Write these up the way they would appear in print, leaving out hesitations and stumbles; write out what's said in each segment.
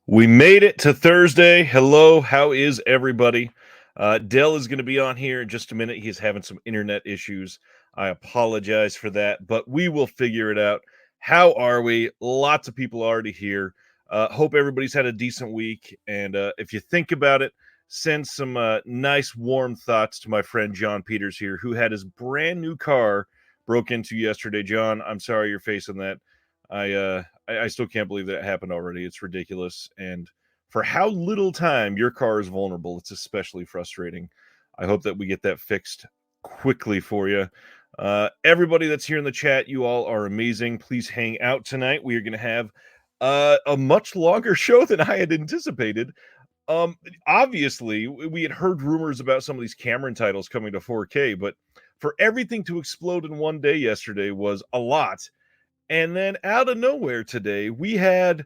We made it to Thursday. Hello, how is everybody? Dell is going to be on here in just a minute. He's having some internet issues. I apologize for that, but we will figure it out. How are we? Lots of people already here. Hope everybody's had a decent week. And if you think about it, send some nice, warm thoughts to my friend John Peters here, who had his brand new car broke into yesterday. John, I'm sorry you're facing that. I still can't believe that happened already. It's ridiculous. And for how little time your car is vulnerable, it's especially frustrating. I hope that we get that fixed quickly for you. Everybody that's here in the chat, you all are amazing. Please hang out tonight. We are going to have a much longer show than I had anticipated. Obviously, we had heard rumors about some of these Cameron titles coming to 4K, but for everything to explode in one day yesterday was a lot. And then out of nowhere today, we had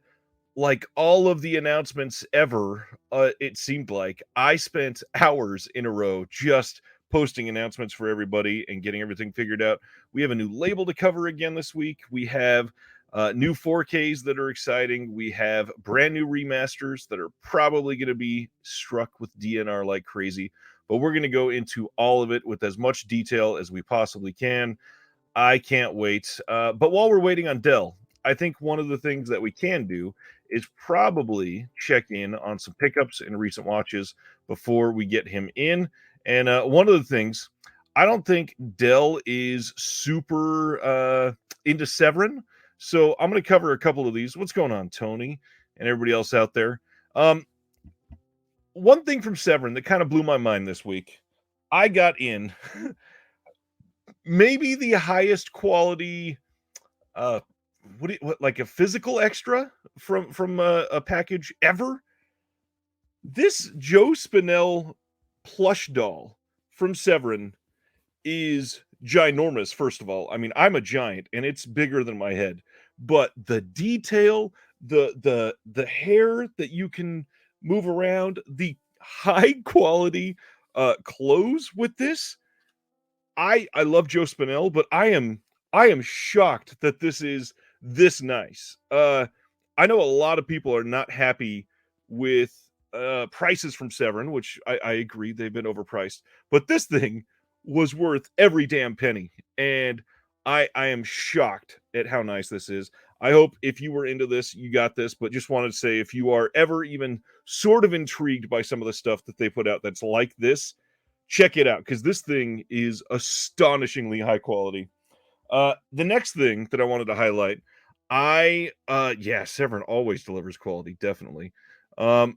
like all of the announcements ever. It seemed like I spent hours in a row just posting announcements for everybody and getting everything figured out. We have a new label to cover again this week. We have new 4Ks that are exciting. We have brand new remasters that are probably going to be struck with DNR like crazy. But we're going to go into all of it with as much detail as we possibly can. I can't wait. But while we're waiting on Dell, I think one of the things that we can do is probably check in on some pickups and recent watches before we get him in. And one of the things, I don't think Dell is super into Severin. So I'm going to cover a couple of these. What's going on, Tony, and everybody else out there? One thing from Severin that kind of blew my mind this week, I got in maybe the highest quality like a physical extra from a package ever. This Joe Spinell plush doll from Severin is ginormous. First of all, I mean, I'm a giant and it's bigger than my head, but the detail, the hair that you can move around, the high quality clothes with this. I love Joe Spinell, but I am shocked that this is this nice. I know a lot of people are not happy with prices from Severin, which I agree they've been overpriced, but this thing was worth every damn penny, and I am shocked at how nice this is. I hope if you were into this, you got this, but just wanted to say if you are ever even sort of intrigued by some of the stuff that they put out that's like this, check it out, because this thing is astonishingly high quality. The next thing that I wanted to highlight, Severin always delivers quality, definitely. It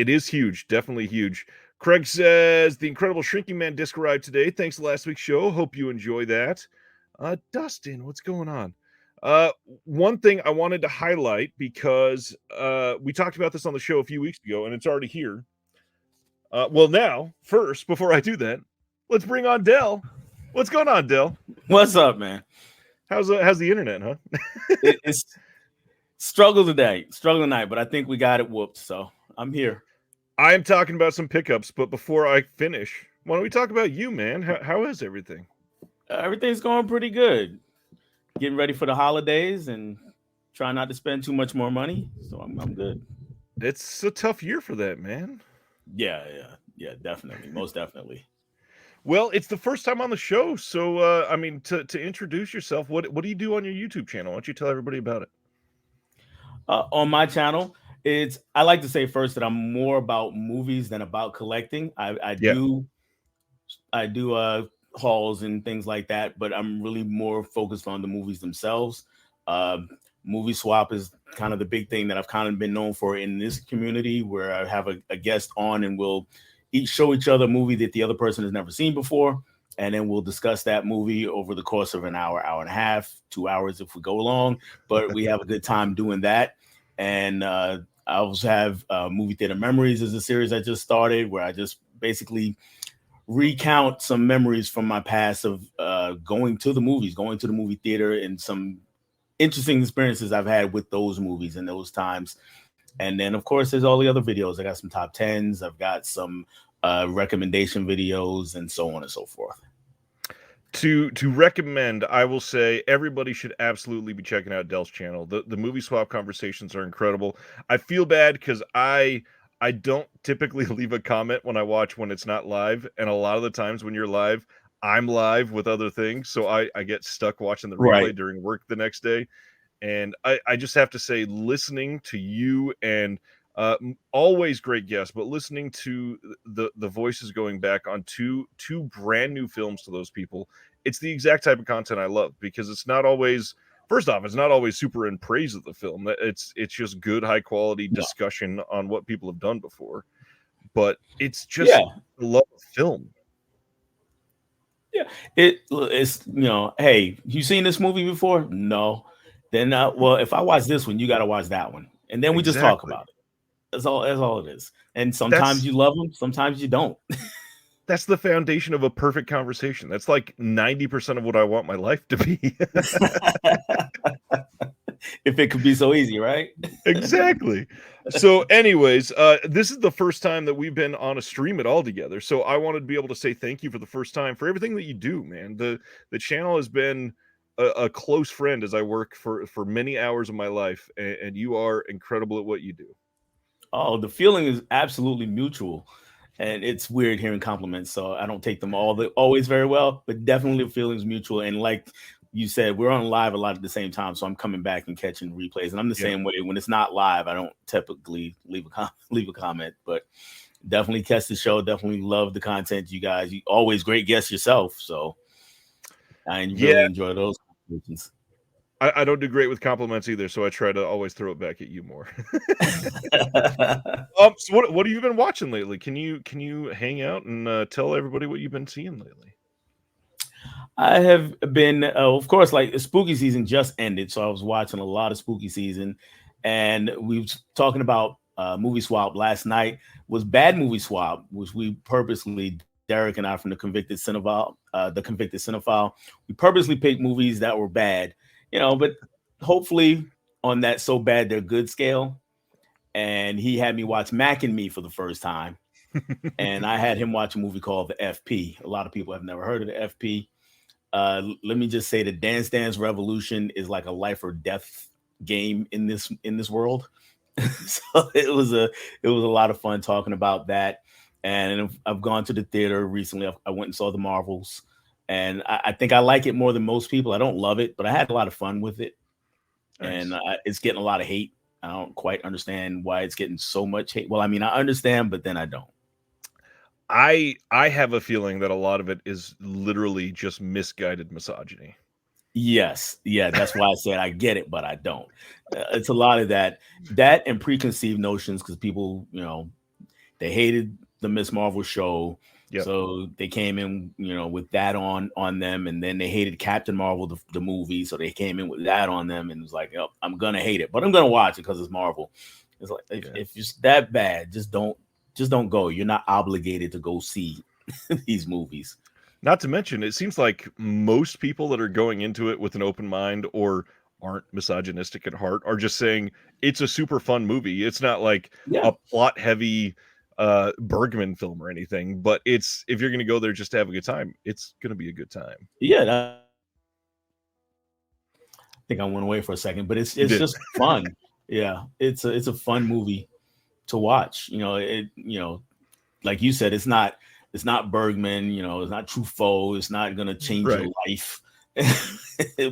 is huge, definitely huge. Craig says, the Incredible Shrinking Man disc arrived today. Thanks to last week's show. Hope you enjoy that. Dustin, what's going on? One thing I wanted to highlight, because we talked about this on the show a few weeks ago, and it's already here. Well, now, first, before I do that, let's bring on Dell. What's going on, Dell? What's up, man? How's the internet, huh? It's struggle tonight, but I think we got it whooped, so I'm here. I am talking about some pickups, but before I finish, why don't we talk about you, man? How is everything? Everything's going pretty good. Getting ready for the holidays and trying not to spend too much more money, so I'm good. It's a tough year for that, man. Yeah, definitely, most definitely. Well, it's the first time on the show, so I mean, to introduce yourself, what do you do on your YouTube channel? Why don't you tell everybody about it? On my channel, I like to say first that I'm more about movies than about collecting. I do hauls and things like that, but I'm really more focused on the movies themselves. Movie swap is kind of the big thing that I've kind of been known for in this community, where I have a guest on and we'll each show each other a movie that the other person has never seen before, and then we'll discuss that movie over the course of an hour, hour and a half, 2 hours if we go long, but we have a good time doing that. And I also have Movie Theater Memories is a series I just started, where I just basically recount some memories from my past of going to the movie theater, and some interesting experiences I've had with those movies in those times. And then, of course, there's all the other videos. I got some top 10s. I've got some recommendation videos and so on and so forth. To recommend, I will say everybody should absolutely be checking out Dell's channel. The movie swap conversations are incredible. I feel bad because I don't typically leave a comment when I watch when it's not live, and a lot of the times when you're live, I'm live with other things, so I get stuck watching the replay Right. during work the next day. And I just have to say, listening to you and always great guests, but listening to the voices going back on two brand new films to those people, it's the exact type of content I love because it's not always. First off, it's not always super in praise of the film. It's just good, high quality No. discussion on what people have done before. But it's just Yeah. love of film. Yeah. It's hey, you seen this movie before? No. Then well, if I watch this one, you got to watch that one, and then we just talk Exactly. about it. That's all. That's all it is. And sometimes That's you love them, sometimes you don't. that's the foundation of a perfect conversation. That's like 90% of what I want my life to be. If it could be so easy, right? Exactly. So, anyways, this is the first time that we've been on a stream at all together. So, I wanted to be able to say thank you for the first time for everything that you do, man. The channel has been a close friend as I work for many hours of my life, and you are incredible at what you do. Oh, the feeling is absolutely mutual. And it's weird hearing compliments, so I don't take them always very well, but definitely the feeling's mutual. And like you said, we're on live a lot at the same time, so I'm coming back and catching replays. And I'm the Yeah. same way. When it's not live, I don't typically leave a comment, but definitely catch the show. Definitely love the content, you guys. You always great guests yourself, so I Yeah, really enjoy those conversations. I don't do great with compliments either, so I try to always throw it back at you more. So what have you been watching lately? Can you hang out and tell everybody what you've been seeing lately? I have been, of course, like spooky season just ended, so I was watching a lot of spooky season, and we was talking about movie swap last night. Was bad movie swap, which we purposely Derek and I from the convicted cinephile, we purposely picked movies that were bad, but hopefully on that so bad they're good scale. And he had me watch Mac and Me for the first time, and I had him watch a movie called The FP. A lot of people have never heard of The FP. Let me just say the Dance Dance Revolution is like a life or death game in this world. So it was a lot of fun talking about that. And I've gone to the theater recently. I went and saw the Marvels, and I think I like it more than most people. I don't love it, but I had a lot of fun with it. And Nice. it's getting a lot of hate. I don't quite understand why it's getting so much hate. Well, I mean, I understand, but then I don't. I have a feeling that a lot of it is literally just misguided misogyny. Yes, yeah, that's why I said I get it, but I don't. It's a lot of that and preconceived notions because people, they hated the Miss Marvel show, Yep. so they came in, with that on them, and then they hated Captain Marvel, the movie, so they came in with that on them, and it was like, oh, I'm gonna hate it, but I'm gonna watch it because it's Marvel. It's like Yeah. if it's that bad, just don't go. You're not obligated to go see these movies. Not to mention, it seems like most people that are going into it with an open mind or aren't misogynistic at heart are just saying it's a super fun movie. It's not like Yeah, a plot heavy Bergman film or anything, but it's if you're going to go there just to have a good time, it's going to be a good time. yeah. I think I went away for a second, but it's You it's did. just fun. Yeah, it's a fun movie to watch. Like you said, it's not Bergman. It's not Truffaut. It's not gonna change your Right. life,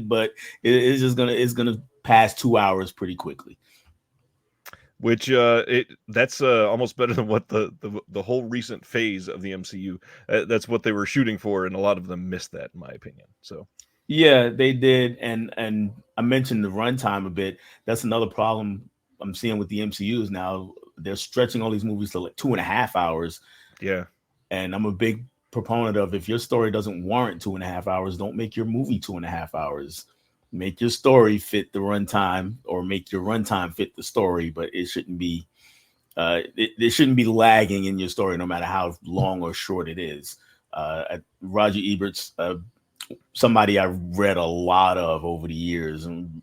but it's gonna pass 2 hours pretty quickly. Which that's almost better than what the whole recent phase of the MCU. That's what they were shooting for, and a lot of them missed that, in my opinion. So Yeah, they did, and I mentioned the runtime a bit. That's another problem I'm seeing with the MCUs now. They're stretching all these movies to like 2.5 hours. yeah, And I'm a big proponent of if your story doesn't warrant 2.5 hours, don't make your movie 2.5 hours. Make your story fit the runtime, or make your runtime fit the story, but it shouldn't be it shouldn't be lagging in your story, no matter how long or short it is. Roger Ebert's somebody I read a lot of over the years, and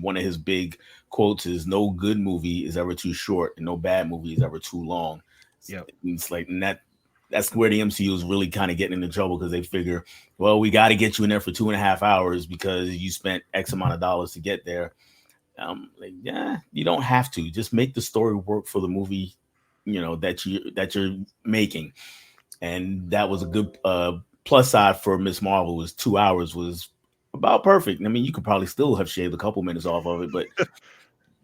one of his big quotes is, "No good movie is ever too short, and no bad movie is ever too long." yeah. It's like, and that that's where the MCU is really kind of getting into trouble because they figure, well, we got to get you in there for 2.5 hours because you spent X amount of dollars to get there. Like, yeah, you don't have to. Just make the story work for the movie, that you're making. And that was a good plus side for Miss Marvel was 2 hours was about perfect. I mean, you could probably still have shaved a couple minutes off of it, but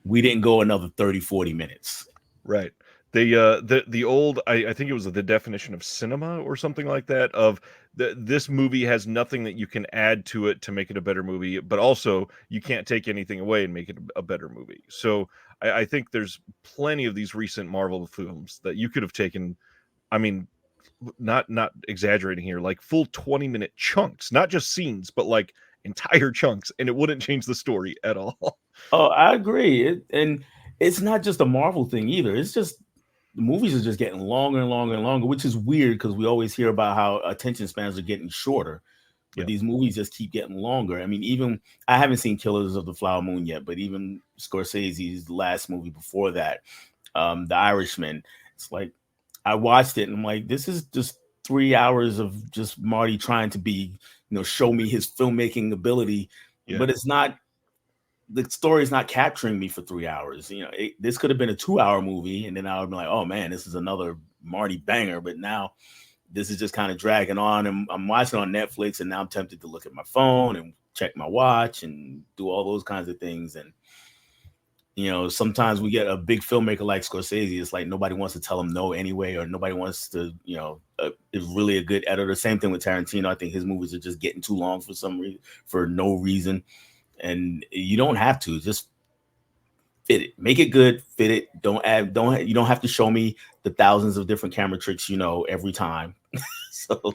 we didn't go another 30, 40 minutes. Right. The old I think it was the definition of cinema or something like that of this movie has nothing that you can add to it to make it a better movie, but also you can't take anything away and make it a better movie. So I think there's plenty of these recent Marvel films that you could have taken. I mean, not exaggerating here, like full 20-minute chunks, not just scenes, but like entire chunks, and it wouldn't change the story at all. Oh, I agree. And it's not just a Marvel thing either. It's just the movies are just getting longer and longer and longer, which is weird because we always hear about how attention spans are getting shorter. But Yeah. these movies just keep getting longer. I mean, even I haven't seen Killers of the Flower Moon yet, but even Scorsese's last movie before that, The Irishman, it's like I watched it and I'm like, this is just 3 hours of just Marty trying to be, show me his filmmaking ability, Yeah. but it's not. The story is not capturing me for 3 hours. This could have been a 2 hour movie, and then I would be like, oh man, this is another Marty banger. But now this is just kind of dragging on, and I'm watching on Netflix, and now I'm tempted to look at my phone and check my watch and do all those kinds of things. And sometimes we get a big filmmaker like Scorsese. It's like nobody wants to tell him no anyway, or nobody wants to, is really a good editor. Same thing with Tarantino. I think his movies are just getting too long for some reason, for no reason. And you don't have to just fit it, make it good, fit it. You don't have to show me the thousands of different camera tricks, every time. So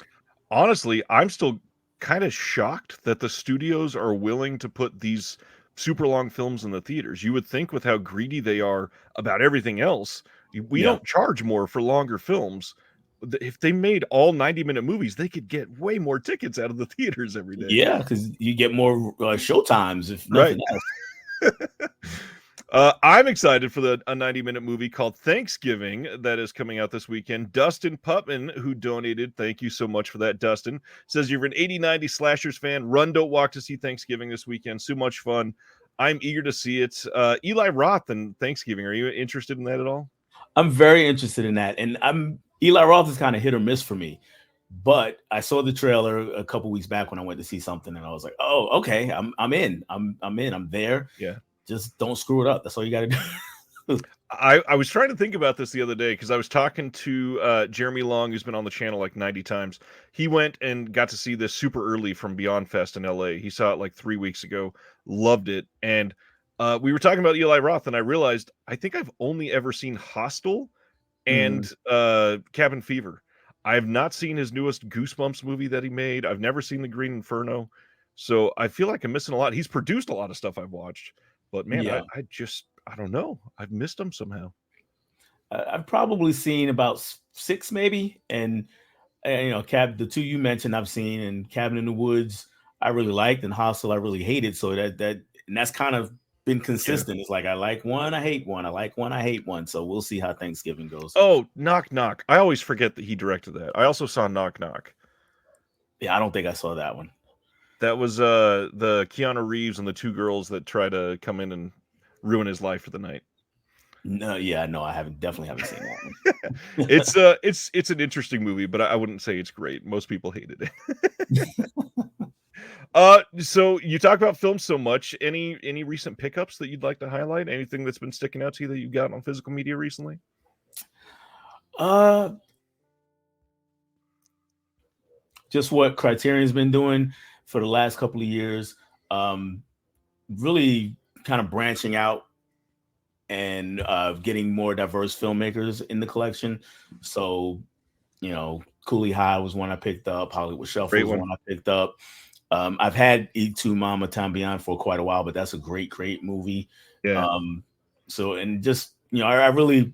Honestly, I'm still kind of shocked that the studios are willing to put these super long films in the theaters. You would think with how greedy they are about everything else, we yeah, don't charge more for longer films. If they made all 90-minute movies, they could get way more tickets out of the theaters every day. yeah, because you get more show times, if Right. nothing else. I'm excited for a 90-minute movie called Thanksgiving that is coming out this weekend. Dustin Putman, who donated, thank you so much for that, Dustin, says you're an 80-90 slashers fan. Run, don't walk to see Thanksgiving this weekend. So much fun. I'm eager to see it. Eli Roth and Thanksgiving, are you interested in that at all? I'm very interested in that, and Eli Roth is kind of hit or miss for me. But I saw the trailer a couple weeks back when I went to see something, and I was like, "Oh, okay, I'm in. I'm in. I'm there. Yeah. Just don't screw it up. That's all you got to do." I was trying to think about this the other day because I was talking to Jeremy Long, who's been on the channel like 90 times. He went and got to see this super early from Beyond Fest in LA. He saw it like 3 weeks ago, loved it. And we were talking about Eli Roth, and I realized I think I've only ever seen Hostel and Cabin Fever. I have not seen his newest Goosebumps movie that he made. I've never seen The Green Inferno. So I feel like I'm missing a lot. He's produced a lot of stuff I've watched. But man, Yeah. I don't know. I've missed them somehow. I've probably seen about 6 maybe, and the two you mentioned I've seen, and Cabin in the Woods I really liked, and Hostel I really hated. So that's kind of been consistent. It's like I like one, I hate one, I like one, I hate one. So we'll see how Thanksgiving goes. Oh, Knock Knock. I always forget that he directed that. I also saw Knock Knock. Yeah, I don't think I saw that one. That was the Keanu Reeves and the two girls that try to come in and ruin his life for the night. No, I definitely haven't seen that one. It's an interesting movie, but I wouldn't say it's great. Most people hated it. So you talk about films so much. Any recent pickups that you'd like to highlight? Anything that's been sticking out to you that you got on physical media recently? Just what Criterion's been doing for the last couple of years. Really kind of branching out and getting more diverse filmmakers in the collection. So, Cooley High was one I picked up. Hollywood Shuffle was one I picked up. I've had E2 Mama Time Beyond for quite a while, but that's a great movie. Yeah. I really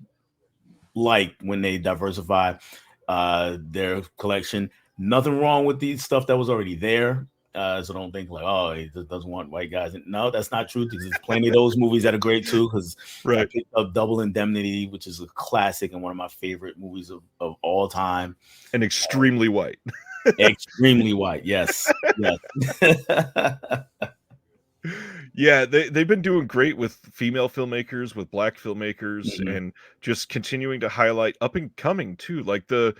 like when they diversify their collection. Nothing wrong with the stuff that was already there. So don't think like, oh, he just doesn't want white guys. No, that's not true, because there's plenty of those movies that are great too. Because I Right. picked up Double Indemnity, which is a classic and one of my favorite movies of all time. And extremely white. Extremely white. Yes. Yes. Yeah, they've been doing great with female filmmakers, with black filmmakers, Mhm. and just continuing to highlight up and coming too. Like the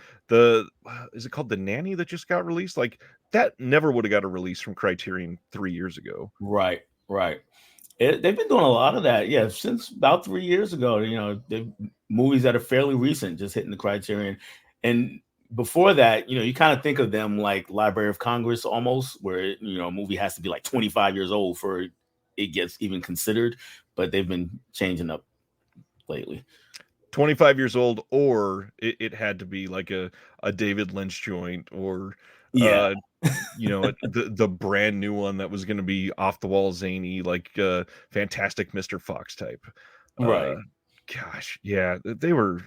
is it called The Nanny that just got released? Like that never would have got a release from Criterion 3 years ago. Right. Right. They've been doing a lot of that, yeah, since about 3 years ago. Movies that are fairly recent just hitting the Criterion, and before that, you kind of think of them like Library of Congress almost, where a movie has to be like 25 years old for it gets even considered. But they've been changing up lately. 25 years old, or it had to be like a David Lynch joint, or Yeah, uh the brand new one that was going to be off the wall zany, like Fantastic Mr. Fox type. uh right. Gosh, yeah, they were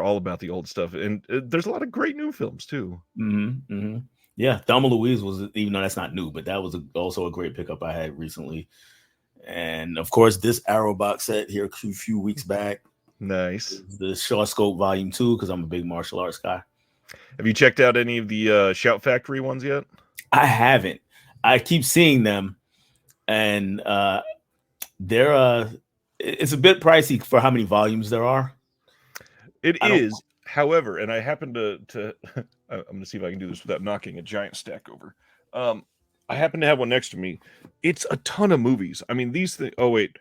all about the old stuff, and there's a lot of great new films too. Yeah, Thelma Louise was, even though that's not new, but that was also a great pickup I had recently. And of course, this Arrow box set here a few weeks back, Nice. the Shaw Scope Volume 2, because I'm a big martial arts guy. Have you checked out any of the Shout Factory ones yet? I haven't. I keep seeing them, and they're it's a bit pricey for how many volumes there are. It I don't. is, however, and I happen to I'm going to see if I can do this without knocking a giant stack over. I happen to have one next to me. It's a ton of movies. I mean, these things. Oh wait,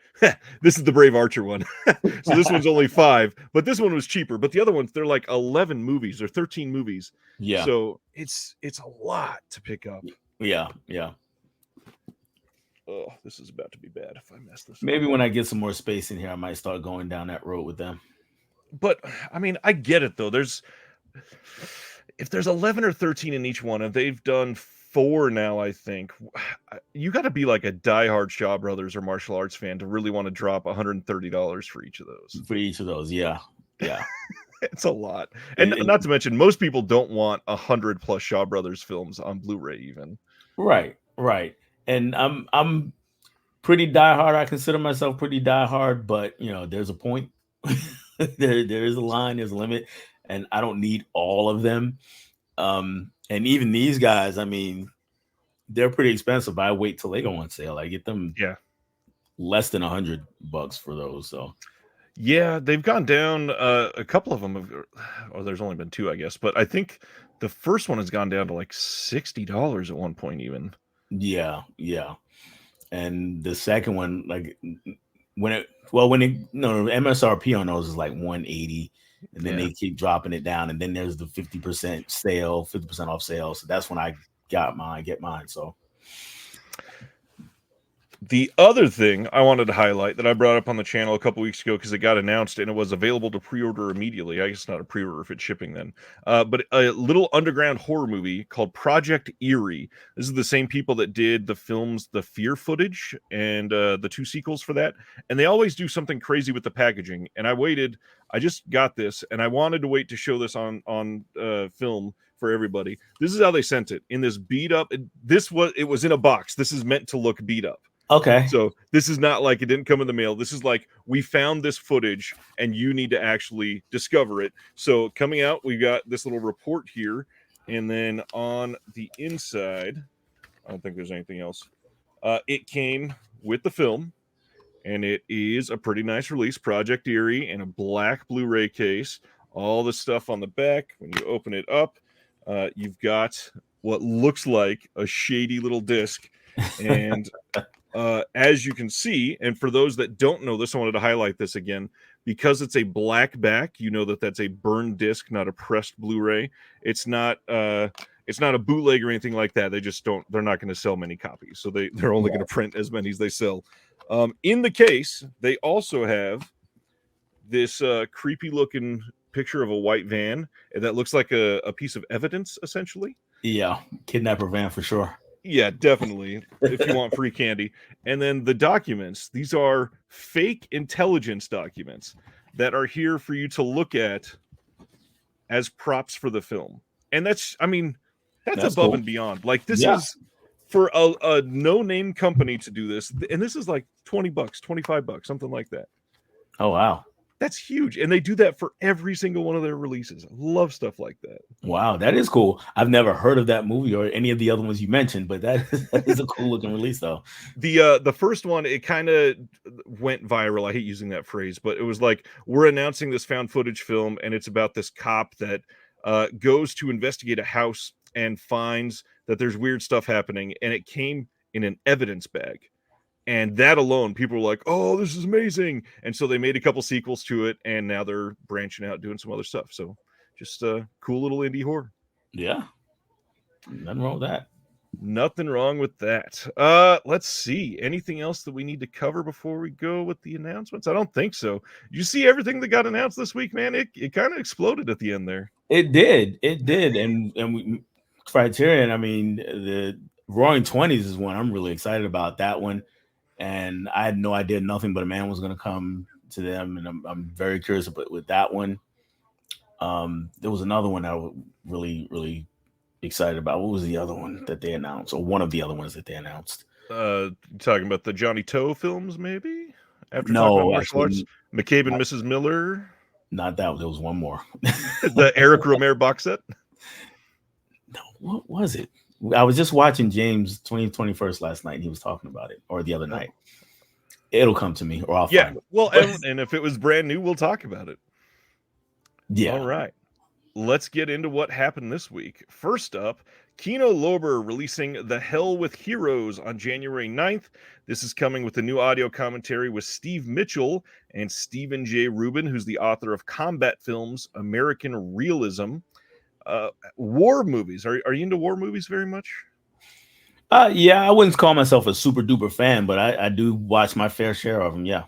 this is the Brave Archer one. So this one's only 5, but this one was cheaper. But the other ones, they're like 11 movies or 13 movies. Yeah, So it's a lot to pick up. yeah, yeah. Oh, this is about to be bad if I mess this up. Maybe when I get some more space in here, I might start going down that road with them. But I mean, I get it though. If there's 11 or 13 in each one, and they've done 4 now, I think you got to be like a diehard Shaw Brothers or martial arts fan to really want to drop $130 for each of those. For each of those, yeah, yeah. It's a lot, and not to mention, most people don't want 100+ Shaw Brothers films on Blu-ray, even. Right, right. And I'm pretty diehard. I consider myself pretty diehard, but there's a point. there is a line, there's a limit, and I don't need all of them. And even these guys, I mean, they're pretty expensive. I wait till they go on sale. I get them less than $100 for those. So yeah, they've gone down. A couple of them there's only been 2, I guess, but I think the first one has gone down to like $60 at one point, even. yeah, yeah. And the second one, like MSRP on those is like 180, and then they keep dropping it down, and then there's the 50% sale, 50% off sale. So that's when I get mine. So the other thing I wanted to highlight that I brought up on the channel a couple weeks ago, because it got announced and it was available to pre-order immediately. I guess not a pre-order if it's shipping then. But a little underground horror movie called Project Eerie. This is the same people that did the films The Fear Footage and the 2 sequels for that. And they always do something crazy with the packaging. And I just got this, and I wanted to wait to show this on film for everybody. This is how they sent it, in this beat up. It was in a box. This is meant to look beat up. okay. So this is not like it didn't come in the mail. This is like, we found this footage and you need to actually discover it. So coming out, we got this little report here. And then on the inside, I don't think there's anything else. It came with the film, and it is a pretty nice release. Project Eerie in a black Blu-ray case. All the stuff on the back. When you open it up, you've got what looks like a shady little disc. And as you can see, and for those that don't know this, I wanted to highlight this again, because it's a black back. That's a burned disc, not a pressed Blu-ray. It's not a bootleg or anything like that. They're not going to sell many copies, so they're only going to print as many as they sell. In the case, they also have this creepy looking picture of a white van that looks like a piece of evidence, essentially. Yeah, kidnapper van for sure. Yeah, definitely, if you want free candy. And then the documents, these are fake intelligence documents that are here for you to look at as props for the film. And that's above cool. and beyond. Like, this Yeah. is for a no-name company to do this, and this is like $20, $25, something like that. Oh wow. That's huge, and they do that for every single one of their releases. I love stuff like that. Wow, that is cool. I've never heard of that movie or any of the other ones you mentioned, but that is a cool looking release though. The first one, it kind of went viral. I hate using that phrase, but it was like, we're announcing this found footage film, and it's about this cop that goes to investigate a house and finds that there's weird stuff happening, and it came in an evidence bag. And that alone, people were like, "Oh, this is amazing!" And so they made a couple sequels to it, and now they're branching out, doing some other stuff. So, just cool little indie horror. Yeah, nothing wrong with that. Nothing wrong with that. Let's see. Anything else that we need to cover before we go with the announcements? I don't think so. You see everything that got announced this week, man? It kind of exploded at the end there. It did, and we, Criterion. I mean, the Roaring Twenties is one I'm really excited about. That one. And I had no idea Nothing But a Man was going to come to them, and I'm very curious about with that one. There was another one I was really excited about. What was the other one that they announced, or one of the other ones that they announced? Talking about the Johnny Toe films, maybe. After talking about No, martial arts, McCabe and Mrs. Miller. Not that. There was one more. The Eric Romer box set. No, what was it? I was just watching James 2021st last night, and he was talking about it, or the other night. It'll come to me, or I'll find it. Well, and if it was brand new, we'll talk about it. Yeah. All right. Let's get into what happened this week. First up, Kino Lorber releasing The Hell with Heroes on January 9th. This is coming with a new audio commentary with Steve Mitchell and Stephen J. Rubin, who's the author of Combat Films, American Realism. War movies. Are you into war movies very much? Yeah, I wouldn't call myself a super duper fan, but I do watch my fair share of them. Yeah.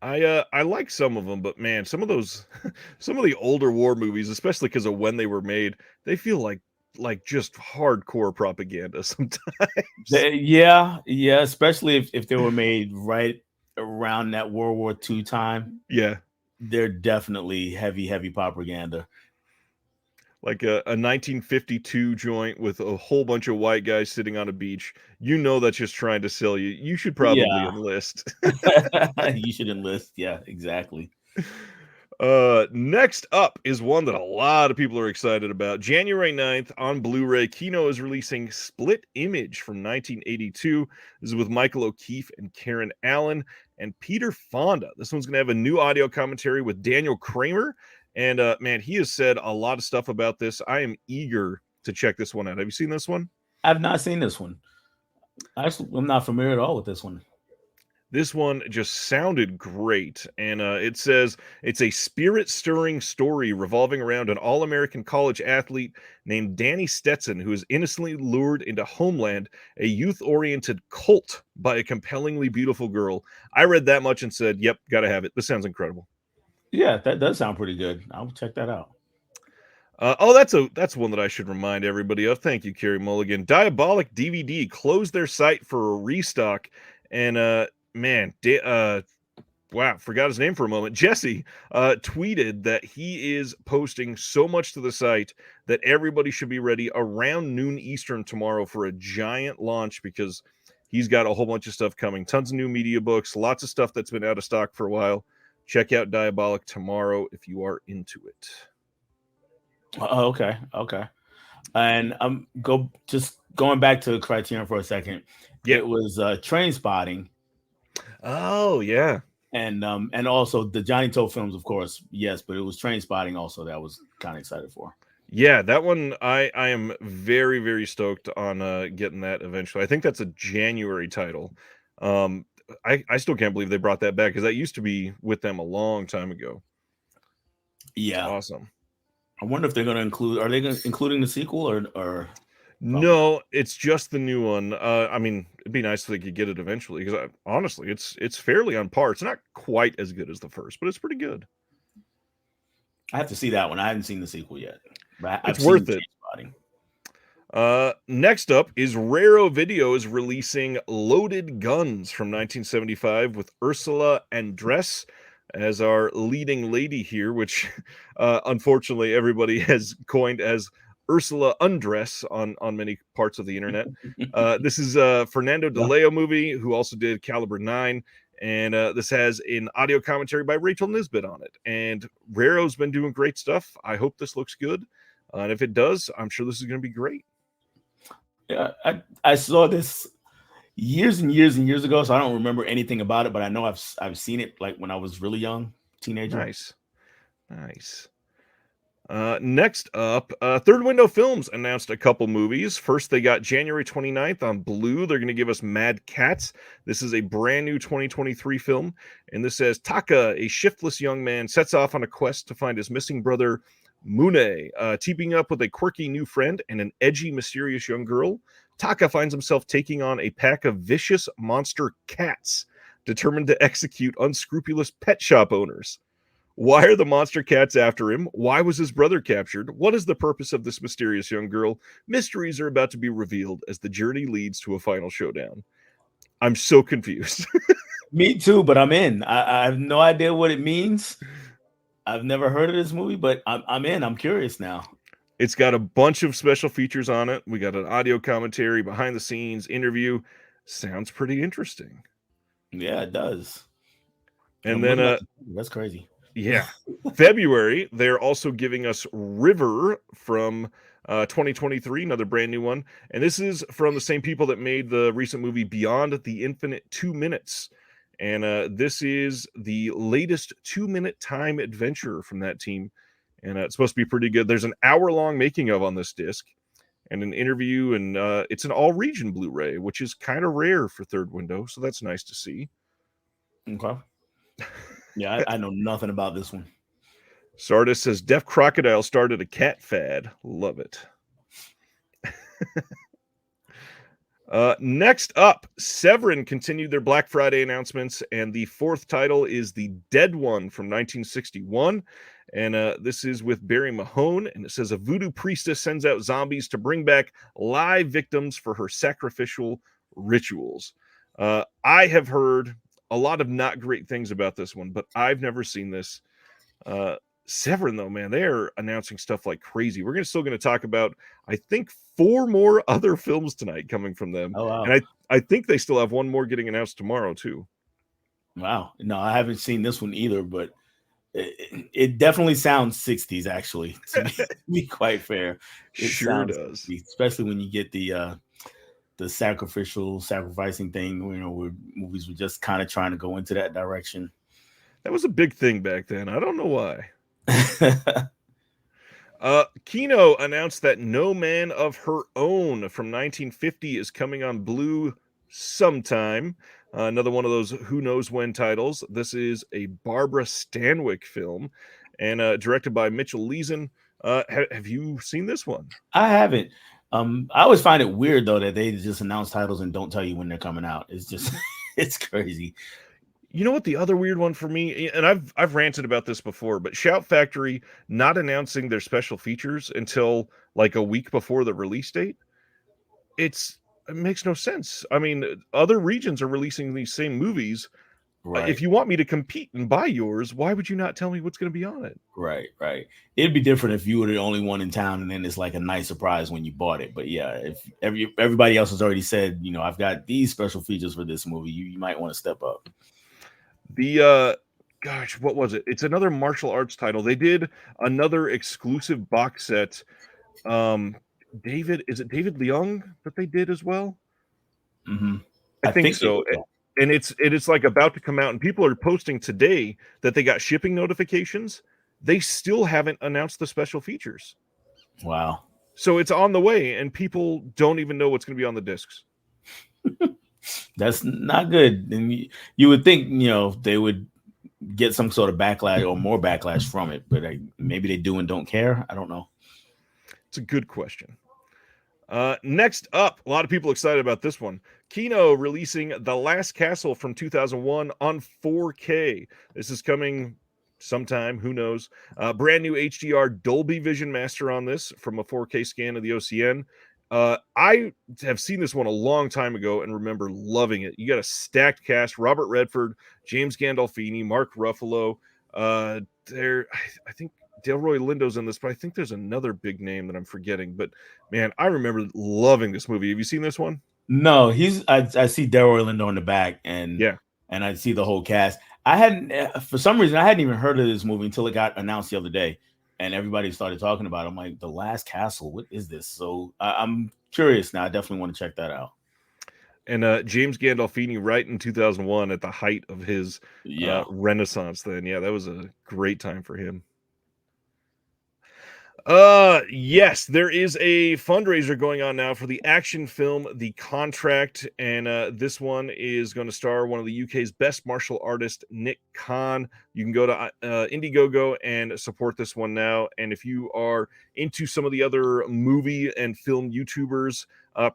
I like some of them, but man, some of the older war movies, especially because of when they were made, they feel like just hardcore propaganda sometimes. Yeah, especially if they were made right around that World War II time. Yeah. They're definitely heavy propaganda. Like a 1952 joint with a whole bunch of white guys sitting on a beach. You know that's just trying to sell you. You should probably enlist. You should enlist. Yeah, exactly. Next up is one that a lot of people are excited about. January 9th on Blu-ray, Kino is releasing Split Image from 1982. This is with Michael O'Keefe and Karen Allen and Peter Fonda. This one's going to have a new audio commentary with Daniel Kramer. And man, he has said a lot of stuff about this. I am eager to check this one out. Have you seen this one? I've not seen this one. Actually, I'm not familiar at all with this one. This one just sounded great. And it says it's a spirit-stirring story revolving around an all-American college athlete named Danny Stetson, who is innocently lured into Homeland, a youth-oriented cult, by a compellingly beautiful girl. I read that much and said, yep, gotta have it. This sounds incredible. Yeah, that does sound pretty good. I'll check that out. That's one that I should remind everybody of. Thank you, Carrie Mulligan. Diabolic DVD closed their site for a restock, and wow, forgot his name for a moment. Jesse tweeted that he is posting so much to the site that everybody should be ready around noon Eastern tomorrow for a giant launch, because he's got a whole bunch of stuff coming. Tons of new media books, lots of stuff that's been out of stock for a while. Check out Diabolic tomorrow if you are into it. Okay. And going back to Criterion for a second. Yeah. It was Train Spotting. Oh yeah. And also the Johnny Toe films, of course, yes, but it was Train Spotting also that I was kind of excited for. Yeah, that one I am very, very stoked on getting that eventually. I think that's a January title. I still can't believe they brought that back, because that used to be with them a long time ago. Yeah, it's awesome. I wonder if they're going to include. Are they including the sequel or? No, it's just the new one. I mean, it'd be nice if they could get it eventually, because honestly, it's fairly on par. It's not quite as good as the first, but it's pretty good. I have to see that one. I haven't seen the sequel yet, but it's worth it. Next up is Raro Video is releasing Loaded Guns from 1975 with Ursula Andress as our leading lady here, which unfortunately everybody has coined as Ursula Undress on many parts of the internet. This is a Fernando De Yeah. Leo movie, who also did Caliber 9. And this has an audio commentary by Rachel Nisbet on it. And Raro's been doing great stuff. I hope this looks good. And if it does, I'm sure this is going to be great. Yeah, I saw this years and years and years ago, so I don't remember anything about it, but I know I've seen it like when I was really young, teenager. Nice. Next up, Third Window Films announced a couple movies. First, they got January 29th on Blue. They're going to give us Mad Cats. This is a brand new 2023 film, and this says Taka, a shiftless young man, sets off on a quest to find his missing brother Mune. Teaming up with a quirky new friend and an edgy, mysterious young girl, Taka finds himself taking on a pack of vicious monster cats, determined to execute unscrupulous pet shop owners. Why are the monster cats after him? Why was his brother captured? What is the purpose of this mysterious young girl? Mysteries are about to be revealed as the journey leads to a final showdown. I'm so confused. Me too, but I'm in. I have no idea what it means. I've never heard of this movie, but I'm in. I'm curious now. It's got a bunch of special features on it. We got an audio commentary, behind the scenes, interview. Sounds pretty interesting. Yeah, it does. And then that's crazy. Yeah. February, they're also giving us River from 2023, another brand new one. And this is from the same people that made the recent movie Beyond the Infinite 2 Minutes. And this is the latest 2-minute time adventure from that team. And it's supposed to be pretty good. There's an hour-long making of on this disc and an interview. And it's an all-region Blu-ray, which is kind of rare for Third Window. So that's nice to see. Okay. Yeah, I know nothing about this one. Sardis says Deaf Crocodile started a cat fad. Love it. Next up, Severin continued their Black Friday announcements, and the fourth title is The Dead One from 1961. And this is with Barry Mahone, and it says a voodoo priestess sends out zombies to bring back live victims for her sacrificial rituals. I have heard a lot of not great things about this one, but I've never seen this. Severin, though, man, they're announcing stuff like crazy. We're still going to talk about, I think, 4 more other films tonight coming from them. Oh, wow. And I think they still have one more getting announced tomorrow, too. Wow. No, I haven't seen this one either, but it definitely sounds 60s, actually, to be quite fair. It sure does. 60s, especially when you get the sacrificing thing, where movies were just kind of trying to go into that direction. That was a big thing back then. I don't know why. Kino announced that No Man of Her Own from 1950 is coming on Blue sometime. Another one of those who knows when titles. This is a Barbara Stanwyck film and directed by Mitchell Leeson. Have you seen this one? I haven't. I always find it weird, though, that they just announce titles and don't tell you when they're coming out. It's just, it's crazy. You know what the other weird one for me, and I've ranted about this before, but Shout Factory not announcing their special features until like a week before the release date. It makes no sense. I mean, other regions are releasing these same movies. Right. If you want me to compete and buy yours, why would you not tell me what's going to be on it? Right. It'd be different if you were the only one in town, and then it's like a nice surprise when you bought it. But yeah, if everybody else has already said, I've got these special features for this movie, you might want to step up. The gosh, what was it? It's another martial arts title. They did another exclusive box set. David Leung that they did as well? Mm-hmm. I think so. And it's like about to come out, and people are posting today that they got shipping notifications. They still haven't announced the special features. Wow. So it's on the way, and people don't even know what's going to be on the discs. That's not good. And you would think, they would get some sort of backlash or more backlash from it, but maybe they do and don't care. I don't know. It's a good question. Next up, a lot of people excited about this one. Kino releasing The Last Castle from 2001 on 4K. This is coming sometime, who knows. Brand new HDR Dolby Vision Master on this from a 4K scan of the OCN. I have seen this one a long time ago and remember loving it. You got a stacked cast: Robert Redford, James Gandolfini, Mark Ruffalo. I think Delroy Lindo's in this, but I think there's another big name that I'm forgetting. But man, I remember loving this movie. Have you seen this one? No, I see Delroy Lindo in the back, Yeah. and I see the whole cast. I hadn't for some reason I hadn't even heard of this movie until it got announced the other day, and everybody started talking about it. I'm like, The Last Castle, what is this? So I'm curious now. I definitely want to check that out. And James Gandolfini, right in 2001, at the height of his Yeah. renaissance. Then, yeah, that was a great time for him. Yes, there is a fundraiser going on now for the action film The Contract, and this one is going to star one of the UK's best martial artists, Nick Khan. You can go to Indiegogo and support this one now. And if you are into some of the other movie and film YouTubers,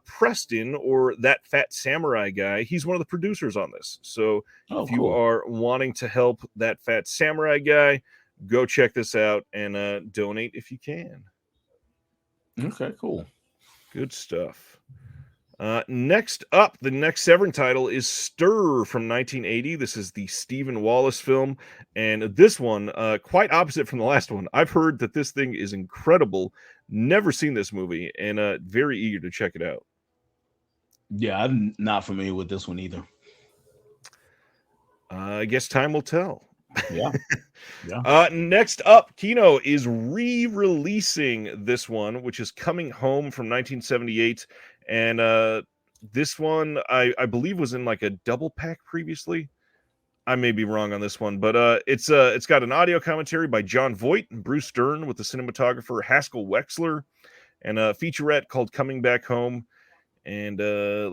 Preston, or That Fat Samurai guy, he's one of the producers on this. So if you are wanting to help That Fat Samurai guy, go check this out and donate if you can. Okay, cool. Good stuff. Next up, the next Severin title is Stir from 1980. This is the Stephen Wallace film, and this one, quite opposite from the last one. I've heard that this thing is incredible. Never seen this movie, and very eager to check it out. Yeah, I'm not familiar with this one either. I guess time will tell. Yeah. Yeah. Next up, Kino is re-releasing this one, which is Coming Home from 1978, and this one I believe was in like a double pack previously. I may be wrong on this one, but it's got an audio commentary by John Voight and Bruce Dern with the cinematographer Haskell Wexler, and a featurette called Coming Back Home. And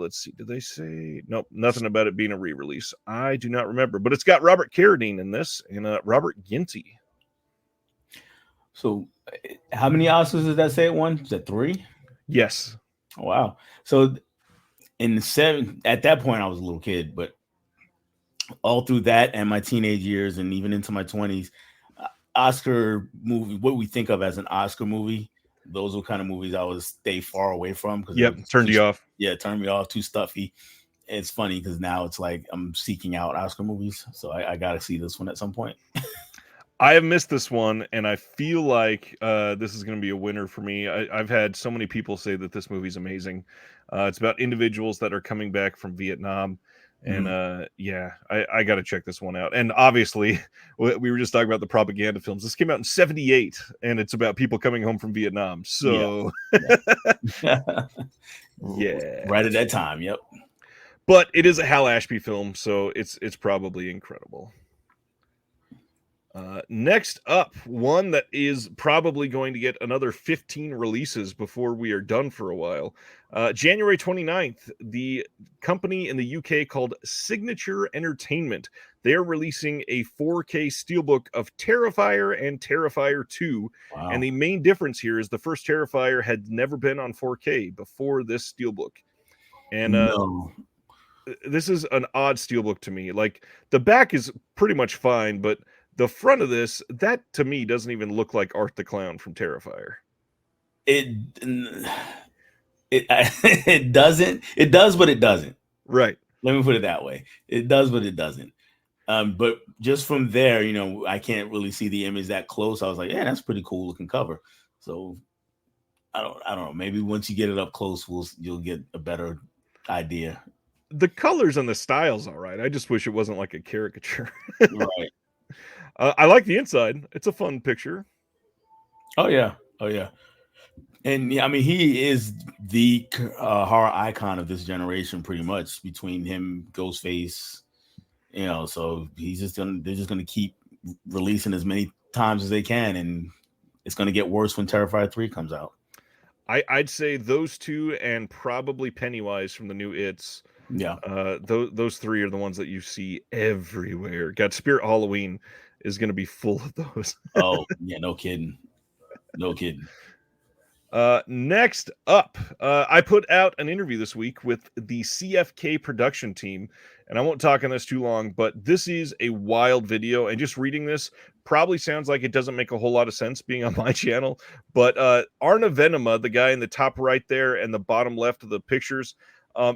let's see, did they say? Nope, nothing about it being a re-release. I do not remember, but it's got Robert Carradine in this and Robert Ginty. So, how many Oscars does that say it won? Is that 3? Yes. Oh, wow. So, in the 7, at that point, I was a little kid, but all through that and my teenage years, and even into my 20s, Oscar movie, what we think of as an Oscar movie, those were kind of movies I would stay far away from because turned you off. Yeah, turned me off. Too stuffy. It's funny because now it's like I'm seeking out Oscar movies, so I got to see this one at some point. I have missed this one, and I feel like this is going to be a winner for me. I've had so many people say that this movie's amazing. It's about individuals that are coming back from Vietnam. And I got to check this one out. And obviously, we were just talking about the propaganda films. This came out in 1978, and it's about people coming home from Vietnam. So, yeah, right at that time. Yep. But it is a Hal Ashby film, so it's probably incredible. Next up, one that is probably going to get another 15 releases before we are done for a while. January 29th, the company in the UK called Signature Entertainment, they're releasing a 4K steelbook of Terrifier and Terrifier 2. Wow. And the main difference here is the first Terrifier had never been on 4K before this steelbook. And this is an odd steelbook to me. Like, the back is pretty much fine, but the front of this, that to me doesn't even look like Art the Clown from Terrifier. It doesn't. It does, but it doesn't. Right. Let me put it that way. It does, but it doesn't. But just from there, I can't really see the image that close. I was like, yeah, that's pretty cool looking cover. So I don't know. Maybe once you get it up close, you'll get a better idea. The colors and the style's all right. I just wish it wasn't like a caricature. Right. I like the inside. It's a fun picture. Oh yeah. And yeah, I mean, he is the horror icon of this generation, pretty much, between him, Ghostface. So they're just gonna keep releasing as many times as they can, and it's gonna get worse when Terrifier 3 comes out. I'd say those two and probably Pennywise from the new It's. Yeah. Those three are the ones that you see everywhere. God, Spirit Halloween is going to be full of those. Oh, yeah, no kidding. Next up, I put out an interview this week with the CFK production team, and I won't talk on this too long, but this is a wild video, and just reading this probably sounds like it doesn't make a whole lot of sense being on my channel, but Arna Venema, the guy in the top right there and the bottom left of the pictures,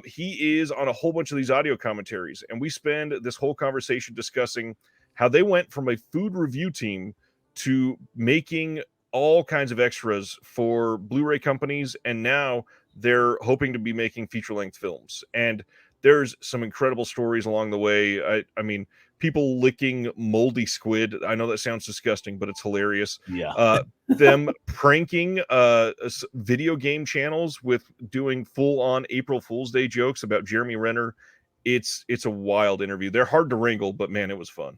he is on a whole bunch of these audio commentaries, and we spend this whole conversation discussing how they went from a food review team to making all kinds of extras for Blu-ray companies, and now they're hoping to be making feature-length films. And there's some incredible stories along the way. I mean, people licking moldy squid. I know that sounds disgusting, but it's hilarious. Yeah. Them pranking video game channels with doing full-on April Fool's Day jokes about Jeremy Renner. It's a wild interview. They're hard to wrangle, but man, it was fun.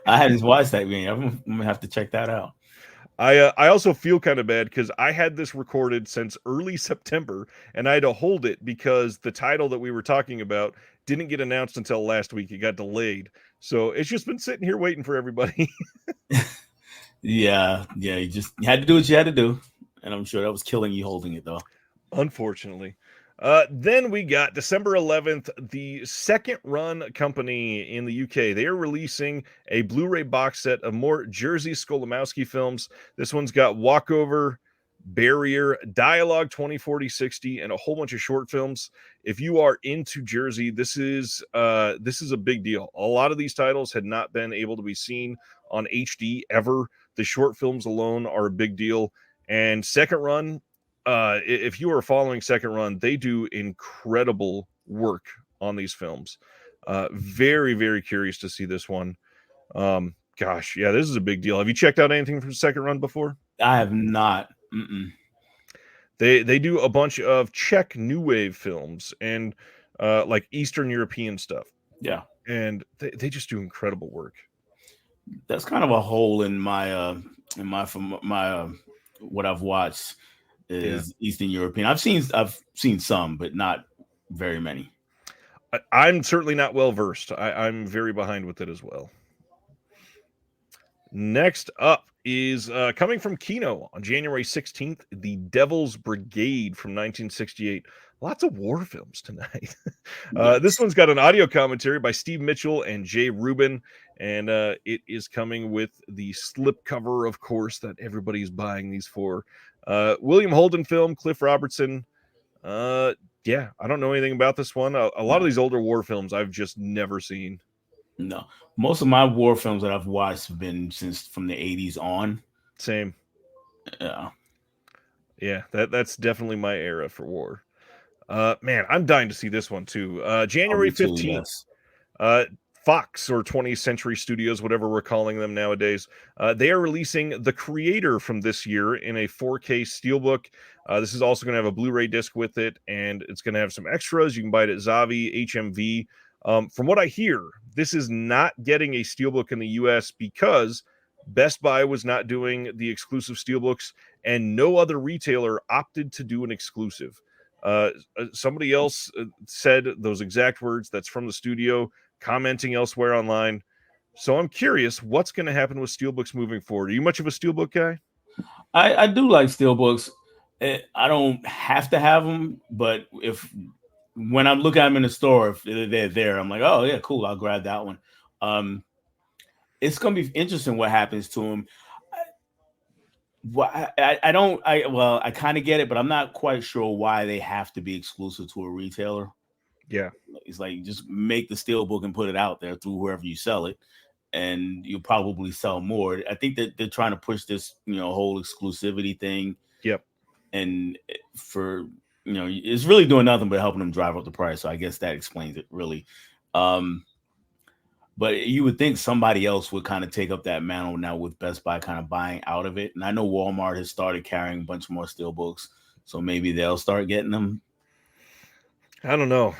I hadn't watched that game. I'm gonna have to check that out. I also feel kind of bad because I had this recorded since early September, and I had to hold it because the title that we were talking about didn't get announced until last week. It got delayed, so it's just been sitting here waiting for everybody. Yeah, you had to do what you had to do, and I'm sure that was killing you holding it though. Unfortunately. Then we got December 11th, the Second Run Company in the UK. They are releasing a Blu-ray box set of more Jerzy Skolimowski films. This one's got Walkover, Barrier, Dialogue 2040-60, and a whole bunch of short films. If you are into Jerzy, this is a big deal. A lot of these titles had not been able to be seen on HD ever. The short films alone are a big deal. And Second Run, if you are following Second Run, they do incredible work on these films. Very, very curious to see this one. Gosh, yeah, this is a big deal. Have you checked out anything from Second Run before? I have not. Mm-mm. They do a bunch of Czech New Wave films and like Eastern European stuff. Yeah, and they just do incredible work. That's kind of a hole in my what I've watched is Eastern European. I've seen some, but not very many. I'm certainly not well versed. I'm very behind with it as well. Next up is coming from Kino on January 16th, The Devil's Brigade from 1968. Lots of war films tonight. This one's got an audio commentary by Steve Mitchell and Jay Rubin, and it is coming with the slipcover, of course, that everybody's buying these for. William Holden film, Cliff Robertson. Yeah, I don't know anything about this one. A lot of these older war films I've just never seen. No, most of my war films that I've watched have been since from the 80s on. Same. Yeah, that's definitely my era for war. Man, I'm dying to see this one too. January 15th. Fox, or 20th Century Studios, whatever we're calling them nowadays, they are releasing The Creator from this year in a 4K steelbook. This is also going to have a Blu-ray disc with it, and it's going to have some extras. You can buy it at Zavi, HMV. From what I hear, this is not getting a steelbook in the US because Best Buy was not doing the exclusive steelbooks, and no other retailer opted to do an exclusive. Somebody else said those exact words. That's from the studio, commenting elsewhere online. So I'm curious what's going to happen with steelbooks moving forward. Are you much of a steelbook guy? I do like steelbooks. I don't have to have them, but when I'm looking at them in the store, if they're there, I'm like, oh yeah, cool, I'll grab that one. It's gonna be interesting what happens to them. I kind of get it, but I'm not quite sure why they have to be exclusive to a retailer. Yeah, it's like just make the steelbook and put it out there through wherever you sell it, and you'll probably sell more. I think that they're trying to push this, whole exclusivity thing. Yep. And for it's really doing nothing but helping them drive up the price. So I guess that explains it, really. But you would think somebody else would kind of take up that mantle now with Best Buy kind of buying out of it. And I know Walmart has started carrying a bunch more steelbooks, so maybe they'll start getting them. I don't know.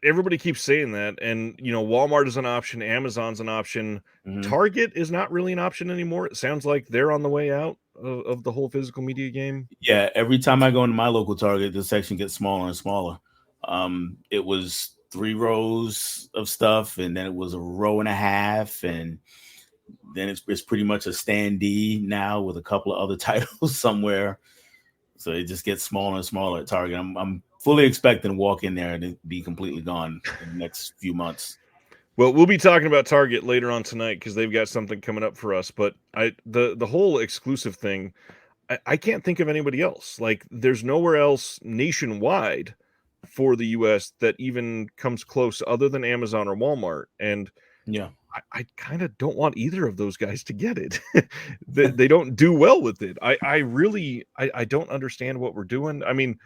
Everybody keeps saying that, and Walmart is an option, Amazon's an option. Mm-hmm. Target is not really an option anymore. It sounds like they're on the way out of the whole physical media game. Yeah, every time I go into my local Target, the section gets smaller and smaller. It was 3 rows of stuff, and then it was a row and a half, and then it's pretty much a standee now with a couple of other titles somewhere. So it just gets smaller and smaller at Target. I'm fully expecting to walk in there and it be completely gone in the next few months. Well, we'll be talking about Target later on tonight because they've got something coming up for us. But the whole exclusive thing, I can't think of anybody else. Like, there's nowhere else nationwide for the U.S. that even comes close other than Amazon or Walmart. And Yeah. I kind of don't want either of those guys to get it. They don't do well with it. I really I don't understand what we're doing. I mean,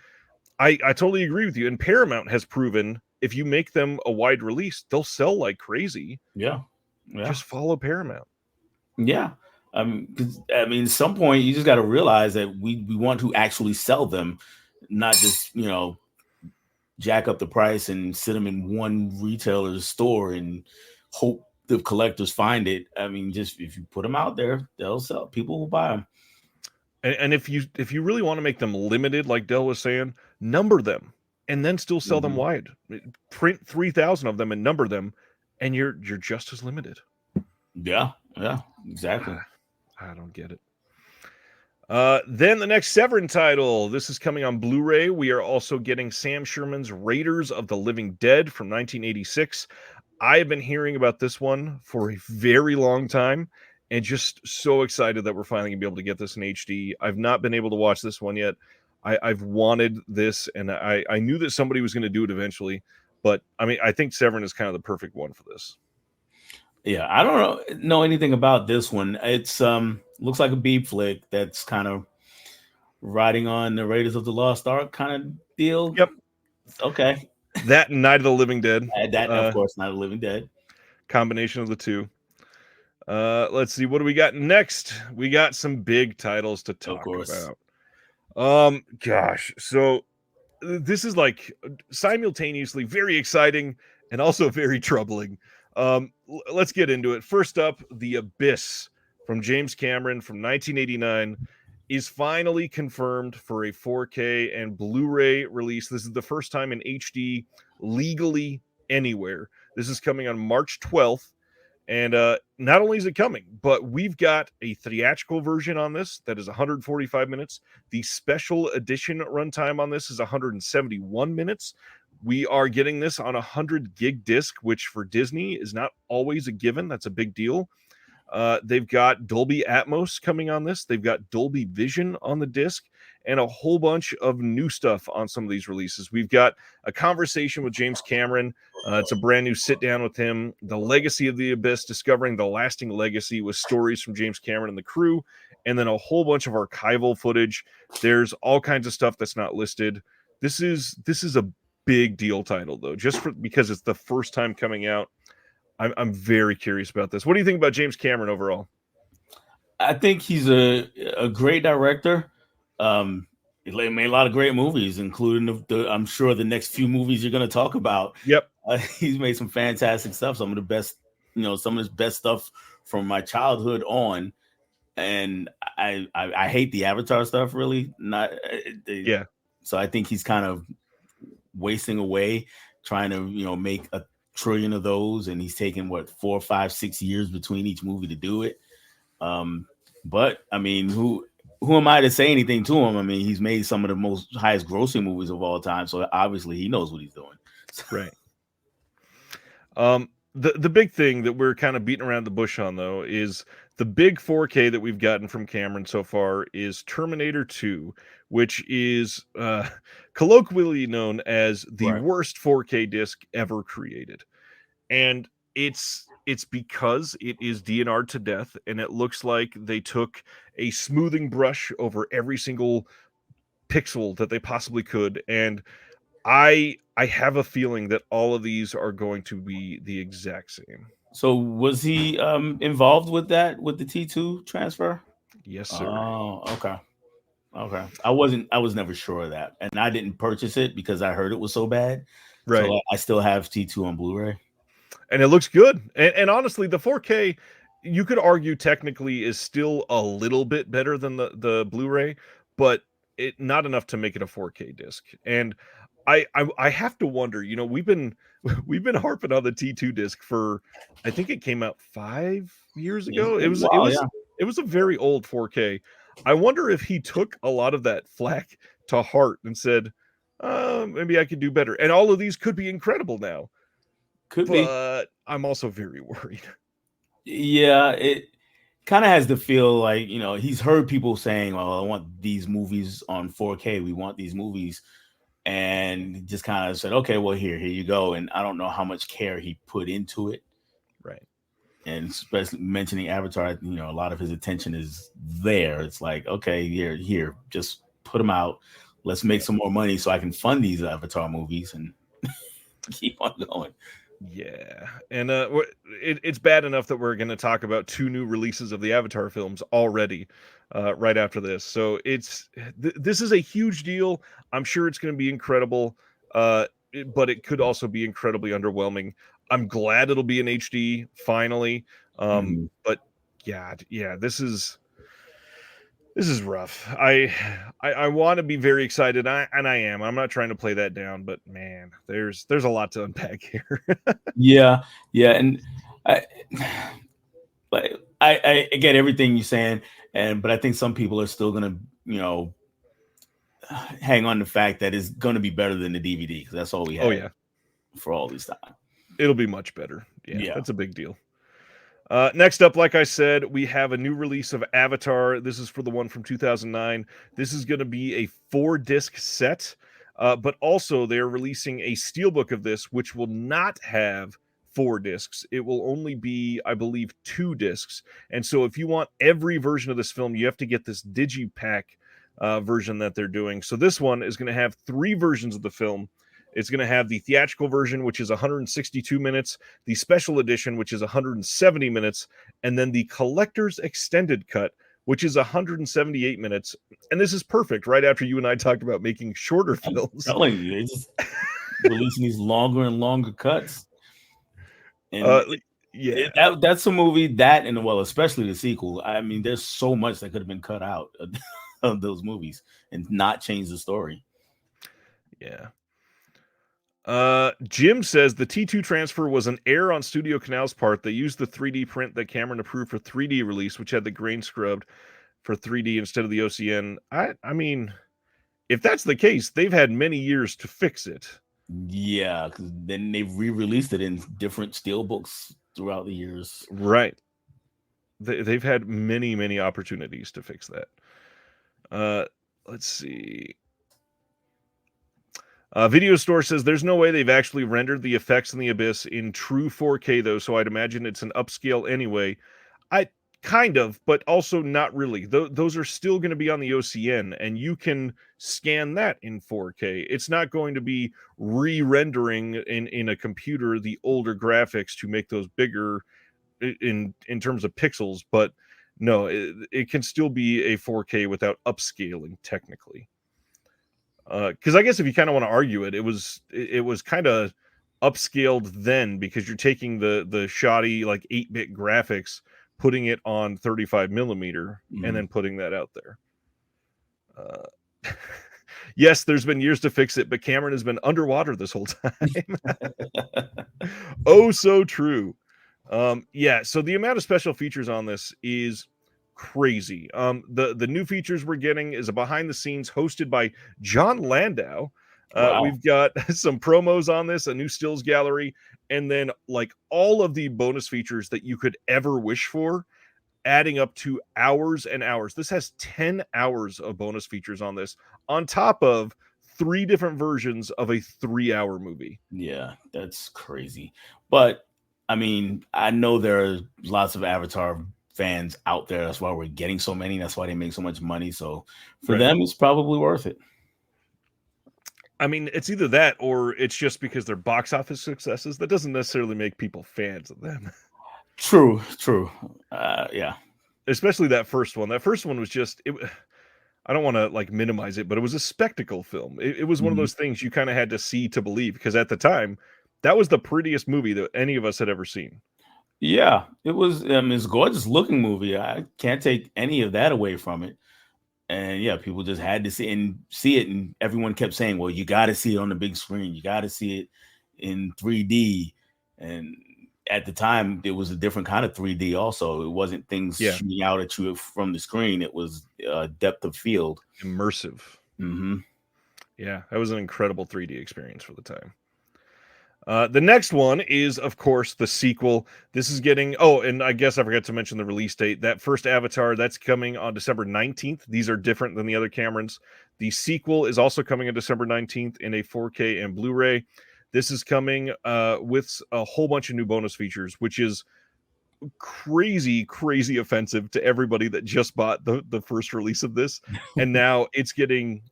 I totally agree with you. And Paramount has proven if you make them a wide release, they'll sell like crazy. Yeah. Yeah. Just follow Paramount. Yeah. 'Cause, I mean, at some point you just got to realize that we want to actually sell them, not just jack up the price and sit them in one retailer's store and hope the collectors find it. I mean, just if you put them out there, they'll sell. People will buy them. And if you really want to make them limited, like Dell was saying, number them and then still sell them Mhm. wide. Print 3,000 of them and number them, and you're just as limited. Yeah. Yeah. Exactly. I don't get it. Then the next Severin title. This is coming on Blu-ray. We are also getting Sam Sherman's Raiders of the Living Dead from 1986. I have been hearing about this one for a very long time and just so excited that we're finally going to be able to get this in HD. I've not been able to watch this one yet. I've wanted this, and I knew that somebody was going to do it eventually. But, I mean, I think Severin is kind of the perfect one for this. Yeah, I don't know anything about this one. It's looks like a B flick that's kind of riding on the Raiders of the Lost Ark kind of deal. Yep. Okay. That and Night of the Living Dead. That of course, not a Living Dead. Combination of the two. Let's see. What do we got next? We got some big titles to Of talk course. about. Gosh. So this is like simultaneously very exciting and also very troubling. Let's get into it. First up, The Abyss from James Cameron from 1989 is finally confirmed for a 4K and Blu-ray release. This is the first time in HD legally anywhere. This is coming on March 12th. And not only is it coming, but we've got a theatrical version on this that is 145 minutes. The special edition runtime on this is 171 minutes. We are getting this on a 100 gig disc, which for Disney is not always a given. That's a big deal. They've got Dolby Atmos coming on this. They've got Dolby Vision on the disc and a whole bunch of new stuff on some of these releases. We've got a conversation with James Cameron. It's a brand new sit down with him. The Legacy of the Abyss, discovering the lasting legacy with stories from James Cameron and the crew, and then a whole bunch of archival footage. There's all kinds of stuff that's not listed. This is a big deal title though, because it's the first time coming out. I'm very curious about this. What do you think about James Cameron overall? I think he's a great director. He made a lot of great movies, including I'm sure the next few movies you're going to talk about. Yep. He's made some fantastic stuff. Some of the best, some of his best stuff from my childhood on. And I hate the Avatar stuff. Really, not. Yeah. So I think he's kind of wasting away trying to make a trillion of those, and he's taken 4, 5, 6 years between each movie to do it. But I mean, who am I to say anything to him? I mean, he's made some of the most highest grossing movies of all time, so obviously he knows what he's doing. Right. The big thing that we're kind of beating around the bush on though is the big 4K that we've gotten from Cameron so far is Terminator 2, which is colloquially known as the worst 4K disc ever created. And it's because it is DNR'd to death, and it looks like they took a smoothing brush over every single pixel that they possibly could. And I have a feeling that all of these are going to be the exact same. So was he involved with that, with the T2 transfer? Yes, sir. Oh, okay. Okay. I was never sure of that. And I didn't purchase it because I heard it was so bad. Right. So I still have T2 on Blu-ray. And it looks good. And honestly, the 4K, you could argue technically is still a little bit better than the Blu-ray, but it not enough to make it a 4K disc. And I have to wonder, we've been harping on the T2 disc for, I think it came out 5 years ago. It was a very old 4K. I wonder if he took a lot of that flack to heart and said, maybe I could do better. And all of these could be incredible now. Could be. But I'm also very worried. Yeah, it kind of has to feel like, he's heard people saying, well, I want these movies on 4K. We want these movies. And he just kind of said, okay, well, here you go. And I don't know how much care he put into it. Right. and especially mentioning Avatar, a lot of his attention is there. It's like, okay, here, just put them out. Let's make Yeah. some more money so I can fund these Avatar movies and keep on going. Yeah, and it's bad enough that we're going to talk about two new releases of the Avatar films already, right after this. So this is a huge deal. I'm sure it's going to be incredible, but it could also be incredibly underwhelming. I'm glad it'll be in HD finally, Mhm. but yeah, this is rough. I want to be very excited, and I am. I'm not trying to play that down, but man, there's a lot to unpack here. Yeah, yeah, and I, like I get everything you're saying, but I think some people are still gonna, hang on the fact that it's gonna be better than the DVD because that's all we Oh had yeah, for all this time. it'll be much better. Yeah, Yeah. that's a big deal. Next up, like I said, we have a new release of Avatar. This is for the one from 2009. This is going to be a 4-disc set, but also they're releasing a steelbook of this, which will not have 4 discs. It will only be, I believe, 2 discs. And so if you want every version of this film, you have to get this digipack version that they're doing. So this one is going to have 3 versions of the film. It's going to have the theatrical version, which is 162 minutes, the special edition, which is 170 minutes, and then the collector's extended cut, which is 178 minutes. And this is perfect right after you and I talked about making shorter I'm films. telling you, they're just releasing these longer and longer cuts. And Uh, yeah. that's a movie that, and well, especially the sequel. I mean, there's so much that could have been cut out of those movies and not change the story. Yeah. Jim says the T2 transfer was an error on Studio Canal's part. They used the 3D print that Cameron approved for 3D release, which had the grain scrubbed for 3D instead of the OCN. I mean, if that's the case, they've had many years to fix it. Yeah, because then they've re-released it in different steelbooks throughout the years. Right. They've had many opportunities to fix that. Let's see. Video Store says there's no way they've actually rendered the effects in the Abyss in true 4K though, so I'd imagine it's an upscale anyway. I kind of, but also not really. Those are still going to be on the OCN, and you can scan that in 4K. It's not going to be re-rendering in a computer the older graphics to make those bigger in terms of pixels, but no, it can still be a 4K without upscaling technically. Because I guess if you kind of want to argue it, it was kind of upscaled then because you're taking the shoddy like 8-bit graphics, putting it on 35 millimeter, and then putting that out there. Yes, there's been years to fix it, but Cameron has been underwater this whole time. Oh, so true. Yeah, so the amount of special features on this is crazy. The new features we're getting is a behind the scenes hosted by John Landau. Wow. We've got some promos on this, a new stills gallery, and then like all of the bonus features that you could ever wish for, adding up to hours and hours. This has 10 hours of bonus features on this, on top of 3 different versions of a 3-hour movie. Yeah, that's crazy. But I mean, I know there are lots of Avatar fans out there. That's why we're getting so many. That's why they make so much money. So for them, it's probably worth it. I mean, it's either that or it's just because they're box office successes. That doesn't necessarily make people fans of them. True. Yeah. Especially that first one. That first one was just it. I don't want to like minimize it, but it was a spectacle film. It was one of those things you kind of had to see to believe, because at the time, that was the prettiest movie that any of us had ever seen. Yeah, it was. It's a gorgeous looking movie. I can't take any of that away from it. And yeah, people just had to see it, and everyone kept saying, "Well, you got to see it on the big screen. You got to see it in 3D." And at the time, it was a different kind of 3D. Also, it wasn't things shooting out at you from the screen. It was depth of field, immersive. Mm-hmm. Yeah, that was an incredible 3D experience for the time. The next one is, of course, the sequel. This is getting... Oh, and I guess I forgot to mention the release date. That first Avatar, that's coming on December 19th. These are different than the other Camerons. The sequel is also coming on December 19th in a 4K and Blu-ray. This is coming with a whole bunch of new bonus features, which is crazy offensive to everybody that just bought the first release of this, and now it's getting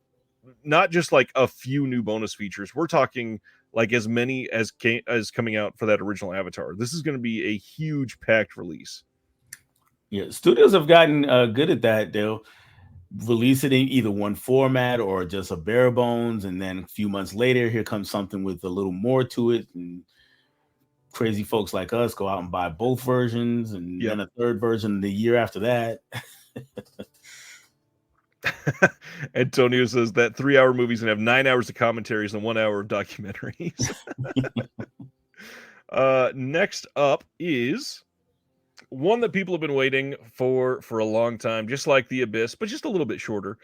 not just like a few new bonus features. We're talking like as many as coming out for that original Avatar. This is going to be a huge packed release. Yeah, studios have gotten good at that. They'll release it in either one format or just a bare bones, and then a few months later, here comes something with a little more to it. And crazy folks like us go out and buy both versions, and then a third version the year after that. Antonio says that 3-hour movie's gonna have 9 hours of commentaries and 1 hour of documentaries. Next up is one that people have been waiting for a long time, just like The Abyss, but just a little bit shorter.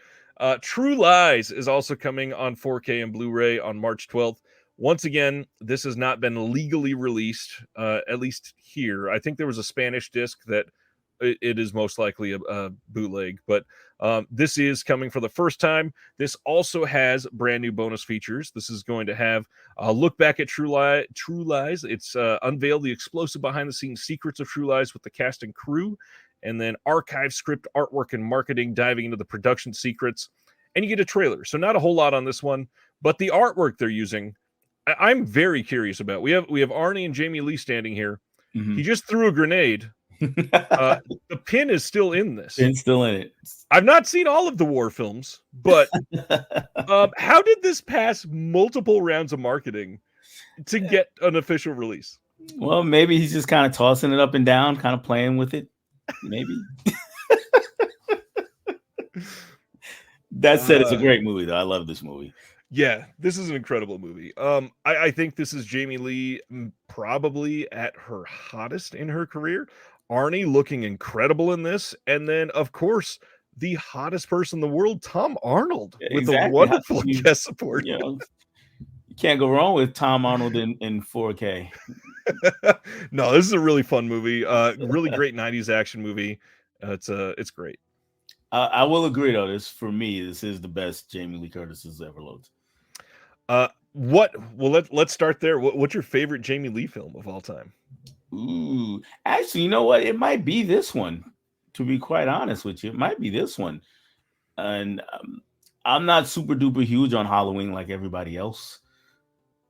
True Lies is also coming on 4K and Blu-ray on March 12th. Once again, this has not been legally released, at least here. I think there was a Spanish disc that it is most likely a bootleg, but this is coming for the first time. This also has brand new bonus features. This is going to have a look back at True Lies. It's unveiled the explosive behind-the-scenes secrets of True Lies with the cast and crew, and then archive script, artwork, and marketing, diving into the production secrets. And you get a trailer. So not a whole lot on this one, but the artwork they're using, I'm very curious about. We have Arnie and Jamie Lee standing here. Mm-hmm. He just threw a grenade. The pin is still in this. Pin's still in it. I've not seen all of the war films, but how did this pass multiple rounds of marketing to get an official release? Well, maybe he's just kind of tossing it up and down, kind of playing with it. Maybe. That said, it's a great movie, though. I love this movie. Yeah, this is an incredible movie. I think this is Jamie Lee probably at her hottest in her career. Arnie looking incredible in this. And then, of course, the hottest person in the world, Tom Arnold, with a wonderful guest support. You know, you can't go wrong with Tom Arnold in 4K. No, this is a really fun movie. Really great 90s action movie. It's great. I will agree, though. For me, this is the best Jamie Lee Curtis has ever looked. Let's start there. What's your favorite Jamie Lee film of all time? Ooh, actually, you know what? It might be this one. To be quite honest with you, it might be this one. And I'm not super duper huge on Halloween like everybody else.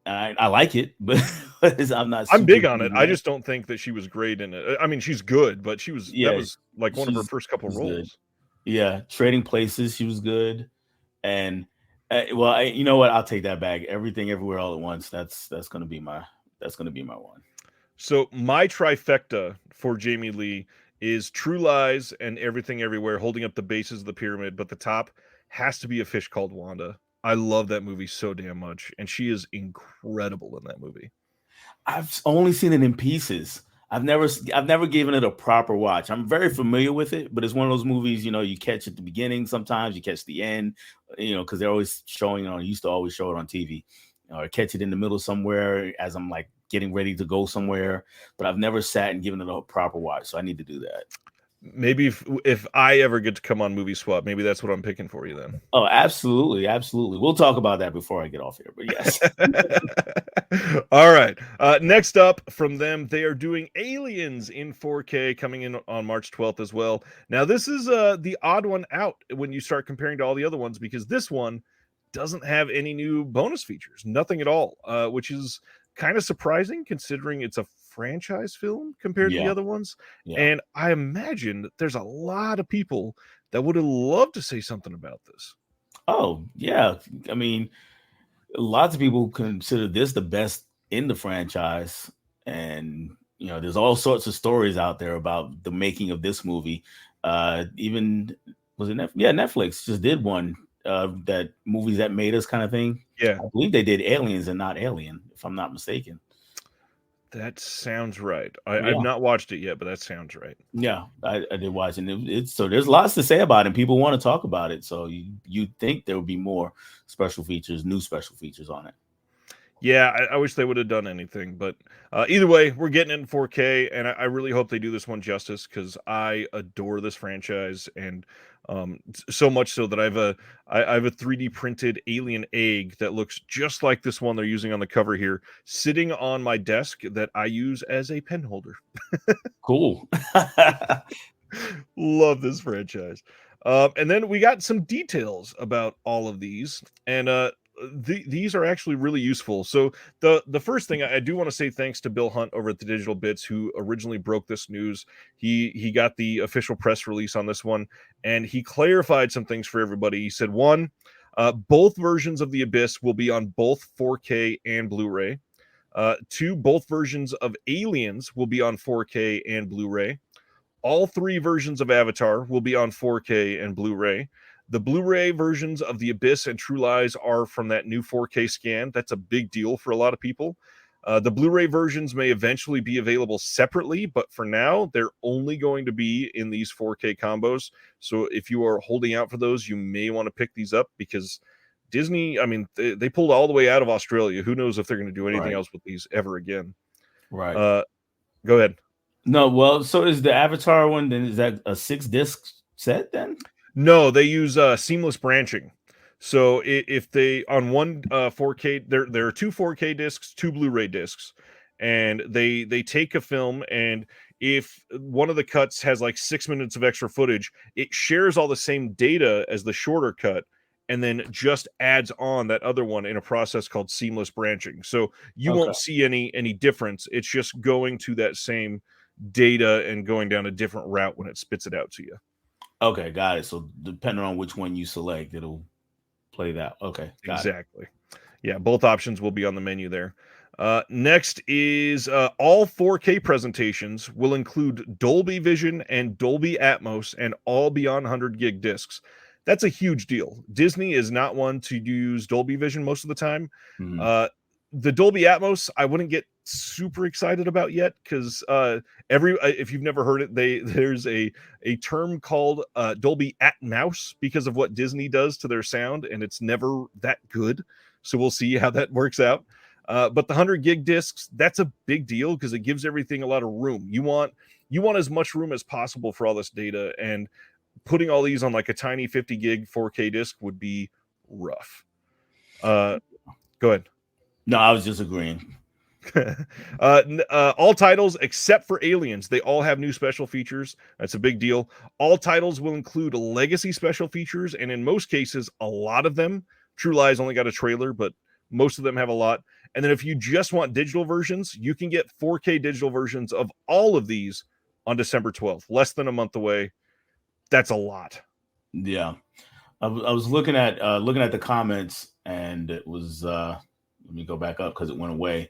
I like it, but I'm not. I'm big on it. I just don't think that she was great in it. I mean, she's good, but she was. Yeah, that was like one of her first couple roles. Good. Yeah, Trading Places, she was good, and you know what? I'll take that back. Everything, Everywhere, All at Once. That's gonna be my one. So my trifecta for Jamie Lee is True Lies and Everything Everywhere, holding up the bases of the pyramid, but the top has to be A Fish Called Wanda. I love that movie so damn much, and she is incredible in that movie. I've only seen it in pieces. I've never given it a proper watch. I'm very familiar with it, but it's one of those movies, you catch at the beginning, sometimes you catch the end, because they're always showing it on, used to always show it on TV, or catch it in the middle somewhere as I'm like getting ready to go somewhere, but I've never sat and given it a proper watch. So I need to do that. Maybe if I ever get to come on Movie Swap, maybe that's what I'm picking for you then. Oh, absolutely. Absolutely. We'll talk about that before I get off here, but yes. All right. Next up from them, they are doing Aliens in 4K coming in on March 12th as well. Now, this is the odd one out when you start comparing to all the other ones, because this one doesn't have any new bonus features, nothing at all, which is kind of surprising considering it's a franchise film compared to the other ones. And I imagine that there's a lot of people that would have loved to say something about this. Oh, yeah. I mean, lots of people consider this the best in the franchise. And, there's all sorts of stories out there about the making of this movie. Even, was it Netflix just did one, that Movies That Made Us kind of thing. Yeah. I believe they did Aliens and not Alien, if I'm not mistaken. That sounds right. I've not watched it yet, but that sounds right. Yeah, I did watch it. So there's lots to say about it, and people want to talk about it. So you think there would be more special features, new special features on it. Yeah, I wish they would have done anything, but either way, we're getting it in 4K, and I really hope they do this one justice because I adore this franchise, and so much so that I have a 3D printed alien egg that looks just like this one they're using on the cover here, sitting on my desk that I use as a pen holder. Cool. Love this franchise. And then we got some details about all of these, and these are actually really useful. So the first thing I do want to say thanks to Bill Hunt over at the Digital Bits, who originally broke this news. He got the official press release on this one, and he clarified some things for everybody. He said, one, both versions of the Abyss will be on both 4K and Blu-ray. Two, both versions of Aliens will be on 4K and Blu-ray. All three versions of Avatar will be on 4K and Blu-ray. The Blu-ray versions of The Abyss and True Lies are from that new 4K scan. That's a big deal for a lot of people. The Blu-ray versions may eventually be available separately, but for now, they're only going to be in these 4K combos. So if you are holding out for those, you may want to pick these up because Disney, I mean, they pulled all the way out of Australia. Who knows if they're going to do anything Right. else with these ever again? Right. Go ahead. No, well, so is the Avatar one, then is that a 6-disc set then? No, they use seamless branching. So if they on one 4K, there are two 4K discs, two Blu-ray discs, and they take a film, and if one of the cuts has like 6 minutes of extra footage, it shares all the same data as the shorter cut, and then just adds on that other one in a process called seamless branching. So you Okay. won't see any difference. It's just going to that same data and going down a different route when it spits it out to you. Okay, got it. So depending on which one you select, it'll play that. Okay, got it. Exactly. Yeah, both options will be on the menu there. Next is all 4K presentations will include Dolby Vision and Dolby Atmos and all be on 100 gig discs. That's a huge deal. Disney is not one to use Dolby Vision most of the time. Mhm. The Dolby Atmos, I wouldn't get super excited about yet because if you've never heard it, there's a term called Dolby Atmos because of what Disney does to their sound, and it's never that good. So we'll see how that works out. But the 100 gig discs, that's a big deal because it gives everything a lot of room. You want as much room as possible for all this data, and putting all these on like a tiny 50 gig 4K disc would be rough. Go ahead. No, I was just agreeing. All titles except for Aliens, they all have new special features. That's a big deal. All titles will include legacy special features, and in most cases, a lot of them. True Lies only got a trailer, but most of them have a lot. And then if you just want digital versions, you can get 4K digital versions of all of these on December 12th, less than a month away. That's a lot. Yeah, I was looking at the comments, and it was let me go back up because it went away.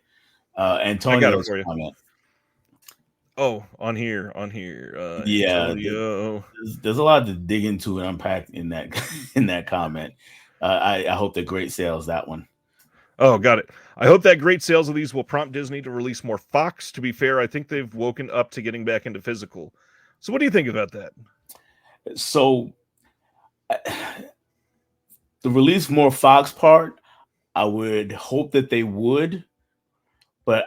I got it Antonio's for you. comment. Oh, on here. Yeah, Antonio. there's a lot to dig into and unpack in that in that comment. I hope they're great sales, that one. Oh, got it. I hope that great sales of these will prompt Disney to release more Fox. To be fair, I think they've woken up to getting back into physical. So what do you think about that? So the release more Fox part, I would hope that they would, but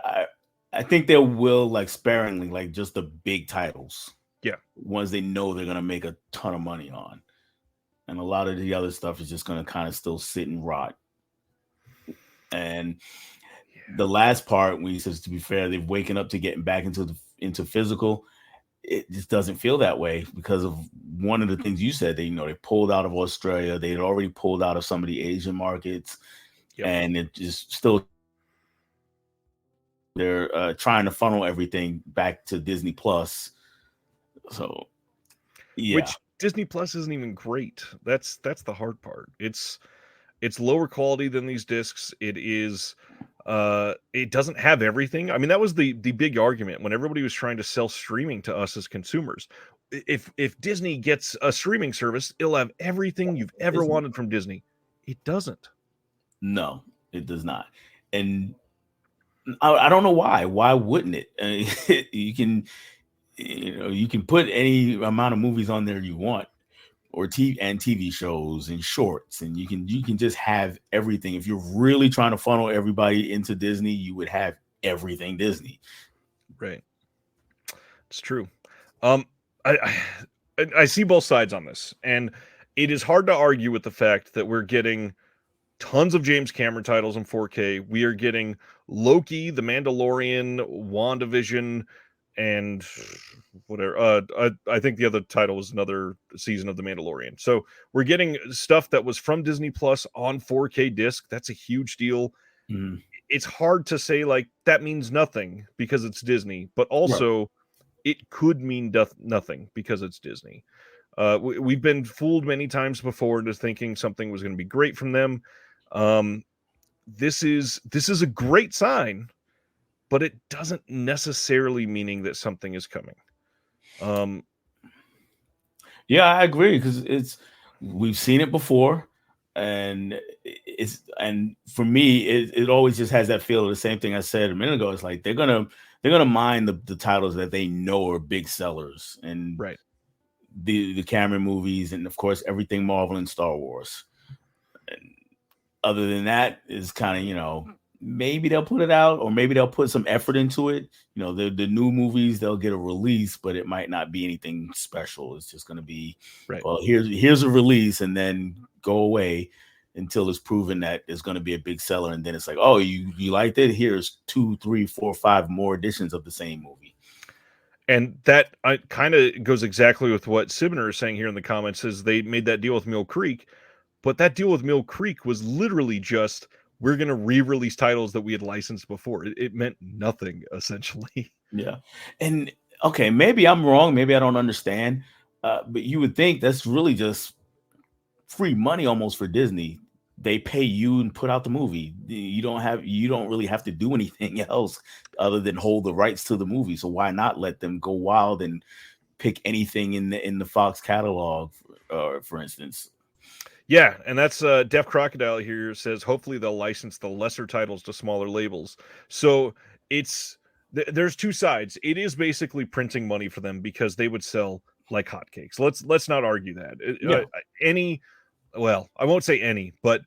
I think they will, like, sparingly, like just the big titles. Yeah. Ones they know they're gonna make a ton of money on. And a lot of the other stuff is just gonna kind of still sit and rot. And the last part, when he says, to be fair, they've waken up to getting back into physical. It just doesn't feel that way because of one of the things you said. They pulled out of Australia. They had already pulled out of some of the Asian markets, Yep. and it just still they're trying to funnel everything back to Disney Plus. So, yeah, Which Disney Plus isn't even great. That's the hard part. It's lower quality than these discs. It doesn't have everything. I mean, that was the big argument when everybody was trying to sell streaming to us as consumers. If Disney gets a streaming service, it'll have everything you've ever wanted from Disney. It doesn't. No, it does not. And I don't know why. Why wouldn't it? You can put any amount of movies on there you want, or TV shows and shorts, and you can just have everything. If you're really trying to funnel everybody into Disney, you would have everything Disney. Right. It's true. Um, I see both sides on this, and it is hard to argue with the fact that we're getting tons of James Cameron titles in 4K. We are getting Loki, The Mandalorian, WandaVision, and whatever. I think the other title was another season of The Mandalorian. So we're getting stuff that was from Disney Plus on 4K disc. That's a huge deal. Mm-hmm. It's hard to say like that means nothing because it's Disney, but also it could mean nothing because it's Disney. We've been fooled many times before into thinking something was going to be great from them. This is a great sign, but it doesn't necessarily meaning that something is coming. Yeah, I agree, because we've seen it before, and for me, it always just has that feel of the same thing I said a minute ago. It's like they're gonna mine the titles that they know are big sellers, and right. The Cameron movies, and of course everything Marvel and Star Wars. And other than that, is kind of, maybe they'll put it out, or maybe they'll put some effort into it. The new movies, they'll get a release, but it might not be anything special. It's just going to be, right. Well, here's a release, and then go away until it's proven that it's going to be a big seller. And then it's like, oh, you liked it? Here's 2, 3, 4, 5 more editions of the same movie. And that kind of goes exactly with what Sibner is saying here in the comments, is they made that deal with Mill Creek, but that deal with Mill Creek was literally just, we're going to re-release titles that we had licensed before. It meant nothing, essentially. Yeah. And okay, maybe I'm wrong. Maybe I don't understand. But you would think that's really just free money almost for Disney. They pay you and put out the movie. You don't really have to do anything else other than hold the rights to the movie. So why not let them go wild and pick anything in the Fox catalog, for instance? Yeah, and that's Def Crocodile here says hopefully they'll license the lesser titles to smaller labels. So it's there's two sides. It is basically printing money for them because they would sell like hotcakes. Let's not argue that. Well, I won't say any, but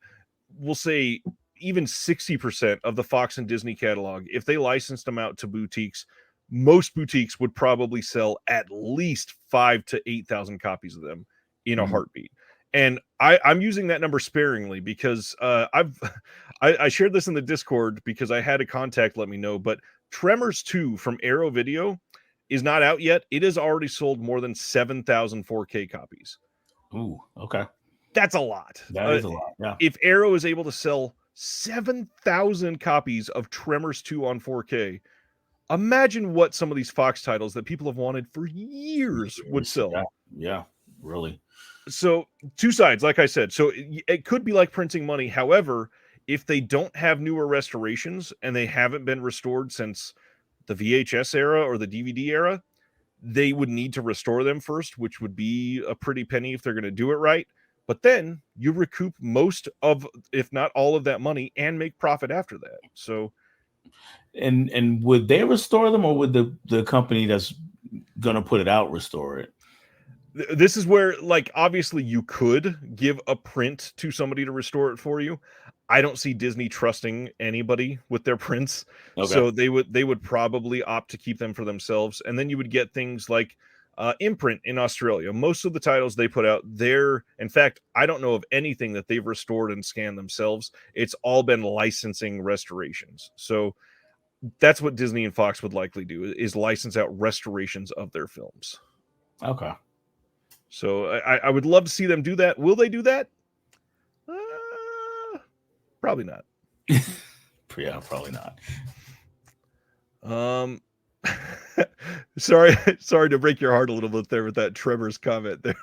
we'll say even 60% of the Fox and Disney catalog, if they licensed them out to boutiques, most boutiques would probably sell at least 5,000 to 8,000 copies of them in a heartbeat. And I'm using that number sparingly because I shared this in the Discord because I had a contact let me know, but Tremors 2 from Arrow Video is not out yet. It has already sold more than 7,000 4K copies. Ooh, okay. That's a lot. That is a lot. Yeah. If Arrow is able to sell 7,000 copies of Tremors 2 on 4K, imagine what some of these Fox titles that people have wanted for years would sell. Yeah, really. So two sides, like I said. So it could be like printing money. However, if they don't have newer restorations and they haven't been restored since the VHS era or the DVD era, they would need to restore them first, which would be a pretty penny if they're going to do it right. But then you recoup most of, if not all of that money, and make profit after that. So, and would they restore them, or would the company that's going to put it out restore it? This is where, like, obviously you could give a print to somebody to restore it for you. I don't see Disney trusting anybody with their prints. Okay. So they would probably opt to keep them for themselves. And then you would get things like Imprint in Australia. Most of the titles they put out there, in fact, I don't know of anything that they've restored and scanned themselves. It's all been licensing restorations. So that's what Disney and Fox would likely do, is license out restorations of their films. Okay. So I would love to see them do that. Will they do that? Probably not. Yeah, probably not. Sorry to break your heart a little bit there with that Tremors comment there,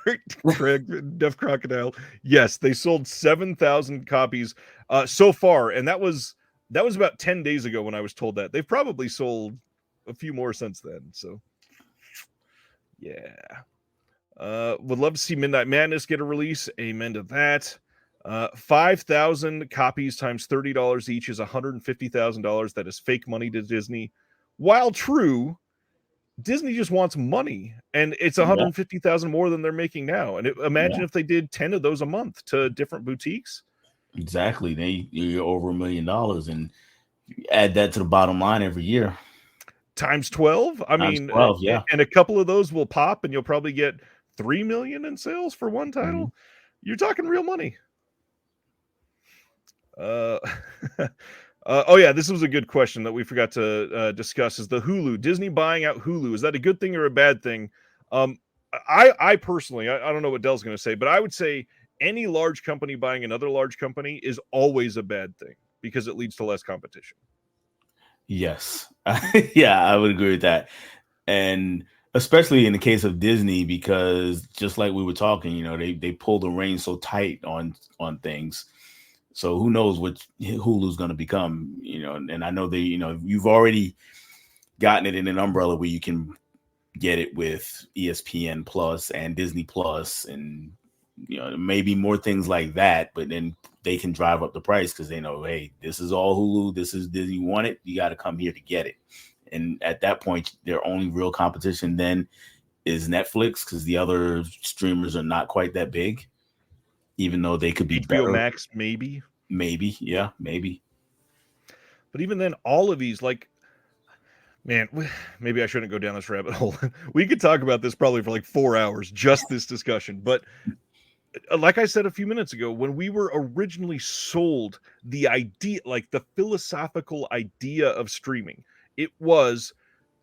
Craig, Def Crocodile. Yes, they sold 7,000 copies so far, and that was about 10 days ago when I was told that. They've probably sold a few more since then. So, yeah. Would love to see Midnight Madness get a release. Amen to that. 5,000 copies times $30 each is $150,000. That is fake money to Disney. While true, Disney just wants money, and it's Yeah, 150,000 more than they're making now. And yeah, imagine if they did 10 of those a month to different boutiques exactly. You're over $1 million, and add that to the bottom line every year times 12. I times mean, 12. Yeah. and a couple of those will pop, and you'll probably get 3 million in sales for one Mhm. title. You're talking real money. Uh, oh yeah, this was a good question that we forgot to discuss. Is the Hulu Disney buying out Hulu? Is that a good thing or a bad thing? Um, I personally, I don't know what Dell's going to say, but I would say any large company buying another large company is always a bad thing because it leads to less competition. Yes. Yeah, I would agree with that. And especially in the case of Disney, because just like we were talking, they pull the reins so tight on things. So who knows what Hulu's going to become, and I know you've already gotten it in an umbrella where you can get it with ESPN Plus and Disney Plus, and maybe more things like that. But then they can drive up the price because they know, hey, this is all Hulu, this is Disney. You want it, you got to come here to get it. And at that point, their only real competition then is Netflix, because the other streamers are not quite that big, even though they could be HBO better. Max, maybe, Maybe, yeah, maybe. but even then, all of these, like, man, maybe I shouldn't go down this rabbit hole. We could talk about this probably for like 4 hours, just this discussion. But like I said a few minutes ago, when we were originally sold the idea, like the philosophical idea of streaming, it was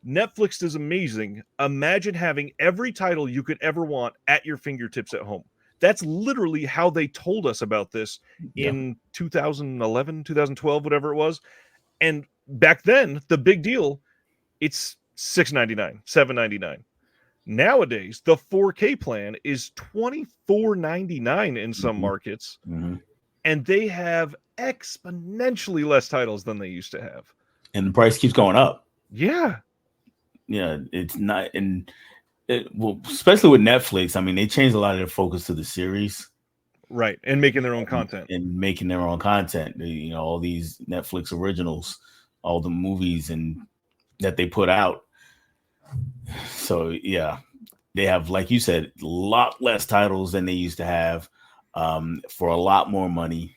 Netflix is amazing. Imagine having every title you could ever want at your fingertips at home. That's literally how they told us about this Yeah. in 2011, 2012, whatever it was. And back then, the big deal, it's $6.99, $7.99. Nowadays, the 4K plan is $24.99 in some Hmm. markets, Hmm. and they have exponentially less titles than they used to have. And the price keeps going up. Yeah, Yeah, it's not, and well, especially with Netflix. I mean, they changed a lot of their focus to the series right. And making their own content. and making their own content. All these Netflix originals, all the movies and that they put out. So yeah, they have, like you said, a lot less titles than they used to have, for a lot more money.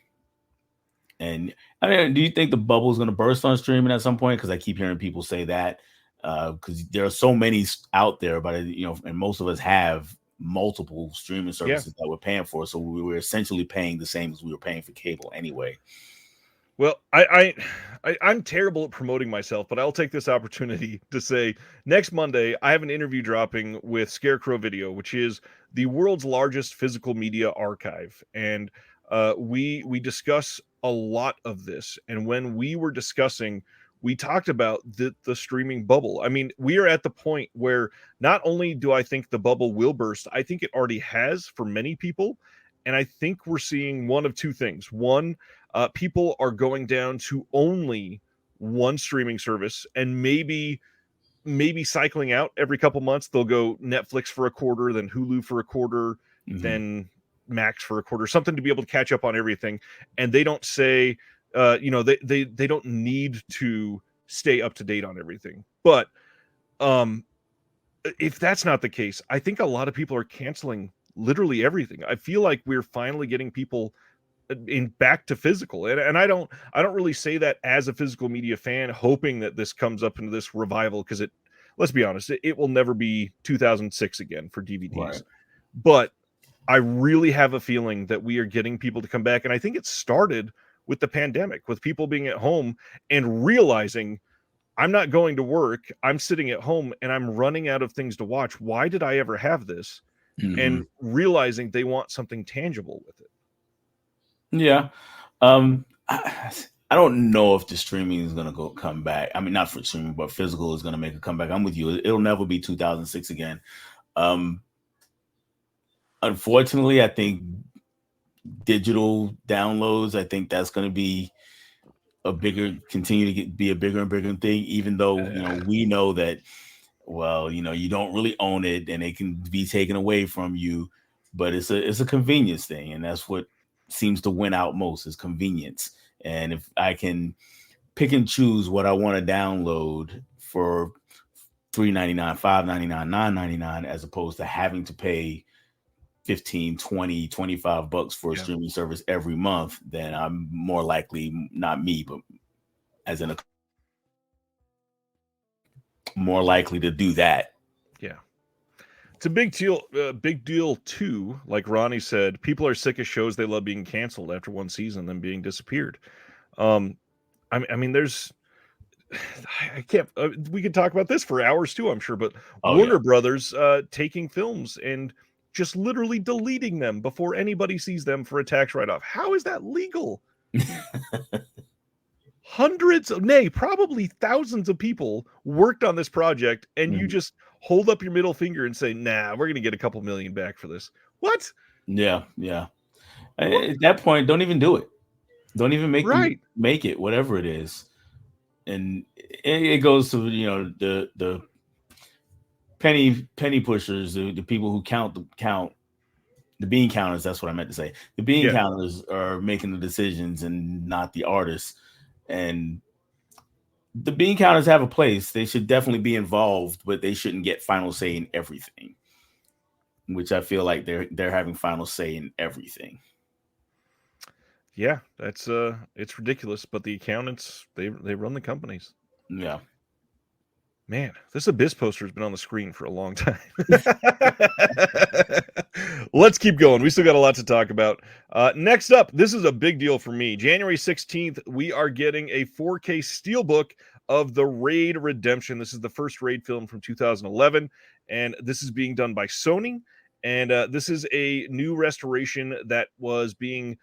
And I mean, do you think the bubble is going to burst on streaming at some point? Because I keep hearing people say that, because there are so many out there, but and most of us have multiple streaming Yeah. services that we're paying for, so we were essentially paying the same as we were paying for cable anyway. Well, I'm terrible at promoting myself, but I'll take this opportunity to say next Monday I have an interview dropping with Scarecrow Video, which is the world's largest physical media archive, and we discuss a lot of this. And when we were discussing, we talked about the streaming bubble. I mean, we are at the point where not only do I think the bubble will burst, I think it already has for many people, and I think we're seeing one of two things. One, people are going down to only one streaming service, and maybe cycling out every couple months. They'll go Netflix for a quarter, then Hulu for a quarter, Hmm. then Max for a quarter, something to be able to catch up on everything. And they don't say, they don't need to stay up to date on everything. But um, if that's not the case, I think a lot of people are canceling literally everything. I feel like we're finally getting people in back to physical, and I don't really say that as a physical media fan hoping that this comes up into this revival, because it, let's be honest, it will never be 2006 again for Right. DVDs. But I really have a feeling that we are getting people to come back, and I think it started with the pandemic, with people being at home and realizing, I'm not going to work, I'm sitting at home and I'm running out of things to watch. Why did I ever have this? Hmm. And realizing they want something tangible with it. Yeah. I don't know if the streaming is going to come back. I mean, not for streaming, but physical is going to make a comeback. I'm with you. It'll never be 2006 again. Um, Unfortunately, I think digital downloads, I think that's going to be continue to be a bigger and bigger thing, even though, we know that, well, you don't really own it and it can be taken away from you, but it's a convenience thing. And that's what seems to win out most, is convenience. And if I can pick and choose what I want to download for $3.99, $5.99, $9.99, as opposed to having to pay 15, 20, $25 for a Yeah. streaming service every month, then I'm more likely, not me, but as in a more likely to do that. Yeah. It's a big deal too. Like Ronnie said, people are sick of shows they love being canceled after one season, then being disappeared. Um, I mean, there's, I can't. We could talk about this for hours too, I'm sure. But Oh yeah. Warner Brothers taking films and just literally deleting them before anybody sees them for a tax write-off. How is that legal? Hundreds, nay, probably thousands of people worked on this project, and you Mhm. just hold up your middle finger and say, "Nah, we're going to get a couple million back for this." What? Yeah, yeah. What? At that point, don't even do it. Don't even make them Right. make it, whatever it is. And it goes to the penny pushers, the people who count the bean counters. That's what I meant to say. The bean Yeah. counters are making the decisions and not the artists. And the bean counters have a place. They should definitely be involved, but they shouldn't get final say in everything. Which I feel like they're having final say in everything. Yeah, that's it's ridiculous, but the accountants, they run the companies. Yeah. Man, this Abyss poster has been on the screen for a long time. Let's keep going. We still got a lot to talk about. Next up, this is a big deal for me. January 16th, we are getting a 4K steelbook of The Raid Redemption. This is the first Raid film from 2011, and this is being done by Sony. And this is a new restoration that was being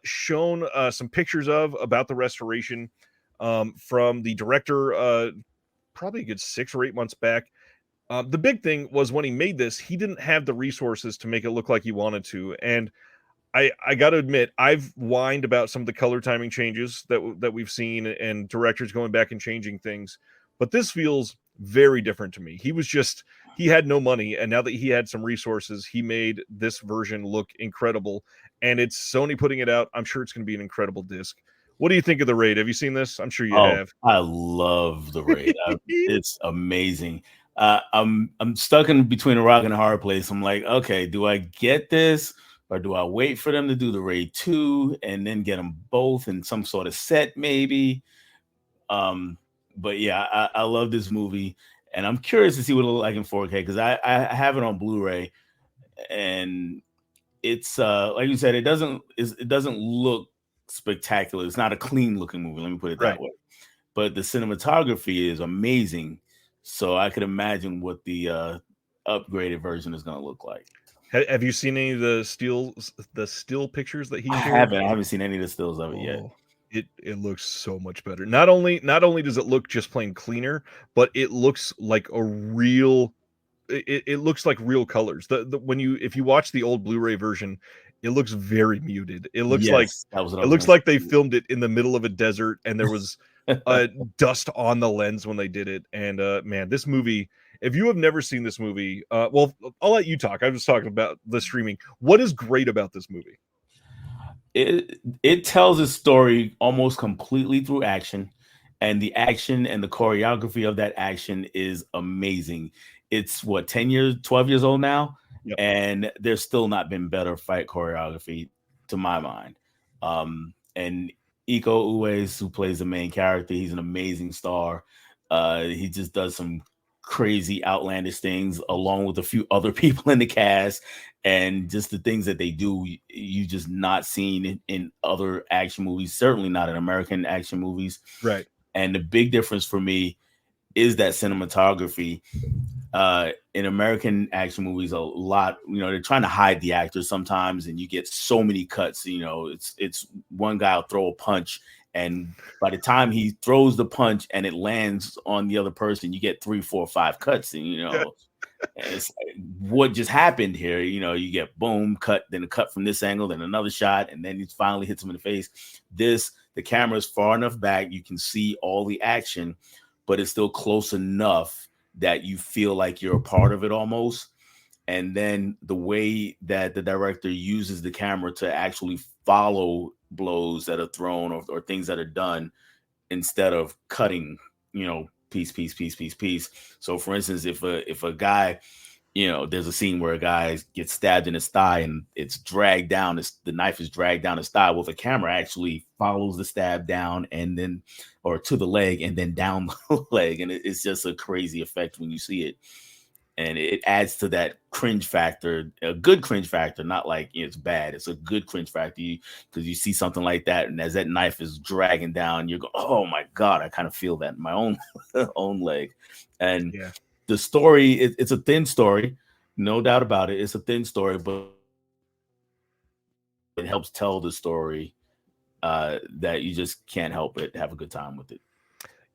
shown some pictures of about the restoration from the director probably a good 6 or 8 months back. The big thing was when he made this, he didn't have the resources to make it look like he wanted to. And I got to admit, I've whined about some of the color timing changes that we've seen and directors going back and changing things. But this feels very different to me. He had no money, and now that he had some resources, he made this version look incredible. And it's Sony putting it out. I'm sure it's going to be an incredible disc. What do you think of The Raid? Have you seen this? I'm sure you Oh, have. I love the raid. It's amazing. I'm stuck in between a rock and a hard place. I'm like, okay, do I get this or do I wait for them to do the raid 2 and then get them both in some sort of set maybe? Um, but yeah, I love this movie and I'm curious to see what it looks like in 4K because I have it on Blu-ray and it's like you said, it doesn't look spectacular. It's not a clean looking movie. Let me put it that Right. way. But the cinematography is amazing. So I could imagine what the upgraded version is going to look like. Have you seen any of the still pictures that he I shared? haven't. I haven't seen any of the stills of it yet. Oh, it looks so much better. Not only does it look just plain cleaner, but it looks like a real it looks like real colors. The when you if you watch the old Blu-ray version, it looks very muted. Yes, that was what I It was looks going to like they say. filmed it in the middle of a desert and there was dust on the lens when they did it. And man, this movie, if you have never seen this movie, well, I'll let you talk. I was talking about the streaming. What is great about this movie? It tells a story almost completely through action, and the action and the choreography of that action is amazing. It's what 10 years, 12 years old now, Yep. and there's still not been better fight choreography to my mind. And Iko Uwais, who plays the main character, he's an amazing star. He just does some crazy outlandish things along with a few other people in the cast, and just the things that they do you just not seen in other action movies, certainly not in American action movies. Right. And the big difference for me is that cinematography. In American action movies, a lot, they're trying to hide the actors sometimes, and you get so many cuts. It's one guy will throw a punch, and by the time he throws the punch and it lands on the other person, you get 3, 4, 5 cuts, and it's like, what just happened here? You get boom, cut, then a cut from this angle, then another shot, and then it finally hits him in the face. The camera is far enough back, you can see all the action, but it's still close enough that you feel like you're a part of it almost. And then the way that the director uses the camera to actually follow blows that are thrown or things that are done instead of cutting, piece, piece, piece, piece, piece. So, for instance, if a guy, there's a scene where a guy gets stabbed in his thigh and it's dragged down. The knife is dragged down his thigh. Well, the camera actually follows the stab down and then, or to the leg and then down the leg, and it's just a crazy effect when you see it. And it adds to that cringe factor, a good cringe factor, not like it's bad. It's a good cringe factor because you see something like that, and as that knife is dragging down, you're going, "Oh my god!" I kind of feel that in my own own leg. And Yeah. the story, it's a thin story, no doubt about it. It's a thin story, but it helps tell the story that you just can't help but have a good time with it.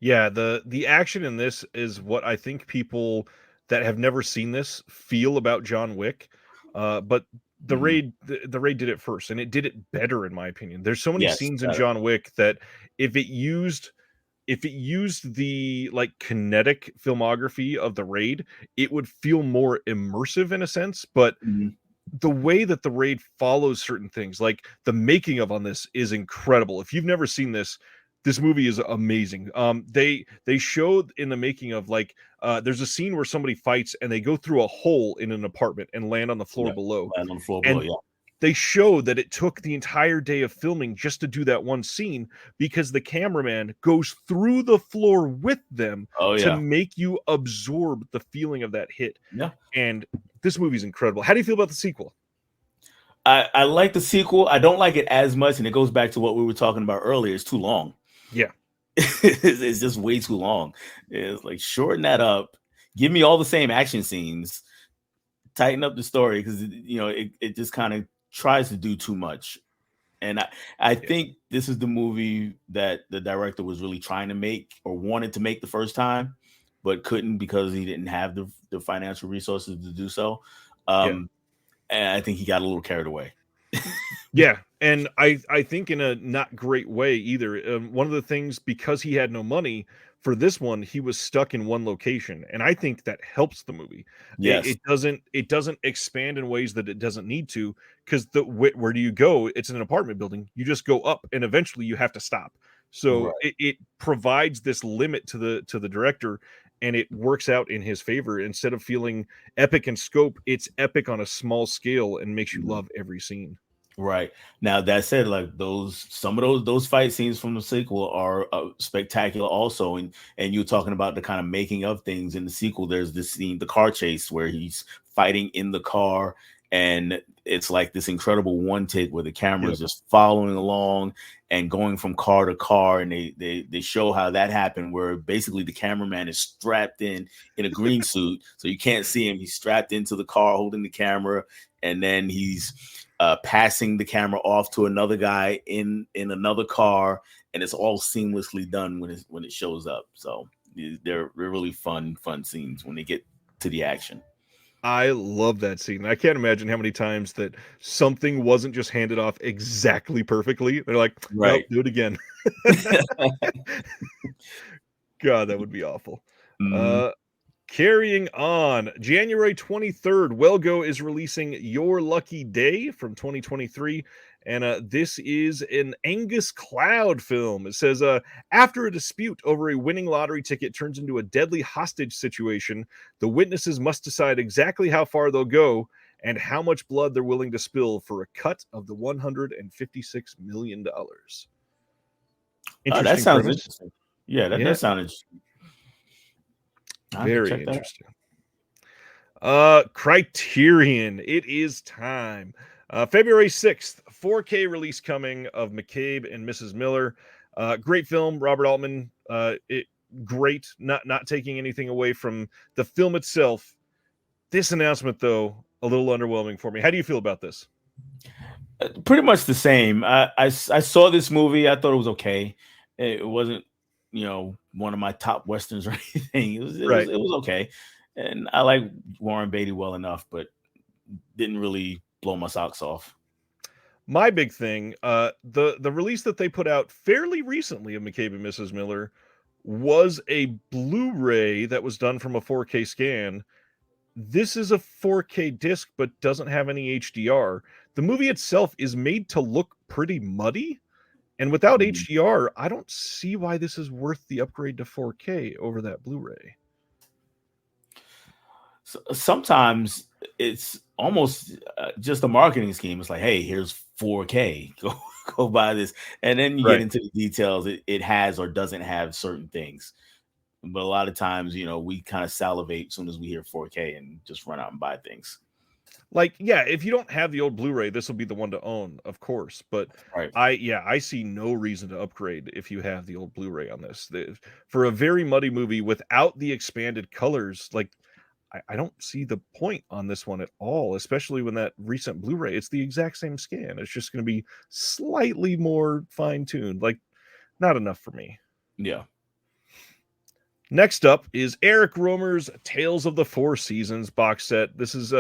Yeah, the action in this is what I think people that have never seen this feel about John Wick. But Mhm. the raid did it first, and it did it better in my opinion. There's so many Yes, scenes in better. John Wick that if it used the like kinetic filmography of the raid, it would feel more immersive in a sense. But Mhm. the way that the raid follows certain things, like the making of on this is incredible. If you've never seen this, this movie is amazing. They showed in the making of like there's a scene where somebody fights and they go through a hole in an apartment and land on the floor Yeah, below. land on the floor below. And Yeah. they showed that it took the entire day of filming just to do that one scene because the cameraman goes through the floor with them Oh to yeah. make you absorb the feeling of that hit. Yeah. And this movie's incredible. How do you feel about the sequel? I like the sequel. I don't like it as much, and it goes back to what we were talking about earlier. It's too long. Yeah. It's just way too long. It's like shorten that up. Give me all the same action scenes. Tighten up the story because it just kind of tries to do too much. And I Yeah. think this is the movie that the director was really trying to make or wanted to make the first time, but couldn't because he didn't have the financial resources to do so. Yeah. And I think he got a little carried away. Yeah, and I think in a not great way either. One of the things because he had no money for this one, he was stuck in one location, and I think that helps the movie. Yes. It doesn't expand in ways that it doesn't need to because where do you go? It's an apartment building. You just go up, and eventually you have to stop. So Right. it provides this limit to the director, and it works out in his favor. Instead of feeling epic in scope, it's epic on a small scale and makes you Mhm. love every scene. Right. Now that said, like some of those fight scenes from the sequel are spectacular also, and you're talking about the kind of making of things in the sequel. There's this scene, the car chase, where he's fighting in the car, and it's like this incredible one take where the camera is Yep. just following along and going from car to car, and they show how that happened, where basically the cameraman is strapped in a green suit, so you can't see him. He's strapped into the car holding the camera, and then he's passing the camera off to another guy in another car, and it's all seamlessly done when it shows up. So they're really fun scenes when they get to the action. I love that scene. I can't imagine how many times that something wasn't just handed off exactly perfectly. They're like, "Nope, Right. do it again." God, that would be awful. Mhm. Uh, Carrying on, January 23rd, Welgo is releasing Your Lucky Day from 2023. And this is an Angus Cloud film. It says, after a dispute over a winning lottery ticket turns into a deadly hostage situation, the witnesses must decide exactly how far they'll go and how much blood they're willing to spill for a cut of the $156 million. Oh, that Interesting sounds premise. interesting. Yeah, that Yeah, does sound interesting. I have to very check that out. interesting. Criterion. It is time. February 6th, 4K release coming of McCabe and Mrs. Miller. Great film, Robert Altman. Great. Not taking anything away from the film itself. This announcement, though, a little underwhelming for me. How do you feel about this? Pretty much the same. I saw this movie. I thought it was okay. It wasn't, one of my top westerns or anything. Right. It was okay, and I like Warren Beatty well enough, but didn't really blow my socks off. My big thing, the release that they put out fairly recently of McCabe and Mrs. Miller was a Blu-ray that was done from a 4K scan. This is a 4K disc, but doesn't have any HDR. The movie itself is made to look pretty muddy, And without Mhm. HDR, I don't see why this is worth the upgrade to 4K over that Blu-ray. Sometimes it's almost just a marketing scheme. It's like, hey, here's 4K. Go buy this, and then you get Right. into the details. It has or doesn't have certain things. But a lot of times, we kind of salivate as soon as we hear 4K and just run out and buy things. Like, yeah, if you don't have the old Blu-ray, this will be the one to own, of course. But Right. I see no reason to upgrade if you have the old Blu-ray on this. For a very muddy movie without the expanded colors, like I don't see the point on this one at all, especially when that recent Blu-ray, it's the exact same scan. It's just going to be slightly more fine-tuned. Like, not enough for me. Yeah. Next up is Eric Romer's Tales of the Four Seasons box set. This is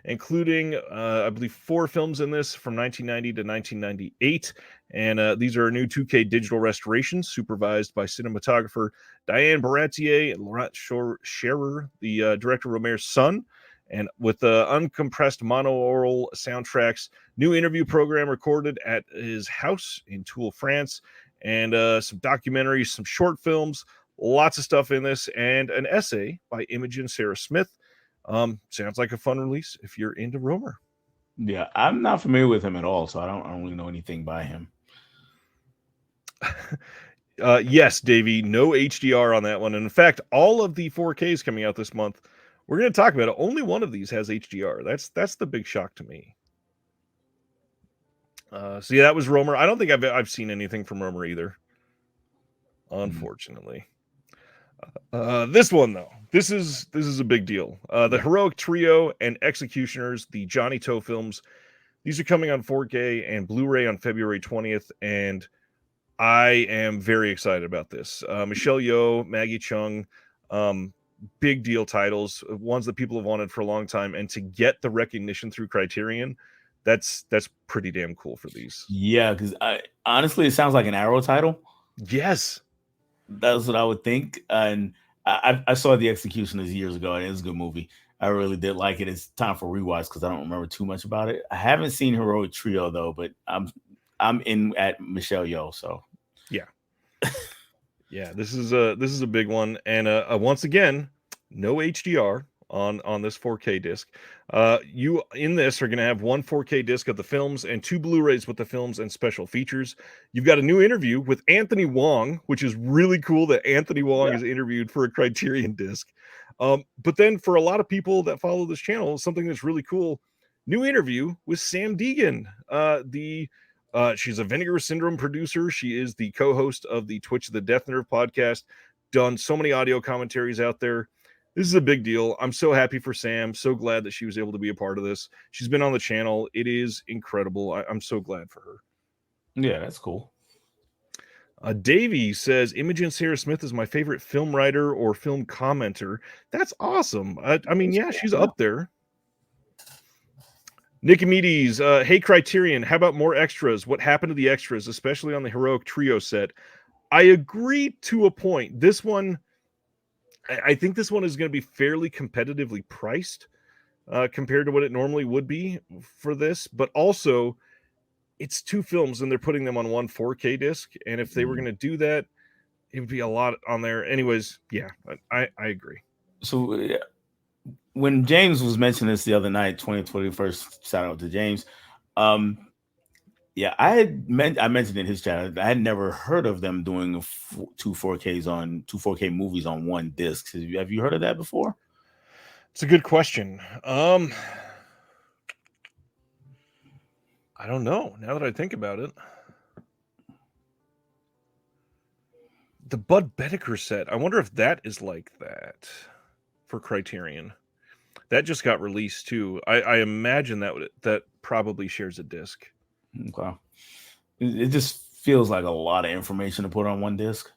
including, I believe, 4 films in this from 1990 to 1998. And these are new 2K digital restorations supervised by cinematographer Diane Baratier and Laurent Scherer, the director Romer's son. And with uncompressed mono-oral soundtracks, new interview program recorded at his house in Toul, France, and some documentaries, some short films, lots of stuff in this, and an essay by Imogen Sarah Smith. Sounds like a fun release if you're into Romer. Yeah. I'm not familiar with him at all, so I don't really know anything by him. Yes, Davey, no HDR on that one. And in fact, all of the 4Ks coming out this month, we're going to talk about it. Only one of these has HDR. That's the big shock to me. So yeah, that was Romer. I don't think I've seen anything from Romer either, unfortunately. This one though, this is a big deal. The Yeah. Heroic Trio and Executioners, the Johnny Toe films, these are coming on 4K and Blu-ray on February 20th, and I am very excited about this. Michelle Yeoh, Maggie Chung, big deal titles, ones that people have wanted for a long time, and to get the recognition through Criterion, that's pretty damn cool for these. Yeah, because honestly, it sounds like an Arrow title. Yes. That's what I would think. And I saw The Executioners years ago, and it was a good movie. I really did like it. It's time for rewatch because I don't remember too much about it. I haven't seen Heroic Trio though, but I'm in at Michelle Yeoh. So Yeah. Yeah, this is a big one, and once again, no HDR on this 4K disc. You in this are going to have one 4K disc of the films and 2 Blu-rays with the films and special features. You've got a new interview with Anthony Wong, which is really cool that Anthony Wong yeah, is interviewed for a Criterion disc. But then for a lot of people that follow this channel, something that's really cool, new interview with Sam Deegan, she's a Vinegar Syndrome producer. She is the co-host of the Twitch of the Death Nerve podcast. Done so many audio commentaries out there. This is a big deal. I'm so happy for Sam. So glad that she was able to be a part of this. She's been on the channel. It is incredible. I'm so glad for her. yeah, that's cool. Davey says Imogen Sarah Smith is my favorite film writer or film commenter. That's awesome. I mean, That's yeah, cool. she's Yeah. up there. Nicomedes, hey Criterion, how about more extras? What happened to the extras, especially on the Heroic Trio set? I agree to a point. This one, I think this one is going to be fairly competitively priced compared to what it normally would be for this, but also it's 2 films and they're putting them on one 4K disc. And if they were going to do that, it would be a lot on there. Anyways, yeah, I agree. So when James was mentioning this the other night, 2021st, shout out to James. Yeah, I mentioned in his channel, I had never heard of them doing two 4K movies on one disc. Have you heard of that before? It's a good question. I don't know. Now that I think about it, the Bud Bedecker set. I wonder if that is like that for Criterion. That just got released too. I imagine that probably shares a disc. Okay. It just feels like a lot of information to put on one disc.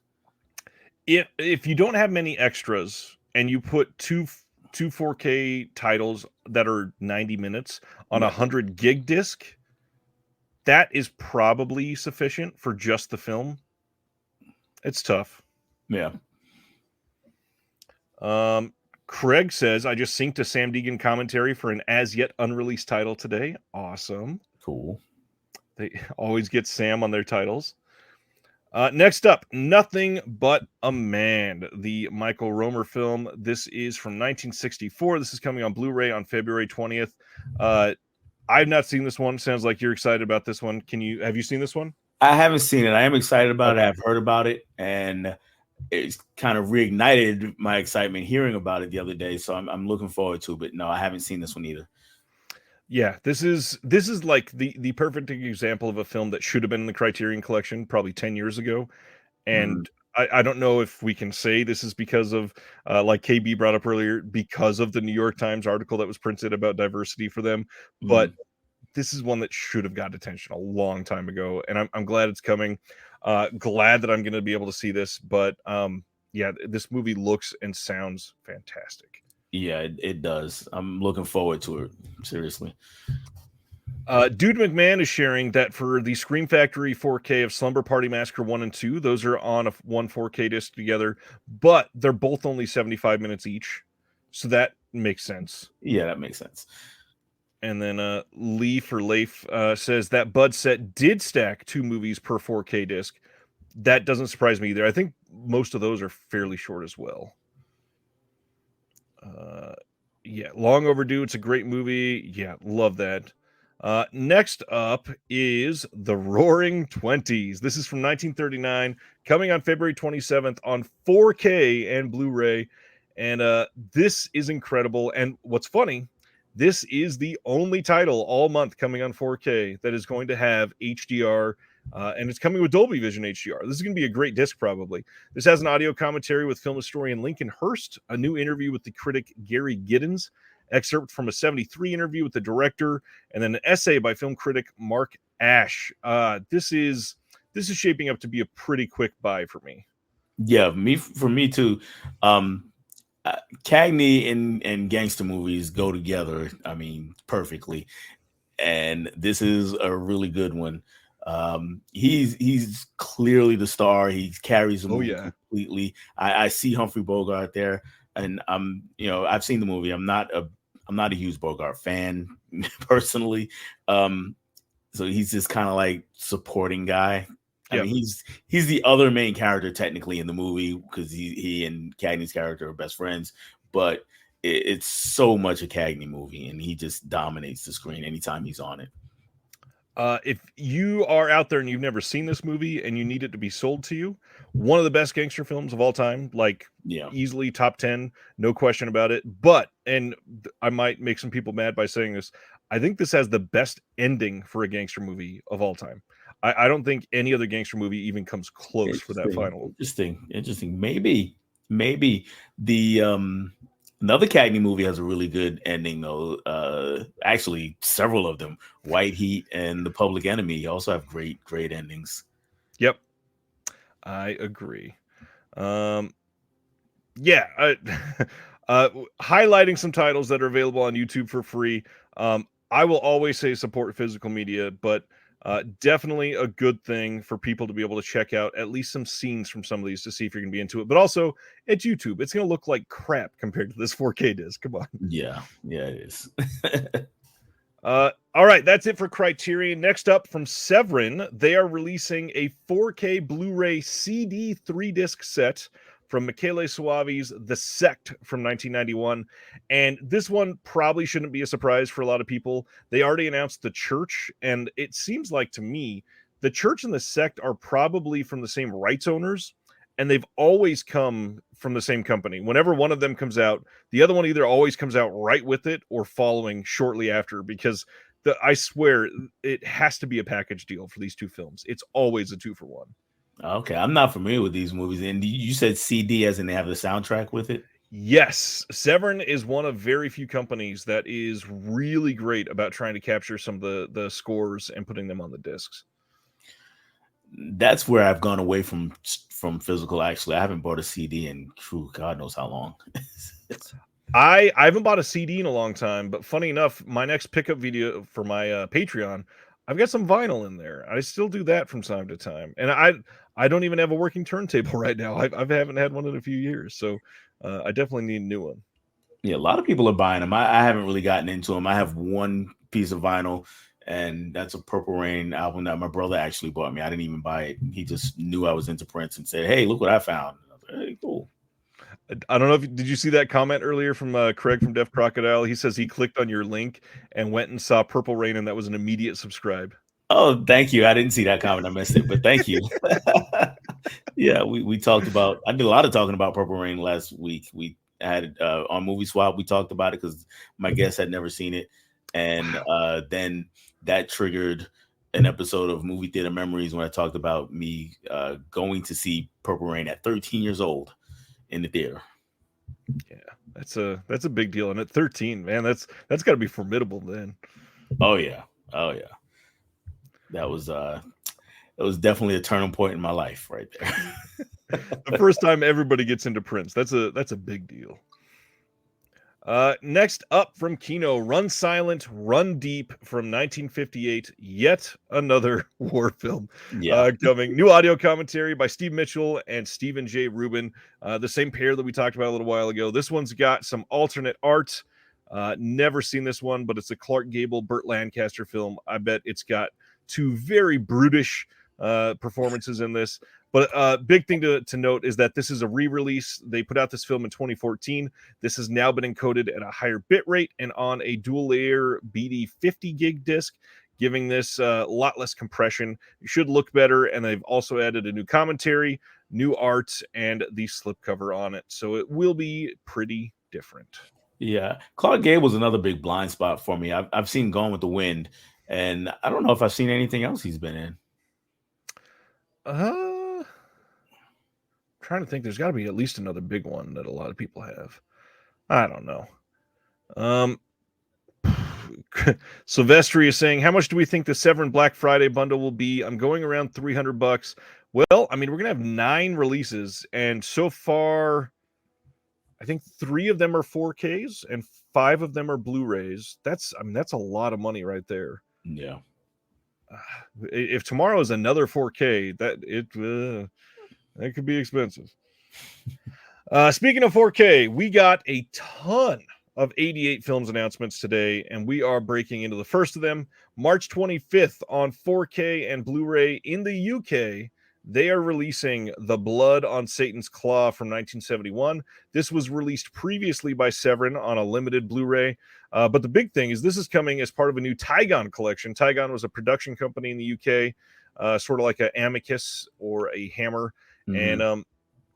If you don't have many extras and you put two 4K titles that are 90 minutes on a 100 gig disc, that is probably sufficient for just the film. It's tough. Yeah. Craig says, I just synced a Sam Deegan commentary for an as yet unreleased title today. Awesome. Cool. They always get Sam on their titles. Next up, Nothing But a Man, the Michael Romer film. This is from 1964. This is coming on Blu-ray on February 20th. I've not seen this one. Sounds like you're excited about this one. Have you seen this one? I haven't seen it. I am excited about it. Okay. I've heard about it, and it's kind of reignited my excitement hearing about it the other day. So I'm looking forward to it. But no, I haven't seen this one either. Yeah, this is like the perfect example of a film that should have been in the Criterion Collection probably 10 years ago. Mhm. And I don't know if we can say this is because of, like KB brought up earlier, because of the New York Times article that was printed about diversity for them. But Mhm. this is one that should have got attention a long time ago, and I'm glad it's coming. Glad that I'm going to be able to see this, but yeah, this movie looks and sounds fantastic. Yeah, it does. I'm looking forward to it. Seriously. Dude McMahon is sharing that for the Scream Factory 4K of Slumber Party Massacre 1 and 2, those are on one 4K disc together, but they're both only 75 minutes each. So that makes sense. Yeah, that makes sense. And then Lee for Leif says that Bud set did stack 2 movies per 4K disc. That doesn't surprise me either. I think most of those are fairly short as well. Yeah, long overdue. It's a great movie. Yeah, love that. Next up is The Roaring Twenties. This is from 1939, coming on February 27th on 4K and Blu-ray. And this is incredible. And what's funny, this is the only title all month coming on 4K that is going to have HDR, and it's coming with Dolby Vision HDR. This is going to be a great disc, probably. This has an audio commentary with film historian Lincoln Hurst, a new interview with the critic Gary Giddens, excerpt from a 73 interview with the director, and then an essay by film critic Mark Ash. This is shaping up to be a pretty quick buy for me. Yeah, for me too. Cagney and gangster movies go together. I mean, perfectly. And this is a really good one. He's clearly the star. He carries the movie completely. I see Humphrey Bogart there, and I've seen the movie. I'm not a huge Bogart fan personally. So he's just kind of like supporting guy. I mean, he's the other main character technically in the movie because he and Cagney's character are best friends, but it's so much a Cagney movie, and he just dominates the screen anytime he's on it. If you are out there and you've never seen this movie and you need it to be sold to you, one of the best gangster films of all time, like easily top 10, no question about it. But, and I might make some people mad by saying this, I think this has the best ending for a gangster movie of all time. I don't think any other gangster movie even comes close for that final. Interesting. Maybe the another Cagney movie has a really good ending though. Actually, several of them, White Heat and The Public Enemy, also have great endings. Yep, I agree. Yeah, highlighting some titles that are available on YouTube for free. I will always say support physical media, but definitely a good thing for people to be able to check out at least some scenes from some of these to see if you're going to be into it. But also, it's YouTube. It's going to look like crap compared to this 4K disc. Come on. Yeah, it is. All right, that's it for Criterion. Next up from Severin, they are releasing a 4K Blu-ray CD 3-disc set from Michele Soavi's The Sect from 1991. And this one probably shouldn't be a surprise for a lot of people. They already announced The Church, and it seems like to me, The Church and The Sect are probably from the same rights owners, and they've always come from the same company. Whenever one of them comes out, the other one either always comes out right with it or following shortly after, because I swear it has to be a package deal for these two films. It's always a 2-for-1. Okay, I'm not familiar with these movies. And you said CD as in they have the soundtrack with it? Yes. Severin is one of very few companies that is really great about trying to capture some of the scores and putting them on the discs. That's where I've gone away from physical. Actually, I haven't bought a CD in God knows how long. I haven't bought a CD in a long time, but funny enough, my next pickup video for my Patreon, I've got some vinyl in there. I still do that from time to time, and I don't even have a working turntable right now. I haven't had one in a few years, so I definitely need a new one. Yeah, a lot of people are buying them. I haven't really gotten into them. I have one piece of vinyl, and that's a Purple Rain album that my brother actually bought me. I didn't even buy it. He just knew I was into Prince and said, "Hey, look what I found." And I was like, "Hey, cool." I don't know if did you see that comment earlier from Craig from Deaf Crocodile? He says he clicked on your link and went and saw Purple Rain, and that was an immediate subscribe. Oh, thank you. I didn't see that comment. I missed it, but thank you. Yeah, we talked about. I did a lot of talking about Purple Rain last week. We had on Movie Swap. We talked about it because my guest had never seen it, and then that triggered an episode of Movie Theater Memories when I talked about me going to see Purple Rain at 13 years old in the theater. Yeah, that's a big deal, and at 13, man, that's got to be formidable then. Oh yeah, that was it was definitely a turning point in my life right there. The first time everybody gets into Prince, that's a big deal. Next up from Kino, Run Silent, Run Deep from 1958. Yet another war film coming. New audio commentary by Steve Mitchell and Stephen J. Rubin. The same pair that we talked about a little while ago. This one's got some alternate art. Never seen this one, but it's a Clark Gable, Burt Lancaster film. I bet it's got two very brutish performances in this. But big thing to note is that this is a re-release. They put out this film in 2014. This has now been encoded at a higher bit rate and on a dual layer BD 50 gig disc, giving this a lot less compression. It should look better, and they've also added a new commentary, new art, and the slipcover on it. So it will be pretty different. Yeah, Clark Gable's another big blind spot for me. I've seen Gone with the Wind, and I don't know if I've seen anything else he's been in. Trying to think, there's got to be at least another big one that a lot of people have. I don't know. Silvestri is saying, how much do we think the Severin Black Friday bundle will be? I'm going around $300. Well, I mean, we're gonna have 9 releases, and so far I think 3 of them are 4Ks and 5 of them are Blu-rays. That's a lot of money right there. Yeah. If tomorrow is another 4K, that could be expensive. Speaking of 4K, we got a ton of 88 films announcements today, and we are breaking into the first of them. March 25th on 4K and Blu-ray in the UK. They are releasing The Blood on Satan's Claw from 1971. This was released previously by Severin on a limited Blu-ray. But the big thing is this is coming as part of a new Tygon collection. Tygon was a production company in the UK, sort of like an Amicus or a Hammer. Mm-hmm. And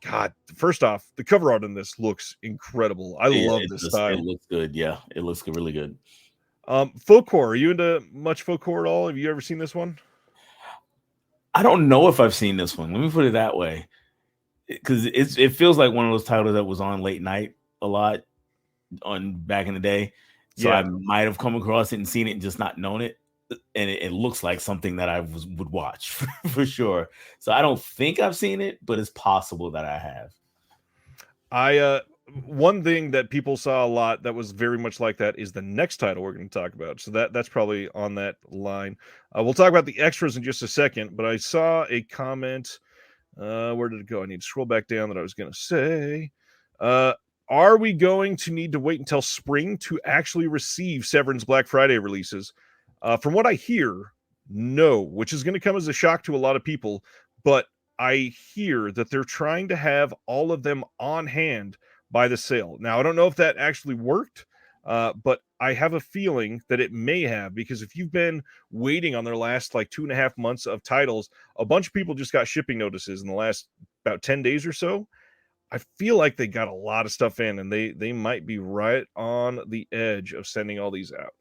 God, first off, the cover art in this looks incredible. I love this style. It looks good. Yeah, it looks really good. Folk horror. Are you into much folk horror at all? Have you ever seen this one? I don't know if I've seen this one. Let me put it that way, because it feels like one of those titles that was on late night a lot on back in the day. So yeah. I might have come across it and seen it and just not known it. And it looks like something that I would watch for sure. So I don't think I've seen it, but it's possible that I have. One thing that people saw a lot that was very much like that is the next title we're going to talk about. So that's probably on that line. We'll talk about the extras in just a second, but I saw a comment. Where did it go? I need to scroll back down that I was going to say. Are we going to need to wait until spring to actually receive Severin's Black Friday releases? From what I hear, no, which is going to come as a shock to a lot of people. But I hear that they're trying to have all of them on hand by the sale. Now, I don't know if that actually worked, but I have a feeling that it may have, because if you've been waiting on their last like 2.5 months of titles, a bunch of people just got shipping notices in the last about 10 days or so. I feel like they got a lot of stuff in, and they might be right on the edge of sending all these out.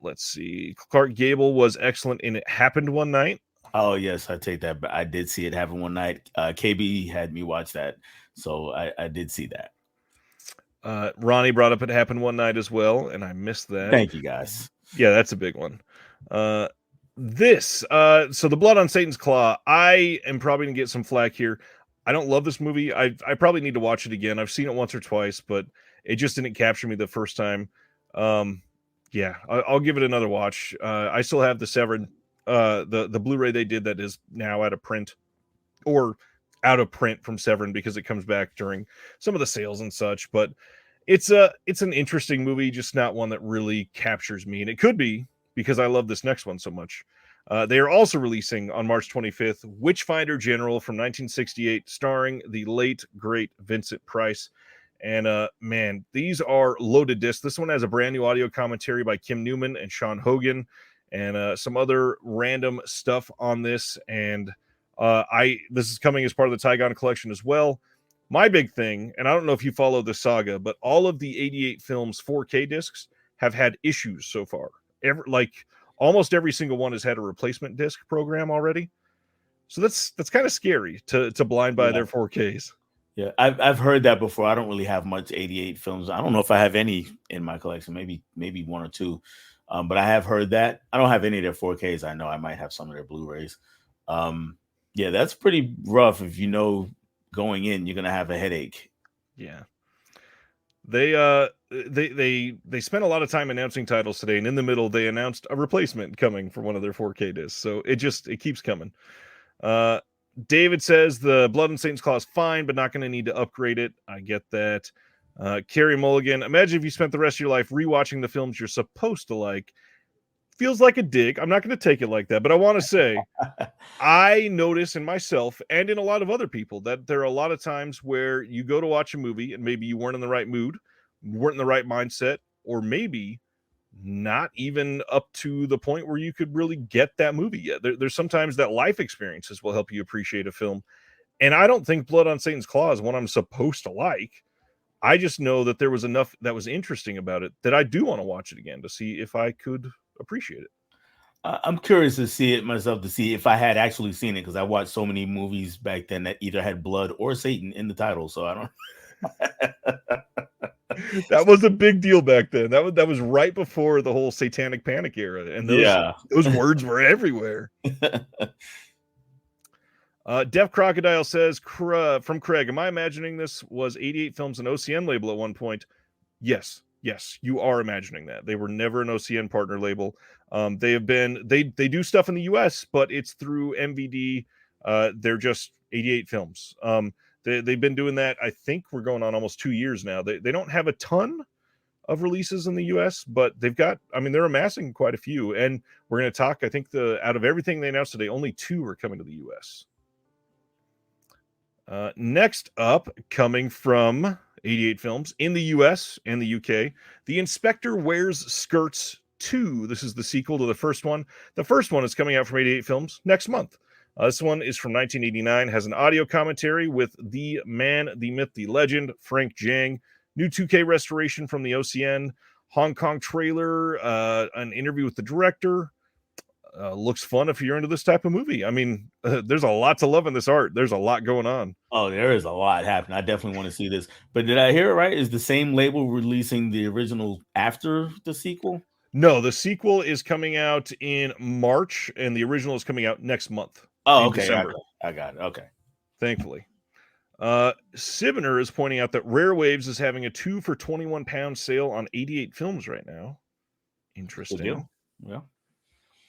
Let's see. Clark Gable was excellent in It Happened One Night. Oh, yes, I take that. But I did see It Happen One Night. KB had me watch that, so I did see that. Ronnie brought up It Happened One Night as well, and I missed that. Thank you, guys. Yeah, that's a big one. So The Blood on Satan's Claw, I am probably going to get some flack here. I don't love this movie. I probably need to watch it again. I've seen it once or twice, but it just didn't capture me the first time. Yeah, I'll give it another watch. I still have the Severin, the Blu-ray they did that is now out of print, or out of print from Severin because it comes back during some of the sales and such. But It's an interesting movie, just not one that really captures me, and it could be because I love this next one so much. They are also releasing on March 25th Witchfinder General from 1968, starring the late great Vincent Price. And man, these are loaded discs. This one has a brand new audio commentary by Kim Newman and Sean Hogan, and some other random stuff on this. And this is coming as part of the Tygon collection as well. My big thing, and I don't know if you follow the saga, but all of the 88 films 4K discs have had issues so far. Almost every single one has had a replacement disc program already. So that's kind of scary to blind buy their 4Ks. Yeah, I've heard that before. I don't really have much 88 films. I don't know if I have any in my collection, maybe one or two. But I have heard that. I don't have any of their 4Ks. I know I might have some of their Blu-rays. Yeah, that's pretty rough if you know going in you're gonna have a headache. Yeah. They spent a lot of time announcing titles today, and in the middle they announced a replacement coming for one of their 4K discs. So it keeps coming. David says the Blood and Satan's Claw is fine, but not going to need to upgrade it. I get that. Carrie Mulligan, imagine if you spent the rest of your life rewatching the films you're supposed to like. Feels like a dig. I'm not going to take it like that, but I want to say I notice in myself and in a lot of other people that there are a lot of times where you go to watch a movie and maybe you weren't in the right mood, weren't in the right mindset, or maybe not even up to the point where you could really get that movie yet. There's sometimes that life experiences will help you appreciate a film. And I don't think Blood on Satan's Claw is one I'm supposed to like. I just know that there was enough that was interesting about it that I do want to watch it again to see if I could appreciate it. I'm curious to see it myself, to see if I had actually seen it, because I watched so many movies back then that either had blood or Satan in the title. So I don't. That was a big deal back then. That was right before the whole satanic panic era, and those words were everywhere. Deaf Crocodile says from Craig, am I imagining this was 88 films an OCN label at one point? Yes, you are imagining that. They were never an OCN partner label. They do stuff in the US, but it's through MVD. They're just 88 films. They've been doing that. I think we're going on almost 2 years now. They don't have a ton of releases in the US, but they're amassing quite a few. And we're going to talk, I think out of everything they announced today, only 2 are coming to the US. Next up, coming from 88 films in the US and the UK, The Inspector Wears Skirts 2. This is the sequel to the first one. The first one is coming out from 88 films next month. This one is from 1989, has an audio commentary with the man, the myth, the legend, Frank Jang. New 2K restoration from the OCN. Hong Kong trailer, an interview with the director. Looks fun if you're into this type of movie. I mean, there's a lot to love in this art. There's a lot going on. Oh, there is a lot happening. I definitely want to see this. But did I hear it right? Is the same label releasing the original after the sequel? No, the sequel is coming out in March, and the original is coming out next month. Oh, okay. December. I got it. Okay. Thankfully. Sivner is pointing out that Rare Waves is having a 2 for £21 sale on 88 films right now. Interesting. Yeah.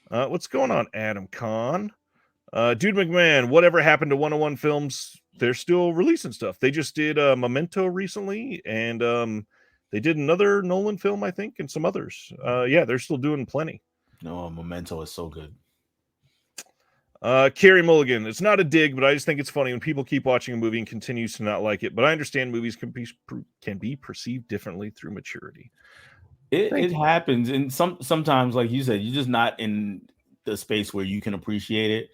What's going on, Adam Kahn? Dude McMahon, whatever happened to 101 Films? They're still releasing stuff. They just did Memento recently, and they did another Nolan film, I think, and some others. Yeah, they're still doing plenty. No, Memento is so good. Carrie Mulligan, it's not a dig, but I just think it's funny when people keep watching a movie and continues to not like it. But I understand movies can be perceived differently through maturity. It happens, and sometimes, like you said, you're just not in the space where you can appreciate it,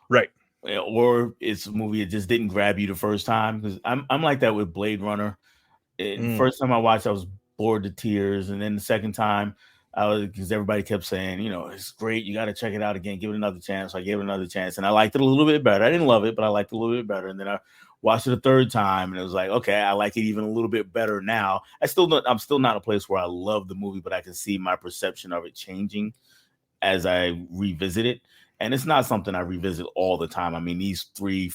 right? Or it's a movie that just didn't grab you the first time. Because I'm like that with Blade Runner. First time I watched, I was bored to tears, and then the second time, because everybody kept saying, it's great, you got to check it out again, give it another chance. So I gave it another chance, and I liked it a little bit better. I didn't love it, but I liked it a little bit better. And then I watched it a third time, and it was like, okay, I like it even a little bit better now. I'm still not in a place where I love the movie, but I can see my perception of it changing as I revisit it. And it's not something I revisit all the time. I mean, these three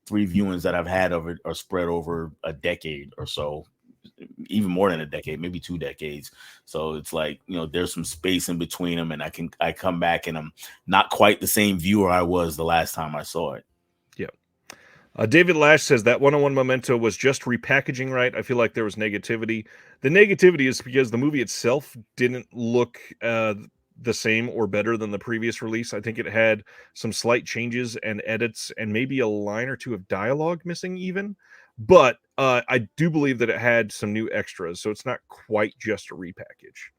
viewings that I've had of it are spread over a decade or so, even more than a decade, maybe 2 decades. So it's like, there's some space in between them, and I come back and I'm not quite the same viewer I was the last time I saw it. Yeah. David Lash says that 101 Memento was just repackaging right. I feel like there was negativity. The negativity is because the movie itself didn't look the same or better than the previous release. I think it had some slight changes and edits and maybe a line or two of dialogue missing even. But I do believe that it had some new extras, so it's not quite just a repackage.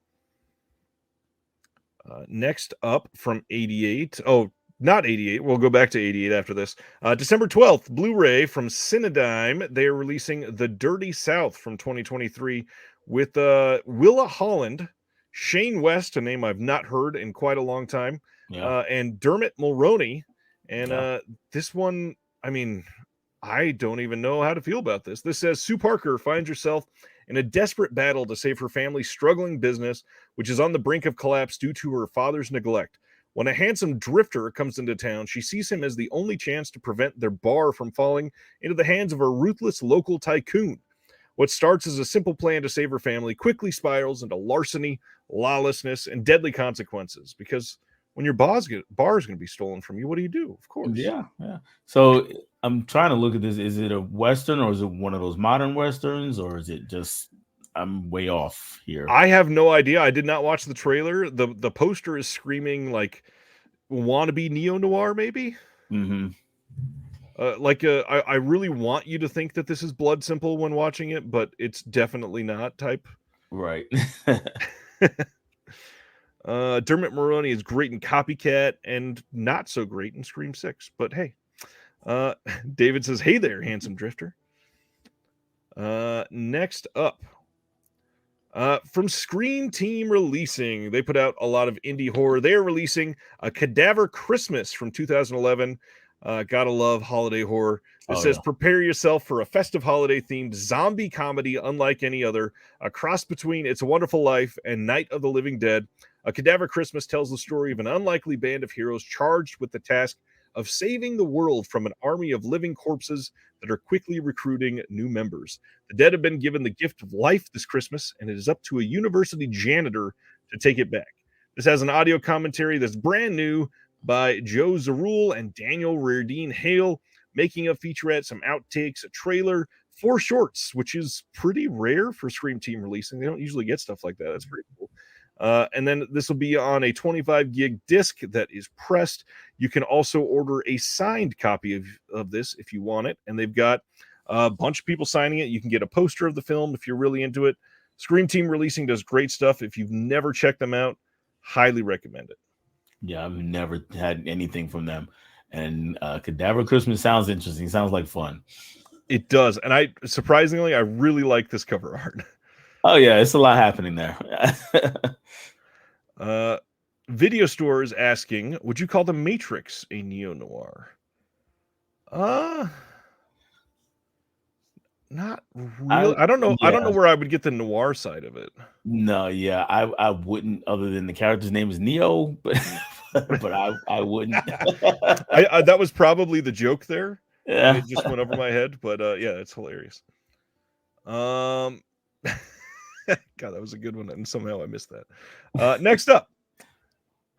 Next up from 88. Oh, not 88. We'll go back to 88 after this. December 12th, Blu-ray from Cinedigm. They are releasing The Dirty South from 2023 with Willa Holland, Shane West, a name I've not heard in quite a long time, Yeah. and Dermot Mulroney. And Yeah. this one, I mean, I don't even know how to feel about this. This says Sue Parker finds herself in a desperate battle to save her family's struggling business, which is on the brink of collapse due to her father's neglect. When a handsome drifter comes into town, she sees him as the only chance to prevent their bar from falling into the hands of a ruthless local tycoon. What starts as a simple plan to save her family quickly spirals into larceny, lawlessness, and deadly consequences. Because when your bar is going to be stolen from you, what do you do? Of course. Yeah. Yeah. So I'm trying to look at this. Is it a Western or is it one of those modern Westerns or is it just, I'm way off here? I have no idea. I did not watch the trailer. The poster is screaming like wannabe neo noir, maybe. Mm-hmm. I really want you to think that this is Blood Simple when watching it, but it's definitely not. Type. Right. Dermot Mulroney is great in Copycat and not so great in Scream 6. But hey, David says, "Hey there, handsome drifter." Next up. From Scream Team Releasing, they put out a lot of indie horror. They are releasing a Cadaver Christmas from 2011. Gotta love holiday horror. This says, prepare yourself for a festive holiday themed zombie comedy unlike any other, a cross between It's a Wonderful Life and Night of the Living Dead. A Cadaver Christmas tells the story of an unlikely band of heroes charged with the task of saving the world from an army of living corpses that are quickly recruiting new members. The dead have been given the gift of life this Christmas, and it is up to a university janitor to take it back. This has an audio commentary that's brand new by Joe Zarul and Daniel Reardeen Hale, making a featurette, some outtakes, a trailer, 4 shorts, which is pretty rare for Scream Team Releasing. They don't usually get stuff like that. That's pretty cool. And then this will be on a 25 gig disc that is pressed. You can also order a signed copy of this if you want it. And they've got a bunch of people signing it. You can get a poster of the film if you're really into it. Scream Team Releasing does great stuff. If you've never checked them out, highly recommend it. Yeah, I've never had anything from them. And Cadaver Christmas sounds interesting. Sounds like fun. It does. And I really like this cover art. Oh, yeah, it's a lot happening there. Video Store is asking, would you call The Matrix a neo-noir? Not really. I don't know. Yeah. I don't know where I would get the noir side of it. No, yeah, I wouldn't, other than the character's name is Neo, but I wouldn't. That was probably the joke there. Yeah. It just went over my head, but yeah, it's hilarious. God, that was a good one, and somehow I missed that. Next up,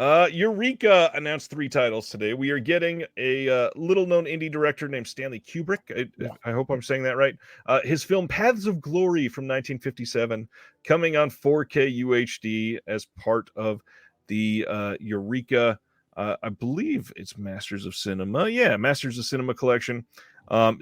Eureka announced 3 titles today. We are getting a little-known indie director named Stanley Kubrick. I hope I'm saying that right. His film Paths of Glory from 1957 coming on 4K UHD as part of the Eureka, I believe it's Masters of Cinema. Yeah, Masters of Cinema collection.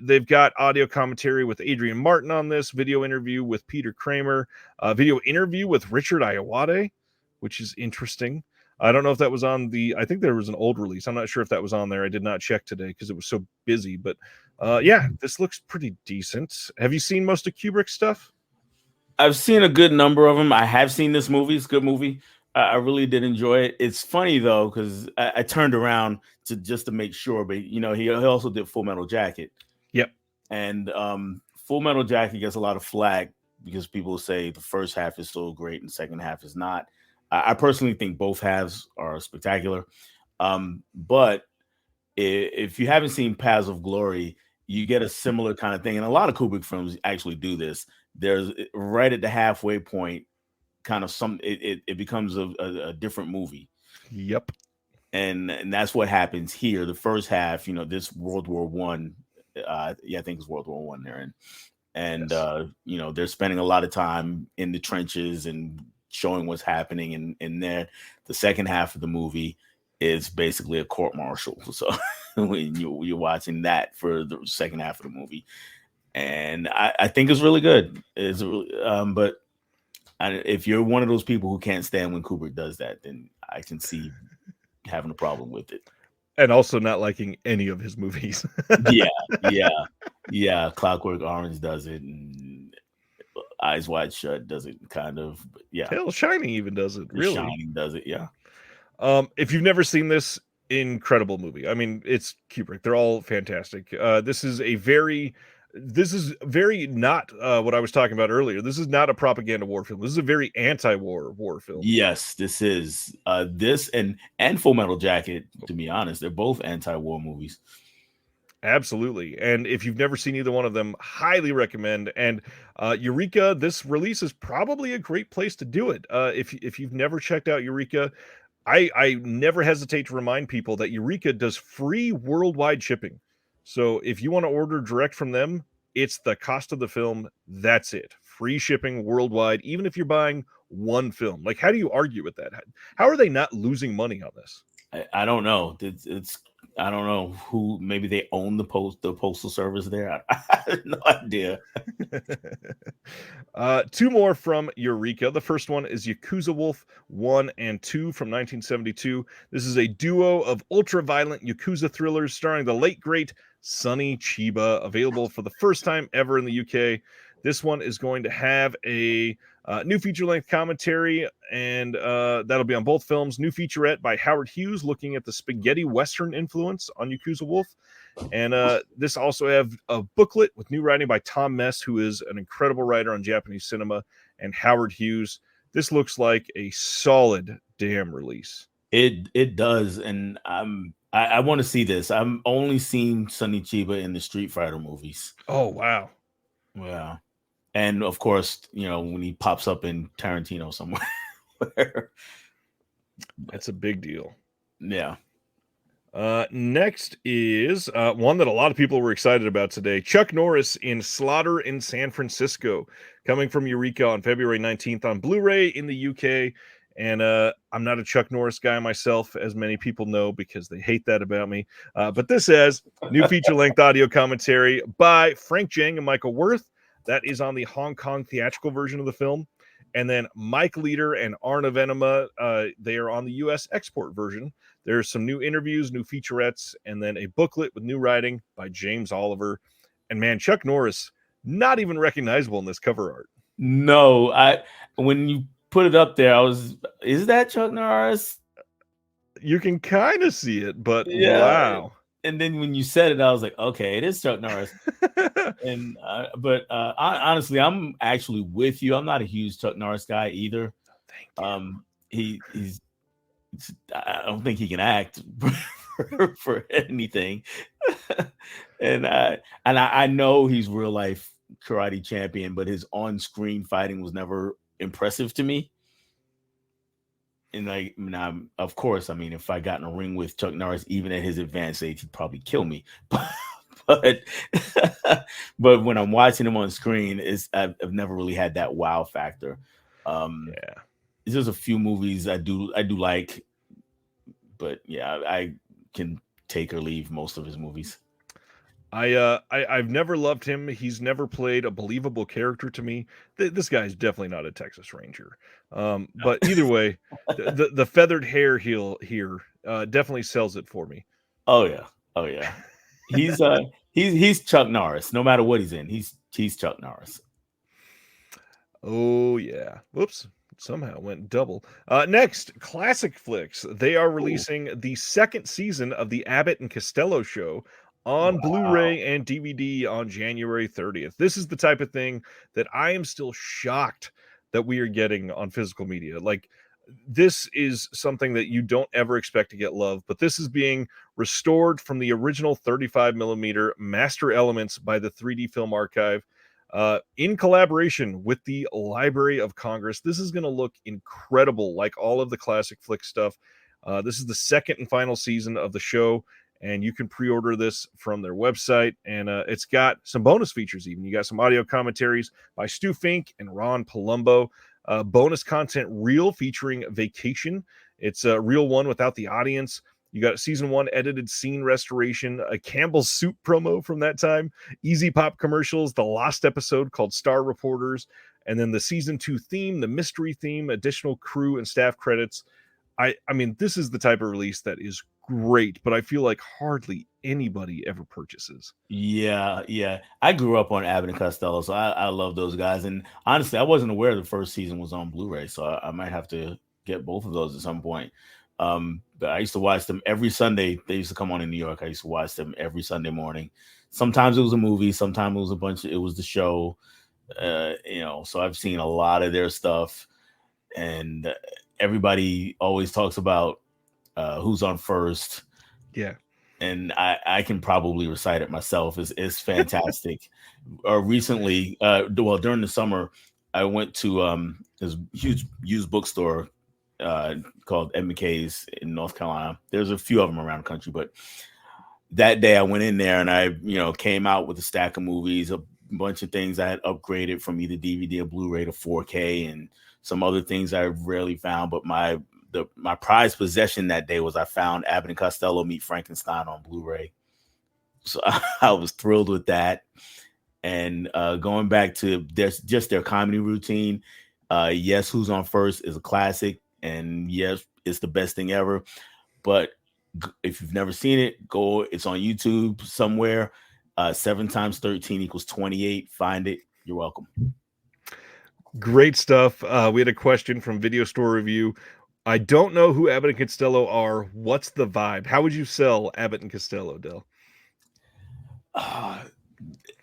They've got audio commentary with Adrian Martin on this, video interview with Peter Kramer, video interview with Richard Ayoade, which is interesting. I don't know if that was on I think there was an old release. I'm not sure if that was on there. I did not check today because it was so busy, but yeah, this looks pretty decent. Have you seen most of Kubrick's stuff? I've seen a good number of them. I have seen this movie. It's a good movie. I really did enjoy it. It's funny though, because I turned around to make sure, but he also did Full Metal Jacket. Yep. And Full Metal Jacket gets a lot of flack because people say the first half is so great and the second half is not. I personally think both halves are spectacular. But if you haven't seen Paths of Glory, you get a similar kind of thing. And a lot of Kubrick films actually do this. There's right at the halfway point, kind of it becomes a different movie. Yep. And that's what happens here. The first half, this World War I Yeah, I think it's World War One they're in, and Yes. they're spending a lot of time in the trenches and showing what's happening, and there, the second half of the movie is basically a court martial. So when you're watching that for the second half of the movie, and I think it's really good. It's really, but if you're one of those people who can't stand when Kubrick does that, then I can see having a problem with it. And also not liking any of his movies. Yeah, yeah, yeah. Clockwork Orange does it, and Eyes Wide Shut does it, kind of. But yeah, Hell, Shining even does it, The really. Shining does it. Yeah. If you've never seen this, incredible movie. I mean, it's Kubrick. They're all fantastic. This is very not what I was talking about earlier. This is not a propaganda war film. This is a very anti-war war film. Yes, this is this and Full Metal Jacket. To be honest, they're both anti-war movies. Absolutely. And if you've never seen either one of them, highly recommend. And Eureka, this release is probably a great place to do it. If you've never checked out Eureka, I never hesitate to remind people that Eureka does free worldwide shipping. So if you want to order direct from them, it's the cost of the film. That's it. Free shipping worldwide, even if you're buying one film. Like, how do you argue with that? How are they not losing money on this? I don't know. It's I don't know who. Maybe they own the postal service there. I have no idea. Two more from Eureka. The first one is Yakuza Wolf 1 and 2 from 1972. This is a duo of ultra-violent Yakuza thrillers starring the late, great Sonny Chiba, available for the first time ever in the UK. This one is going to have a new feature-length commentary, and that'll be on both films. New featurette by Howard Hughes, looking at the spaghetti western influence on Yakuza Wolf. And this also have a booklet with new writing by Tom Mess, who is an incredible writer on Japanese cinema, and Howard Hughes. This looks like a solid damn release. It does, and I want to see this. I'm only seen Sonny Chiba in the Street Fighter movies. Oh wow. Yeah. And of course, when he pops up in Tarantino somewhere. That's a big deal. Yeah. Next is one that a lot of people were excited about today. Chuck Norris in Slaughter in San Francisco, coming from Eureka on February 19th on Blu-ray in the UK. And I'm not a Chuck Norris guy myself, as many people know, because they hate that about me. But this has new feature-length audio commentary by Frank Jang and Michael Worth. That is on the Hong Kong theatrical version of the film. And then Mike Leader and Arna Venema, they are on the U.S. export version. There's some new interviews, new featurettes, and then a booklet with new writing by James Oliver. And man, Chuck Norris, not even recognizable in this cover art. No, when you put it up there, is that Chuck Norris? You can kind of see it, but yeah. Wow. And then when you said it, I was like, okay, it is Chuck Norris. And honestly, I'm actually with you. I'm not a huge Chuck Norris guy either. Thank you. I don't think he can act for anything. and I know he's real life karate champion, but his on-screen fighting was never impressive to me. And of course, if I got in a ring with Chuck Norris, even at his advanced age, he'd probably kill me. But when I'm watching him on screen, I've never really had that wow factor. There's a few movies I do like, but yeah, I can take or leave most of his movies. I've never loved him. He's never played a believable character to me. This guy's definitely not a Texas Ranger. But either way, the feathered hair here definitely sells it for me. Oh yeah. He's Chuck Norris. No matter what he's in, he's Chuck Norris. Oh yeah. Whoops. Somehow went double. Next, Classic Flicks. They are releasing the second season of the Abbott and Costello Show on Blu-ray and DVD on January 30th. This is the type of thing that I am still shocked that we are getting on physical media. Like, this is something that you don't ever expect to get love, but this is being restored from the original 35 millimeter master elements by the 3D Film Archive in collaboration with the Library of Congress. This is going to look incredible, like all of the Classic Flick stuff. This is the second and final season of the show, and you can pre-order this from their website. And it's got some bonus features. Even you got some audio commentaries by Stu Fink and Ron Palumbo. Bonus content reel featuring Vacation. It's a real one without the audience. You got season 1 edited scene restoration, a Campbell's soup promo from that time, Easy Pop commercials, the lost episode called Star Reporters, and then the season 2 theme, the mystery theme, additional crew and staff credits. I mean, this is the type of release that is great, but I feel like hardly anybody ever purchases. Yeah. I grew up on Abbott and Costello, so I love those guys. And honestly, I wasn't aware the first season was on Blu-ray, so I might have to get both of those at some point. But I used to watch them every Sunday. They used to come on in New York. I used to watch them every Sunday morning. Sometimes it was a movie, sometimes it was the show. So I've seen a lot of their stuff, and everybody always talks about Who's on First. Yeah. And I can probably recite it myself. It's fantastic. Recently, during the summer, I went to this huge used bookstore called Ed McKay's in North Carolina. There's a few of them around the country, but that day I went in there and I, came out with a stack of movies, a bunch of things I had upgraded from either DVD or Blu-ray to 4K, and some other things I rarely found. But my prized possession that day was I found Abbott and Costello Meet Frankenstein on Blu-ray. So I was thrilled with that. And going back to their comedy routine, yes, Who's on First is a classic, and yes, it's the best thing ever. But if you've never seen it, it's on YouTube somewhere. 7 times 13 equals 28. Find it. You're welcome. Great stuff. We had a question from Video Store Review. I don't know who Abbott and Costello are. What's the vibe? How would you sell Abbott and Costello, Dell?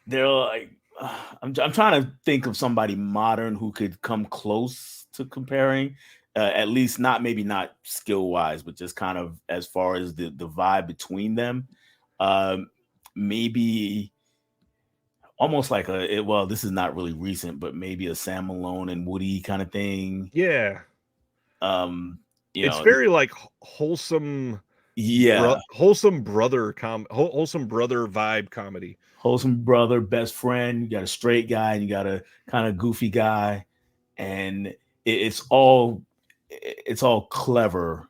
They're like, I'm trying to think of somebody modern who could come close to comparing, at least maybe not skill wise, but just kind of as far as the vibe between them. Maybe almost like this is not really recent, but maybe a Sam Malone and Woody kind of thing. Yeah. It's very like wholesome. Yeah. Wholesome brother vibe comedy. Wholesome brother, best friend. You got a straight guy and you got a kind of goofy guy, and it's all clever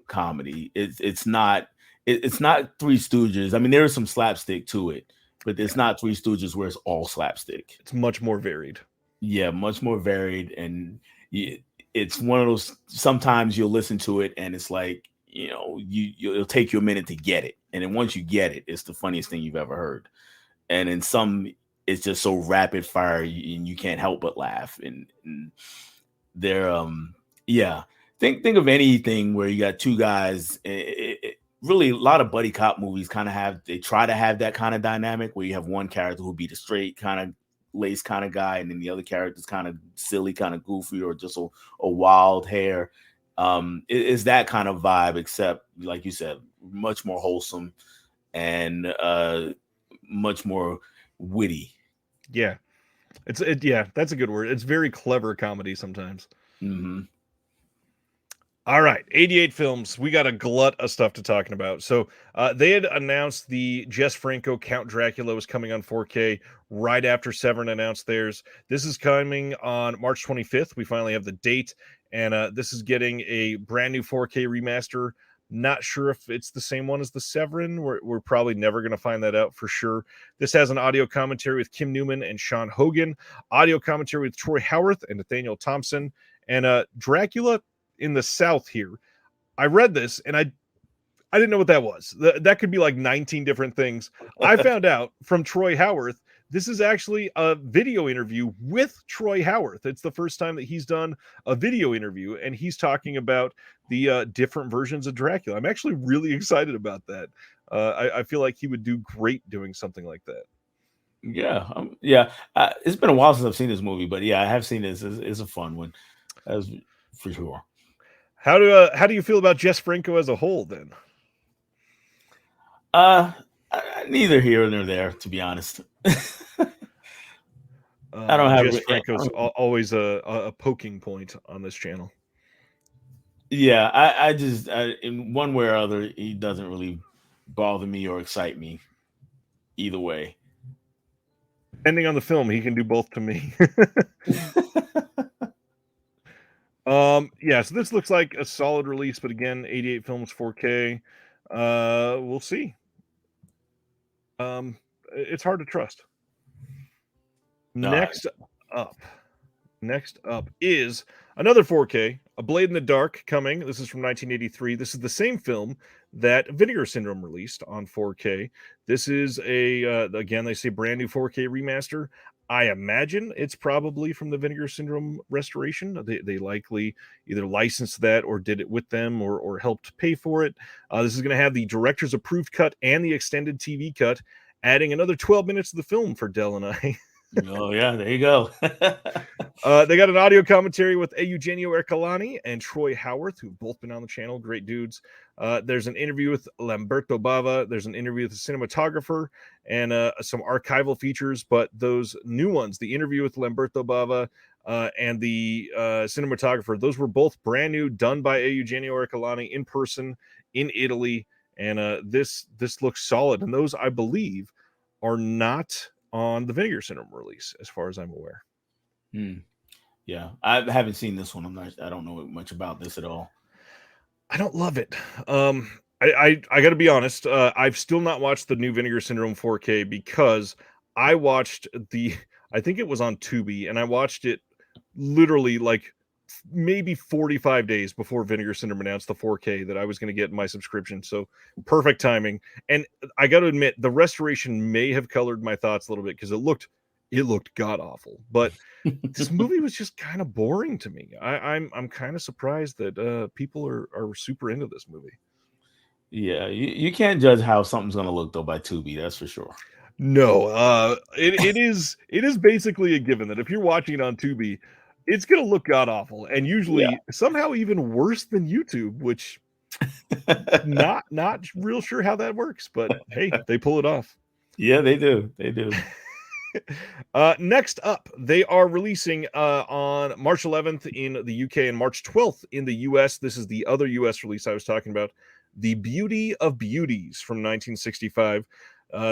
comedy. It's not Three Stooges. I mean, there is some slapstick to it, but it's not Three Stooges where it's all slapstick. It's much more varied. Yeah, much more varied, and it's one of those. Sometimes you'll listen to it, and it's like it'll take you a minute to get it, and then once you get it, it's the funniest thing you've ever heard. And in some, it's just so rapid fire, and you can't help but laugh. And they're Think of anything where you got two guys. Really, a lot of buddy cop movies they try to have that kind of dynamic where you have one character who'll be the straight kind of lace kind of guy, and then the other character's kind of silly, kind of goofy, or just a wild hair. It's that kind of vibe, except like you said, much more wholesome and much more witty. Yeah, that's a good word. It's very clever comedy sometimes. Mm-hmm. All right, 88 Films. We got a glut of stuff to talking about. So they had announced the Jess Franco Count Dracula was coming on 4K right after Severin announced theirs. This is coming on March 25th. We finally have the date, and this is getting a brand new 4K remaster. Not sure if it's the same one as the Severin. We're probably never going to find that out for sure. This has an audio commentary with Kim Newman and Sean Hogan, audio commentary with Troy Howarth and Nathaniel Thompson, and Dracula in the South here. I read this and I didn't know what that was. That could be like 19 different things. I found out from Troy Howarth, this is actually a video interview with Troy Howarth. It's the first time that he's done a video interview, and he's talking about the different versions of Dracula. I'm actually really excited about that. I feel like he would do great doing something like that. Yeah. It's been a while since I've seen this movie, but yeah, I have seen this. It's a fun one, as for sure. How do you feel about Jess Franco as a whole then? Neither here nor there, to be honest. I don't have Jess Franco's always a poking point on this channel. Yeah, I just in one way or other, he doesn't really bother me or excite me either way. Depending on the film, he can do both to me. Yeah, so this looks like a solid release, but again, 88 films, 4K. We'll see. It's hard to trust. Next up is another 4K, A Blade in the Dark, coming. This is from 1983. This is the same film that Vinegar Syndrome released on 4K. This is again, they say brand new 4K remaster. I imagine it's probably from the Vinegar Syndrome restoration. They likely either licensed that or did it with them or helped pay for it. This is going to have the director's approved cut and the extended TV cut, adding another 12 minutes of the film for Dell and I. Oh, yeah, there you go. They got an audio commentary with Eugenio Ercolani and Troy Howarth, who've both been on the channel. Great dudes. There's an interview with Lamberto Bava. There's an interview with the cinematographer and some archival features. But those new ones, the interview with Lamberto Bava and the cinematographer, those were both brand new, done by Eugenio Ercolani in person in Italy. And this looks solid. And those, I believe, are not on the Vinegar Syndrome release, as far as I'm aware. Yeah, I haven't seen this one. I don't know much about this at all. I don't love it. I got to be honest. I've still not watched the new Vinegar Syndrome 4K because I watched I think it was on Tubi, and I watched it literally like maybe 45 days before Vinegar Syndrome announced the 4K that I was going to get in my subscription. So perfect timing. And I got to admit, the restoration may have colored my thoughts a little bit because it looked god awful. But this movie was just kind of boring to me. I'm kind of surprised that people are super into this movie. Yeah, you can't judge how something's going to look though by Tubi. That's for sure. No, it is basically a given that if you're watching it on Tubi, it's going to look god awful, and usually somehow even worse than YouTube, which not real sure how that works, but hey, they pull it off. Yeah, they do. They do. Next up, they are releasing on March 11th in the UK and March 12th in the US. This is the other US release I was talking about, The Beauty of Beauties from 1965.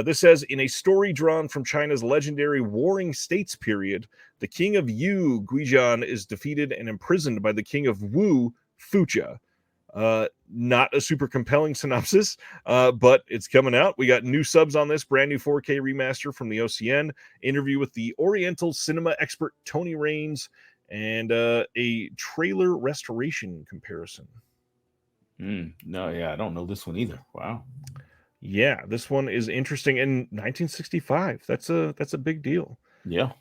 This says, in a story drawn from China's legendary Warring States period, the king of Yu, Guizhan, is defeated and imprisoned by the king of Wu, Fucha. Not a super compelling synopsis, but it's coming out. We got new subs on this, brand new 4K remaster from the OCN, interview with the Oriental cinema expert Tony Raines, and a trailer restoration comparison. No, yeah, I don't know this one either. Wow. Yeah, this one is interesting. In 1965, that's a big deal. Yeah.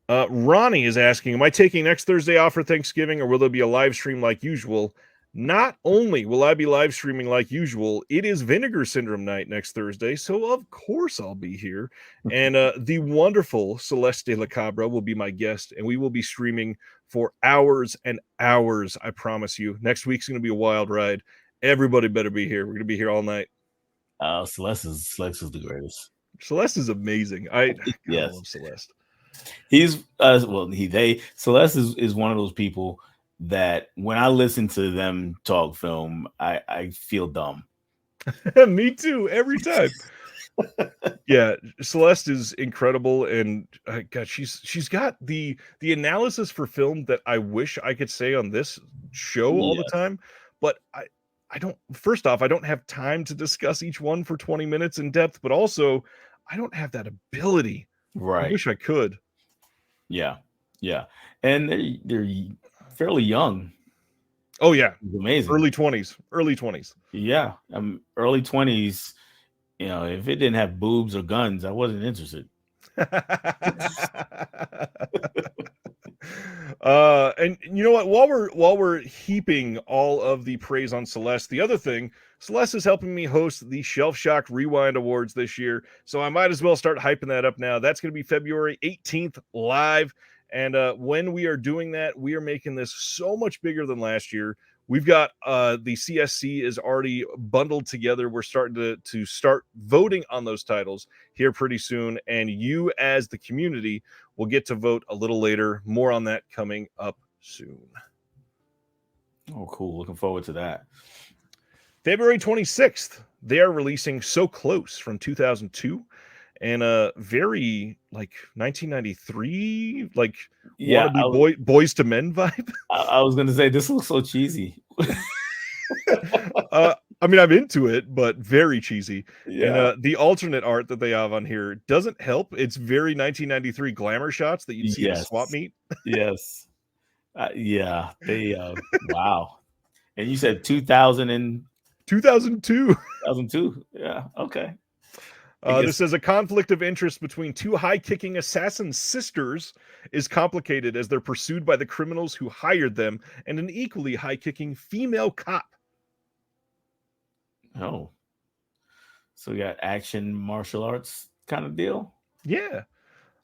Ronnie is asking, am I taking next Thursday off for Thanksgiving, or will there be a live stream like usual? Not only will I be live streaming like usual, it is Vinegar Syndrome night next Thursday, so of course I'll be here. And the wonderful Celeste de la Cabra will be my guest, and we will be streaming for hours and hours, I promise you. Next week's going to be a wild ride. Everybody better be here. We're going to be here all night. Celeste is the greatest. Celeste is amazing. I love Celeste. He's Celeste is one of those people that when I listen to them talk film, I feel dumb. Me too, every time. Yeah, Celeste is incredible, and God, she's got the analysis for film that I wish I could say on this show all the time, but I don't. First off, I don't have time to discuss each one for 20 minutes in depth, but also I don't have that ability. Right. I wish I could. Yeah, and they're fairly young. Oh yeah, it's amazing. Early 20s. Yeah, early 20s. You know, if it didn't have boobs or guns, I wasn't interested. And you know what? While we're heaping all of the praise on Celeste, the other thing, Celeste is helping me host the Shelf Shock Rewind Awards this year, so I might as well start hyping that up now. That's going to be February 18th live, and when we are doing that, we are making this so much bigger than last year. We've got the CSC is already bundled together. We're starting to start voting on those titles here pretty soon. And you as the community will get to vote a little later. More on that coming up soon. Oh, cool. Looking forward to that. February 26th, they are releasing So Close from 2002, and a very like 1993 like Yeah, wannabe boys to men vibe. I was gonna say this looks so cheesy. I mean, I'm into it, but very cheesy. And Yeah. the alternate art that they have on here doesn't help. It's very 1993 glamour shots that you'd see at a swap Yes. meet. Yes. Yeah. They wow. And you said 2000 and 2002. 2002. Yeah. Okay. I This guess. says a conflict of interest between two high-kicking assassin sisters is complicated as they're pursued by the criminals who hired them and an equally high-kicking female cop. Oh. So we got action martial arts kind of deal. Yeah.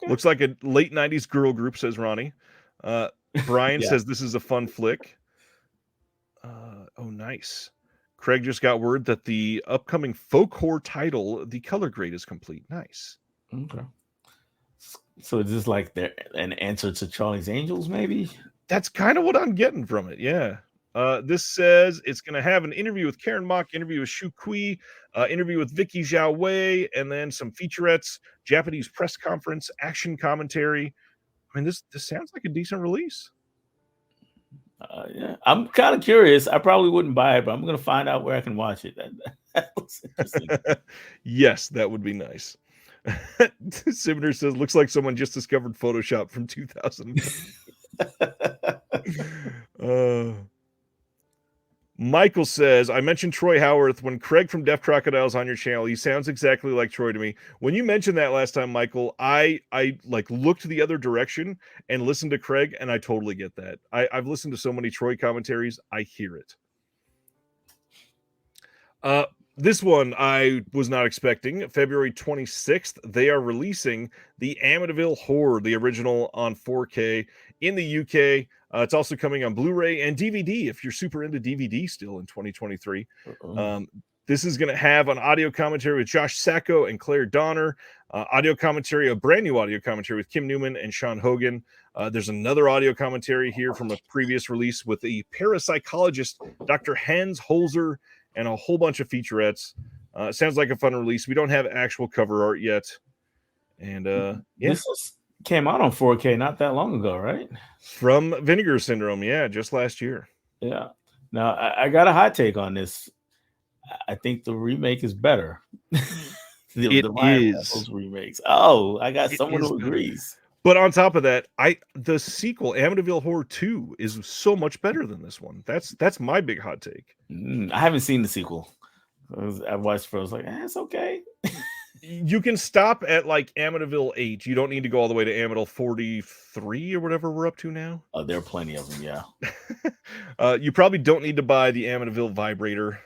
Okay. Looks like a late 90s girl group, says Ronnie. Brian Yeah. says this is a fun flick. Oh, nice. Craig just got word that the upcoming folk horror title, The Color Grade, is complete. Nice. Okay. So is this like an answer to Charlie's Angels, maybe? That's kind of what I'm getting from it. Yeah. This says it's going to have an interview with Karen Mock, interview with Shu Kui, interview with Vicky Zhao Wei, and then some featurettes, Japanese press conference, action commentary. I mean, this sounds like a decent release. Yeah, I'm kind of curious. I probably wouldn't buy it, but I'm going to find out where I can watch it. That looks interesting. Yes, that would be nice. Sivner says, looks like someone just discovered Photoshop from 2000. Michael says, I mentioned Troy Howarth when Craig from Deaf Crocodile's on your channel. He sounds exactly like Troy to me. When you mentioned that last time, Michael, I like looked the other direction and listened to Craig, and I totally get that. I've listened to so many Troy commentaries. I hear it. This one I was not expecting. February 26th, they are releasing the Amityville Horror, the original on 4K in the UK. It's also coming on Blu-ray and DVD if you're super into DVD still in 2023. This is going to have an audio commentary with Josh Sacco and Claire Donner, a brand new audio commentary with Kim Newman and Sean Hogan. There's another audio commentary here from a previous release with the parapsychologist, Dr. Hans Holzer, and a whole bunch of featurettes. Sounds like a fun release. We don't have actual cover art yet. And This came out on 4K not that long ago, right? From Vinegar Syndrome, yeah, just last year. Yeah. Now I got a hot take on this. I think the remake is better. the Ryan Reynolds remakes. Oh, I got someone who agrees. But on top of that, the sequel, Amityville Horror 2, is so much better than this one. That's my big hot take. I haven't seen the sequel. I watched it. I was like, it's okay. You can stop at like Amityville 8. You don't need to go all the way to Amityville 43 or whatever we're up to now. There are plenty of them, yeah. You probably don't need to buy the Amityville vibrator.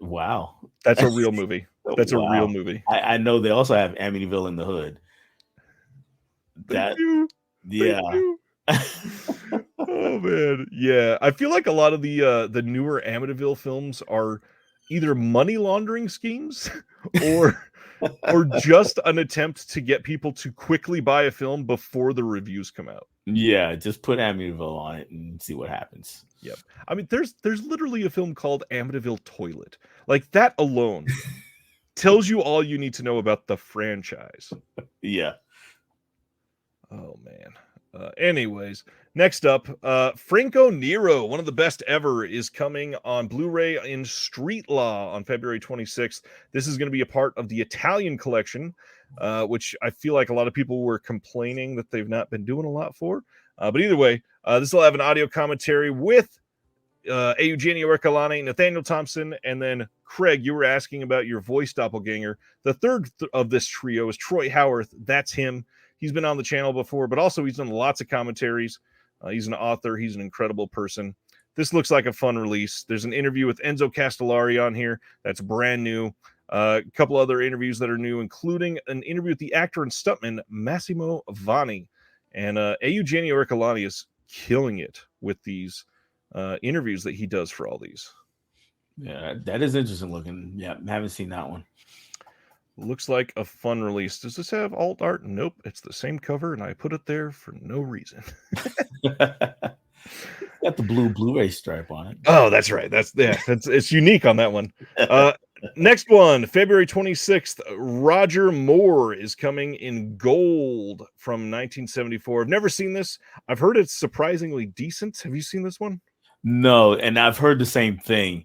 Wow. That's a real movie. That's a real movie. I know they also have Amityville in the Hood. Thank you. Yeah. Oh man, yeah. I feel like a lot of the newer Amityville films are either money laundering schemes or just an attempt to get people to quickly buy a film before the reviews come out. Yeah, just put Amityville on it and see what happens. Yep. I mean, there's literally a film called Amityville Toilet. Like that alone tells you all you need to know about the franchise. Yeah. Oh man. Anyways, next up, Franco Nero, one of the best ever, is coming on Blu-ray in Street Law on February 26th. This is going to be a part of the Italian collection, which I feel like a lot of people were complaining that they've not been doing a lot for. But either way, this will have an audio commentary with Eugenio Ercolani, Nathaniel Thompson, and then Craig, you were asking about your voice doppelganger. The third of this trio is Troy Howarth. That's him. He's been on the channel before, but also he's done lots of commentaries. He's an author. He's an incredible person. This looks like a fun release. There's an interview with Enzo Castellari on here. That's brand new. A couple other interviews that are new, including an interview with the actor and stuntman Massimo Vanni. And Eugenio Ercolani is killing it with these interviews that he does for all these. Yeah, that is interesting looking. Yeah, haven't seen that one. Looks like a fun release. Does this have alt art? Nope. It's the same cover, and I put it there for no reason. Got the blue Blu-ray stripe on Oh, that's right. It's unique on that one. it. Uh, next one, February 26th. Roger Moore is coming in gold from 1974. I've never seen this. I've heard it's surprisingly decent. Have you seen this one? No, and I've heard the same thing.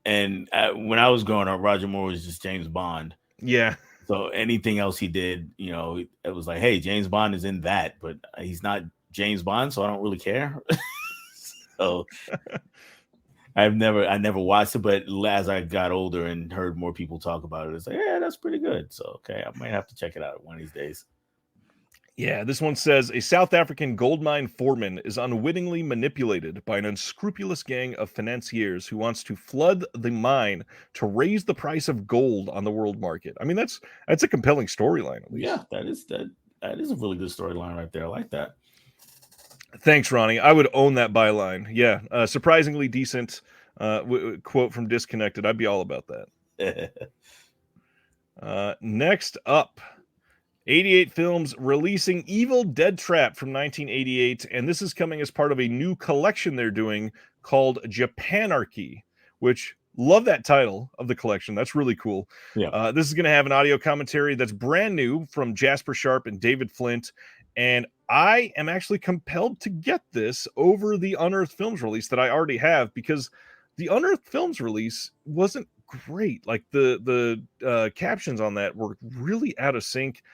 And when I was growing up, Roger Moore was just James Bond. Yeah. So anything else he did, it was like, hey, James Bond is in that, but he's not James Bond, so I don't really care. So I never watched it, but as I got older and heard more people talk about it, it's like, yeah, that's pretty good. So okay, I might have to check it out one of these days. Yeah, this one says a South African gold mine foreman is unwittingly manipulated by an unscrupulous gang of financiers who wants to flood the mine to raise the price of gold on the world market. I mean, that's a compelling storyline, at least. Yeah, that is a really good storyline right there. I like that. Thanks, Ronnie. I would own that byline. Yeah, surprisingly decent. Quote from Disconnected. I'd be all about that. Next up, 88 Films releasing Evil Dead Trap from 1988, and this is coming as part of a new collection they're doing called Japanarchy, which love that title of the collection. That's really cool. Yeah. This is going to have an audio commentary that's brand new from Jasper Sharp and David Flint, and I am actually compelled to get this over the Unearthed Films release that I already have, because the Unearthed Films release wasn't great. Like the captions on that were really out of sync.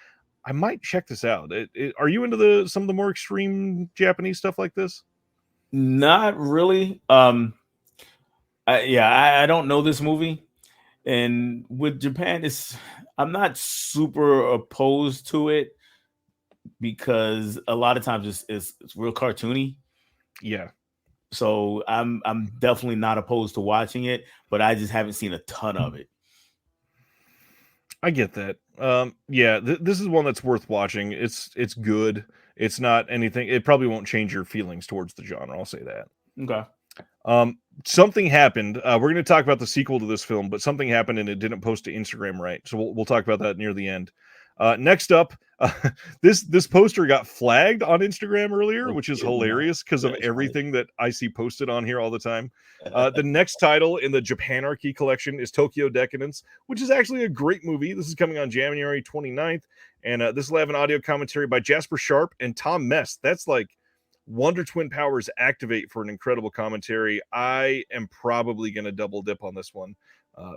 I might check this out. Are you into some of the more extreme Japanese stuff like this? Not really. I don't know this movie, and with Japan, I'm not super opposed to it because a lot of times it's real cartoony. Yeah. So I'm definitely not opposed to watching it, but I just haven't seen a ton of it. I get that. Yeah, this is one that's worth watching. It's good. It's not anything. It probably won't change your feelings towards the genre. I'll say that. Okay. Something happened. We're going to talk about the sequel to this film, but something happened and it didn't post to Instagram right. So we'll talk about that near the end. Next up, this poster got flagged on Instagram earlier, which is hilarious because of everything that I see posted on here all the time. The next title in the Japanarchy collection is Tokyo Decadence, which is actually a great movie. This is coming on January 29th, and this will have an audio commentary by Jasper Sharp and Tom Mess. That's like Wonder Twin powers activate for an incredible commentary. I am probably going to double dip on this one.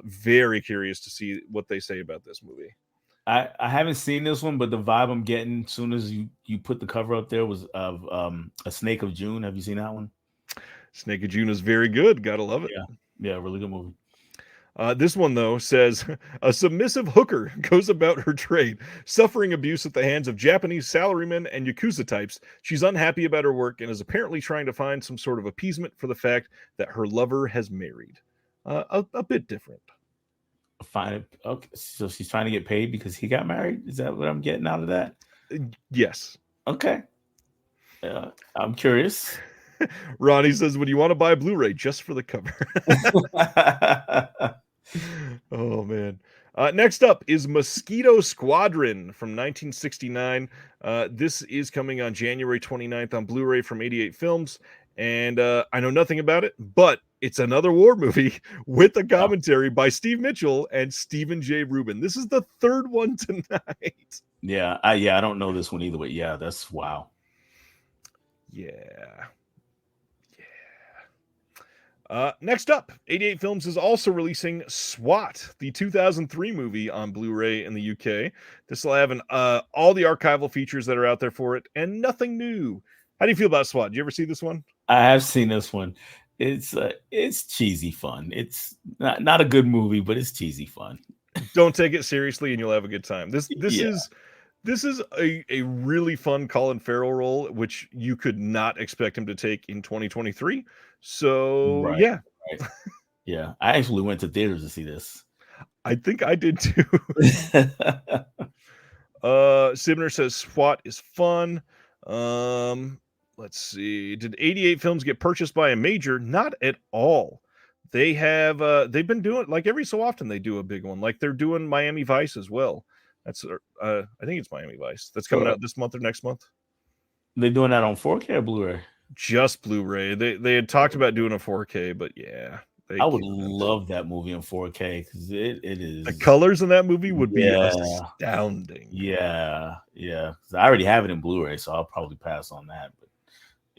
Very curious to see what they say about this movie. I haven't seen this one, but the vibe I'm getting as soon as you put the cover up there was of A Snake of June. Have you seen that one? Snake of June is very good. Gotta love it. Yeah, really good movie. This one, though, says a submissive hooker goes about her trade, suffering abuse at the hands of Japanese salarymen and Yakuza types. She's unhappy about her work and is apparently trying to find some sort of appeasement for the fact that her lover has married. A bit different. Fine. Okay, so she's trying to get paid because he got married. Is that what I'm getting out of that? Yes. Okay. I'm curious. Ronnie says, "Would you want to buy a Blu-ray just for the cover?" Oh man. Next up is Mosquito Squadron from 1969. This is coming on January 29th on Blu-ray from 88 Films. And I know nothing about it, but it's another war movie with a commentary by Steve Mitchell and Stephen J. Rubin. This is the third one tonight. Yeah, I don't know this one either, but yeah, that's wow. Yeah. Next up, 88 Films is also releasing SWAT, the 2003 movie, on Blu-ray in the UK. This will have all the archival features that are out there for it, and nothing new. How do you feel about SWAT? Did you ever see this one? I have seen this one. It's cheesy fun. It's not a good movie, but it's cheesy fun. Don't take it seriously, and you'll have a good time. This is a really fun Colin Farrell role, which you could not expect him to take in 2023. So right. Yeah, I actually went to theaters to see this. I think I did too. Sibner says SWAT is fun. Let's see. Did 88 Films get purchased by a major? Not at all. They have they've been doing, like, every so often they do a big one. Like they're doing Miami Vice as well. That's I think it's Miami Vice. That's coming out this month or next month. They're doing that on 4K or Blu-ray? Just Blu-ray. They had talked about doing a 4K, but yeah, they I would can't. love that movie in 4K because it The is. colors in that movie would be Yeah, astounding. yeah. 'Cause I already have it in Blu-ray, so I'll probably pass on that. But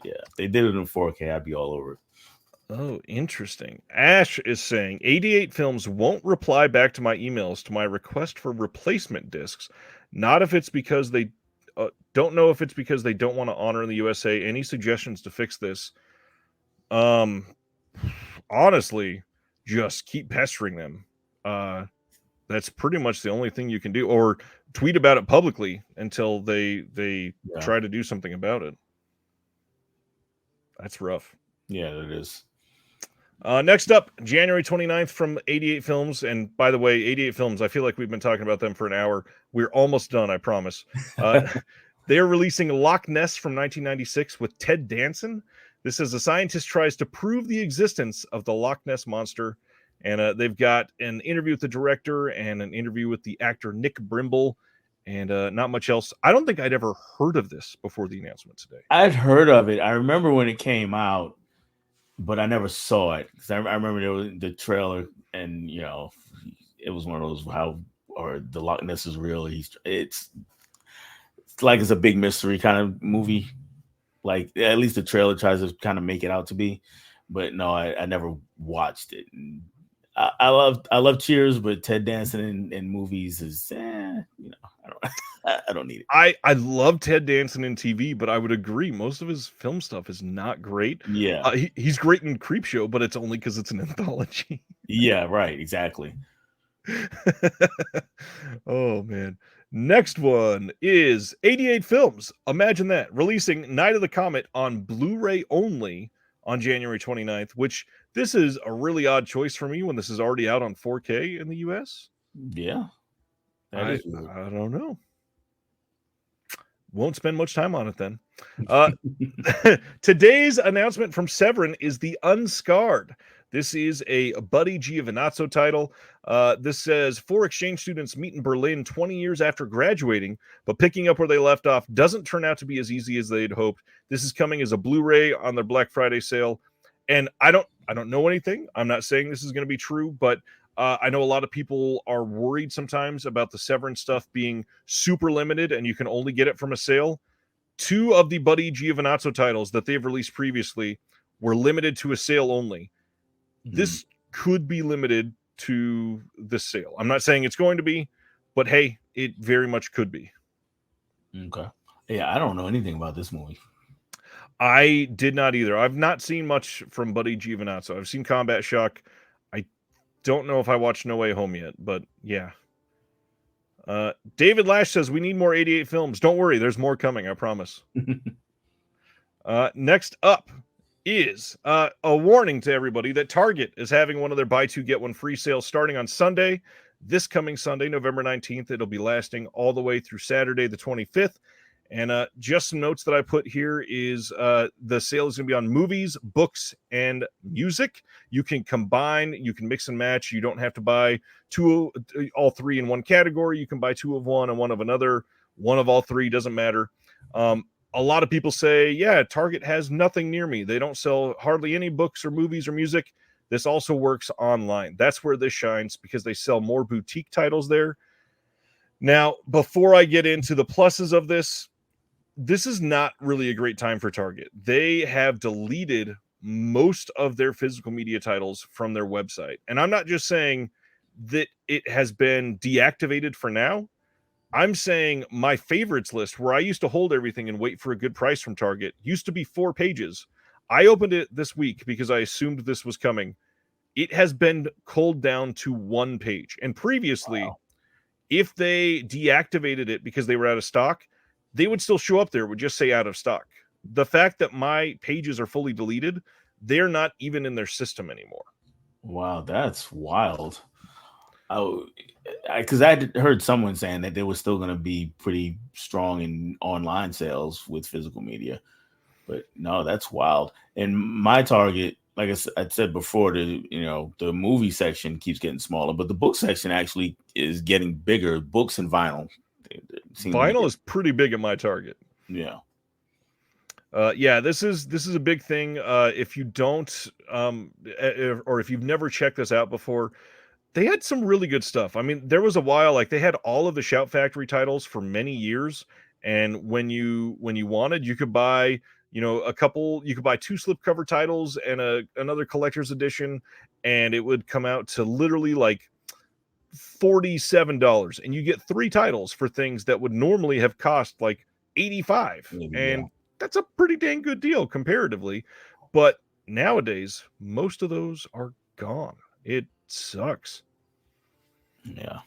yeah, if they did it in 4K, I'd be all over it. Oh, interesting. Ash is saying 88 Films won't reply back to my emails to my request for replacement discs. Not if it's because they don't know if it's because they don't want to honor in the USA. Any suggestions to fix this? Um, honestly, just keep pestering them. That's pretty much the only thing you can do, or tweet about it publicly until they Yeah, try to do something about it. That's rough. yeah, it is. Next up, January 29th from 88 Films. And by the way, 88 Films, I feel like we've been talking about them for an hour. We're almost done, I promise. They are releasing Loch Ness from 1996 with Ted Danson. This is a scientist tries to prove the existence of the Loch Ness monster. And they've got an interview with the director and an interview with the actor Nick Brimble, and not much else. I don't think I'd ever heard of this before the announcement today. I'd heard of it. I remember when it came out, but I never saw it because I remember there was the trailer, and it was one of those or the Loch Ness is real. It's like it's a big mystery kind of movie. Like at least the trailer tries to kind of make it out to be, but no, I never watched it. And I love Cheers, but Ted Danson in movies is I don't I don't need it. I love Ted Danson in TV, but I would agree most of his film stuff is not great. Yeah, He's great in Creepshow, but it's only because it's an anthology. yeah, right, exactly. Oh man. Next one is 88 Films. Imagine that, releasing Night of the Comet on Blu-ray only on January 29th, which this is a really odd choice for me when this is already out on 4K in the US. Yeah, I don't know. Won't spend much time on it then. Today's announcement from Severin is The Unscarred. This is a Buddy Giovinazzo title. This says 4 exchange students meet in Berlin 20 years after graduating, but picking up where they left off doesn't turn out to be as easy as they'd hoped. This is coming as a Blu-ray on their Black Friday sale. And I don't know anything. I'm not saying this is going to be true, but I know a lot of people are worried sometimes about the Severin stuff being super limited and you can only get it from a sale. 2 of the Buddy Giovinazzo titles that they've released previously were limited to a sale only. This could be limited to the sale. I'm not saying it's going to be, but hey, it very much could be. Okay. Yeah, I don't know anything about this movie. I did not either. I've not seen much from Buddy Giovinazzo. I've seen Combat Shock. I don't know if I watched No Way Home yet, but yeah. David Lash says we need more 88 Films. Don't worry, there's more coming, I promise. Next up is a warning to everybody that Target is having one of their buy two get one free sales starting on Sunday, this coming Sunday, November 19th. It'll be lasting all the way through Saturday, the 25th. And just some notes that I put here is the sale is going to be on movies, books, and music. You can combine, you can mix and match. You don't have to buy all three in one category. You can buy 2 of one and 1 of another. 1 of all 3 doesn't matter. A lot of people say, yeah, Target has nothing near me. They don't sell hardly any books or movies or music. This also works online. That's where this shines because they sell more boutique titles there. Now, before I get into the pluses of this is not really a great time for Target. They have deleted most of their physical media titles from their website. And I'm not just saying that it has been deactivated for now. I'm saying my favorites list, where I used to hold everything and wait for a good price from Target, used to be 4 pages. I opened it this week because I assumed this was coming. It has been culled down to 1 page. And previously, if they deactivated it because they were out of stock, they would still show up there. It would just say out of stock. The fact that my pages are fully deleted, they're not even in their system anymore. Wow, that's wild. Because I heard someone saying that they were still going to be pretty strong in online sales with physical media, but no, that's wild. And my Target, like I said before, the movie section keeps getting smaller, but the book section actually is getting bigger. Books and vinyl. Vinyl is pretty big at my Target. Yeah. Yeah, this is a big thing. If you don't, or if you've never checked this out before, they had some really good stuff. I mean, there was a while like they had all of the Shout Factory titles for many years, and when you wanted, you could buy, a couple. You could buy two slipcover titles and another collector's edition, and it would come out to literally like $47, and you get three titles for things that would normally have cost like 85, Yeah. and that's a pretty dang good deal comparatively. But nowadays, most of those are gone. It sucks. Yeah.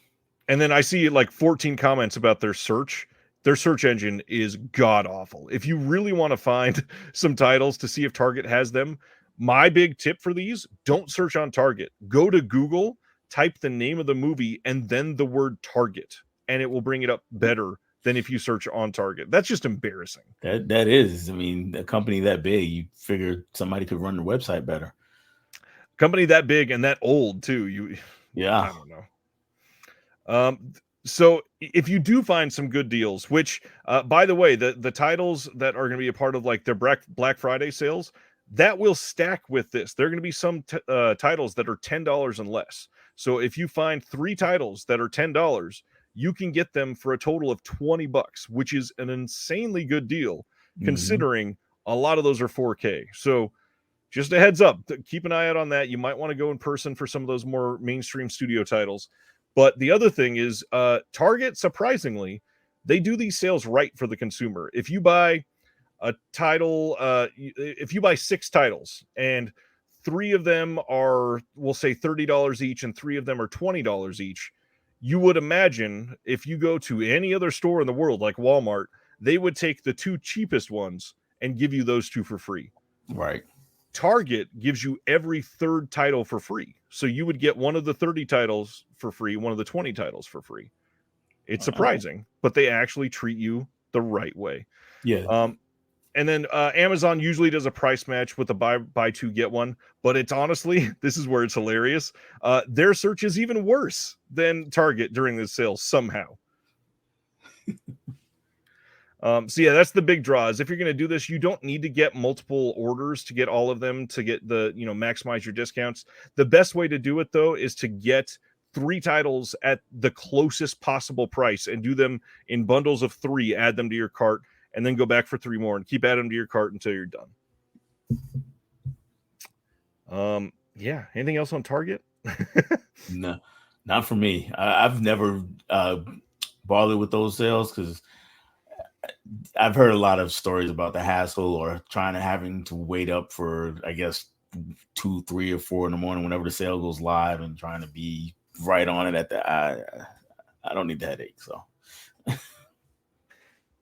And then I see like 14 comments about their search. Their search engine is god awful. If you really want to find some titles to see if Target has them, my big tip for these, don't search on Target. Go to Google, type the name of the movie, and then the word Target, and it will bring it up better than if you search on Target. That's just embarrassing. That is. I mean, a company that big, you figure somebody could run the website better. Company that big and that old too. Yeah. I don't know. So if you do find some good deals, which by the way, the titles that are going to be a part of like their Black Friday sales, that will stack with this. There are going to be some titles that are $10 and less. So if you find three titles that are $10, you can get them for a total of $20, which is an insanely good deal considering a lot of those are 4K. So just a heads up, keep an eye out on that. You might want to go in person for some of those more mainstream studio titles. But the other thing is Target, surprisingly, they do these sales right for the consumer. If you buy a title, if you buy 6 titles and 3 of them are, we'll say $30 each, and 3 of them are $20 each, you would imagine if you go to any other store in the world like Walmart, they would take the 2 cheapest ones and give you those 2 for free. Right. Target gives you every third title for free. So you would get one of the 30 titles for free, one of the 20 titles for free. It's surprising, but they actually treat you the right way. Yeah. And then Amazon usually does a price match with the buy 2 get 1, but it's honestly, this is where it's hilarious. Their search is even worse than Target during this sale somehow. So yeah, that's the big draw. Is if you're going to do this, you don't need to get multiple orders to get all of them to get the, maximize your discounts. The best way to do it though is to get 3 titles at the closest possible price and do them in bundles of 3, add them to your cart, and then go back for 3 more and keep adding them to your cart until you're done. Yeah. Anything else on Target? No, not for me. I've never bothered with those sales because I've heard a lot of stories about the hassle or having to wait up for, I guess, 2, 3, or 4 in the morning whenever the sale goes live and trying to be right on it at the. I don't need the headache. So.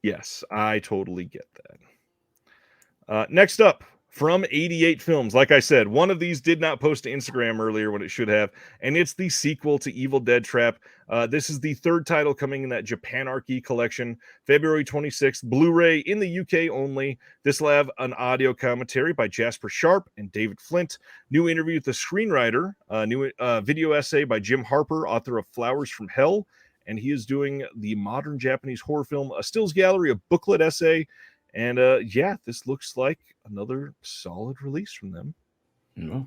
Yes, I totally get that. Next up, from 88 Films. Like I said, one of these did not post to Instagram earlier when it should have, and it's the sequel to Evil Dead Trap. This is the 3rd title coming in that Japanarchy collection, February 26th, Blu-ray in the UK only. This will have an audio commentary by Jasper Sharp and David Flint, new interview with the screenwriter, new video essay by Jim Harper, author of Flowers from Hell, and he is doing the modern Japanese horror film, a stills gallery, a booklet essay. And yeah, this looks like another solid release from them. Mm-hmm.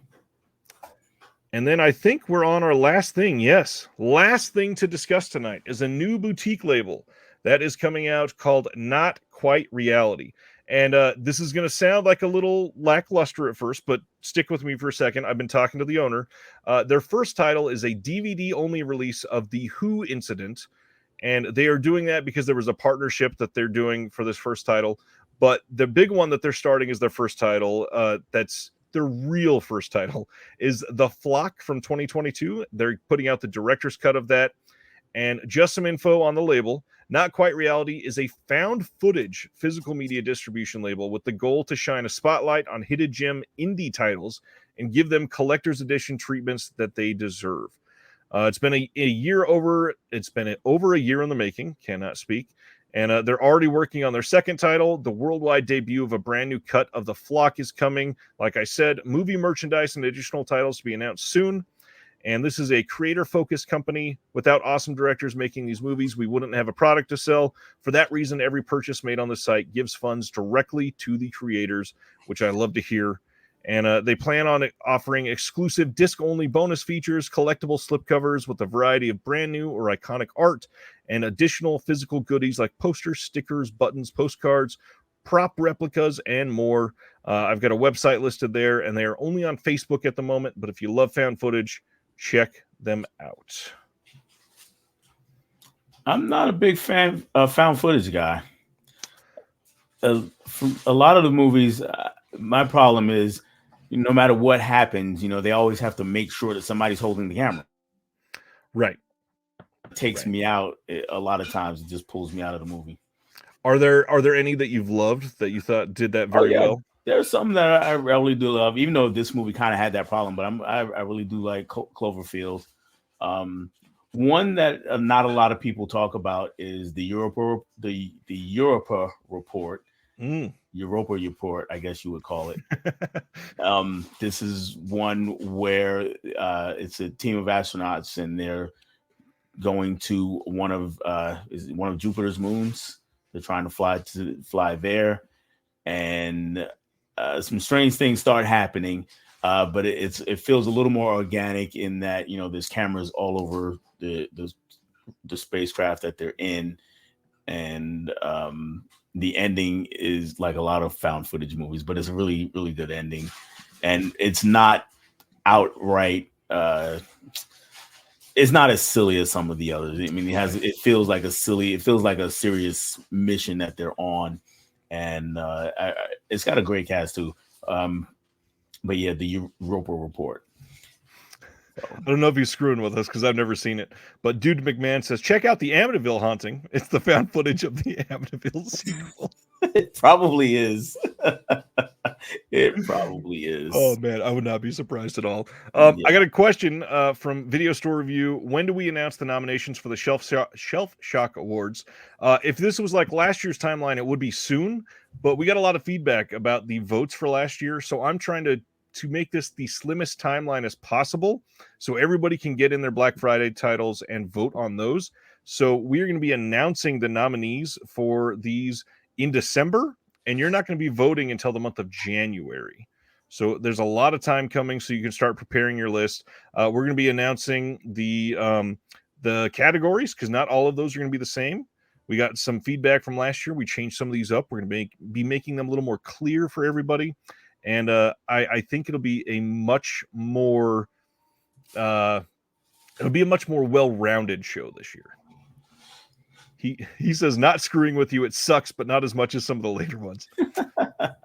And then I think we're on our last thing. Yes, last thing to discuss tonight is a new boutique label that is coming out called Not Quite Reality. And this is going to sound like a little lackluster at first, but stick with me for a second. I've been talking to the owner. Their first title is a DVD-only release of the Who incident. And they are doing that because there was a partnership that they're doing for this first title. But the big one that they're starting is their first title. That's their real first title is The Flock from 2022. They're putting out the director's cut of that. And just some info on the label. Not Quite Reality is a found footage physical media distribution label with the goal to shine a spotlight on hidden gem indie titles and give them collector's edition treatments that they deserve. It's been a year over. It's been over a year in the making. Cannot speak. And they're already working on their second title. The worldwide debut of a brand new cut of The Flock is coming. Like I said, movie merchandise and additional titles to be announced soon. And this is a creator-focused company. Without awesome directors making these movies, we wouldn't have a product to sell. For that reason, every purchase made on the site gives funds directly to the creators, which I love to hear. And they plan on offering exclusive disc-only bonus features, collectible slipcovers with a variety of brand new or iconic art, and additional physical goodies like posters, stickers, buttons, postcards, prop replicas, and more. I've got a website listed there, and they are only on Facebook at the moment. But if you love found footage, check them out. I'm not a big fan of found footage guy. From a lot of the movies, my problem is, no matter what happens, they always have to make sure that somebody's holding the camera. Right. It takes me out a lot of times. It just pulls me out of the movie. Are there any that you've loved that you thought did that very well? There's some that I really do love, even though this movie kind of had that problem. But I really do like Cloverfield. One that not a lot of people talk about is the Europa report. Europa report, I guess you would call it. This is one where it's a team of astronauts, and they're going to one of Jupiter's moons. They're trying to fly there, and some strange things start happening. But it feels a little more organic in that there's cameras all over the spacecraft that they're in, and the ending is like a lot of found footage movies, but it's a really, really good ending. And it's not outright, it's not as silly as some of the others. I mean, it feels like a serious mission that they're on. And it's got a great cast too. But yeah, the Europa report. I don't know if he's screwing with us because I've never seen it. But Dude McMahon says, check out the Amityville Haunting. It's the found footage of the Amityville sequel. It probably is. It probably is. Oh, man, I would not be surprised at all. I got a question from Video Store Review. When do we announce the nominations for the Shelf Shock Awards? If this was like last year's timeline, it would be soon. But we got a lot of feedback about the votes for last year. So I'm trying to make this the slimmest timeline as possible so everybody can get in their Black Friday titles and vote on those. So we're going to be announcing the nominees for these in December, and you're not going to be voting until the month of January. So there's a lot of time coming, so you can start preparing your list. We're going to be announcing the categories, because not all of those are going to be the same. We got some feedback from last year. We changed some of these up. We're going to be making them a little more clear for everybody. And I think it'll be a much more well-rounded show this year. He says, not screwing with you, it sucks, but not as much as some of the later ones.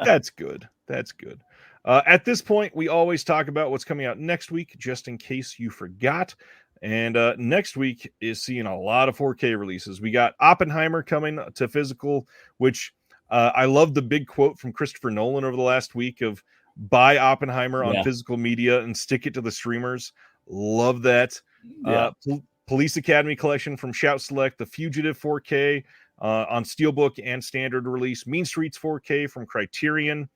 That's good. That's good. At this point, we always talk about what's coming out next week, just in case you forgot. And next week is seeing a lot of 4K releases. We got Oppenheimer coming to physical, which I love the big quote from Christopher Nolan over the last week of buy Oppenheimer on physical media and stick it to the streamers. Love that. Police Academy Collection from Shout Select, The Fugitive 4K on Steelbook and standard release. Mean Streets 4K from Criterion.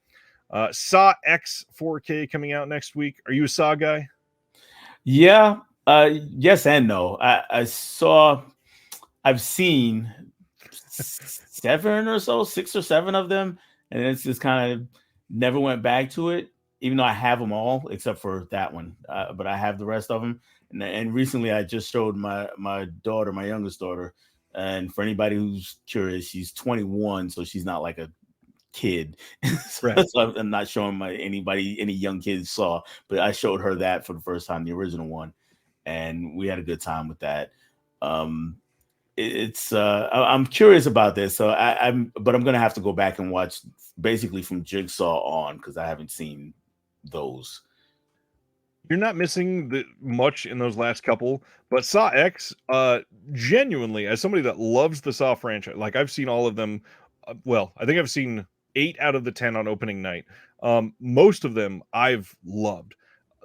Saw X 4K coming out next week. Are you a Saw guy? Yeah. Yes and no. I've seen 7 or so, 6 or 7 of them, and it's just kind of never went back to it, even though I have them all except for that one. But I have the rest of them. And recently I just showed my daughter, my youngest daughter, and for anybody who's curious, she's 21, so she's not like a kid. Right. So I'm not showing any young kids Saw, but I showed her that for the first time, the original one, and we had a good time with that. I'm curious about this, so I'm gonna have to go back and watch basically from Jigsaw on, because I haven't seen those. You're not missing much in those last couple, but Saw X, genuinely, as somebody that loves the Saw franchise, like I've seen all of them. Well, I think I've seen 8 out of the 10 on opening night. Most of them I've loved.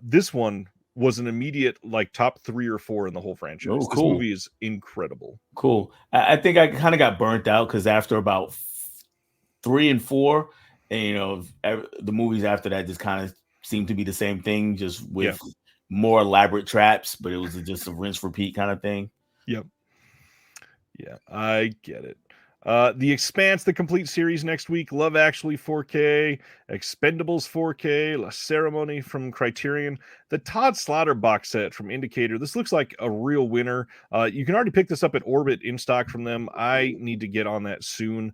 This one was an immediate like top 3 or 4 in the whole franchise. Oh, cool. This movie is incredible. Cool. I think I kind of got burnt out because after about 3 and 4, and the movies after that just kind of seemed to be the same thing, just with more elaborate traps, but it was just a rinse repeat kind of thing. Yep. Yeah, I get it. The Expanse, the complete series next week. Love Actually 4K, Expendables 4K, La Ceremony from Criterion, the Todd Slaughter box set from Indicator. This looks like a real winner. You can already pick this up at Orbit in stock from them. I need to get on that soon.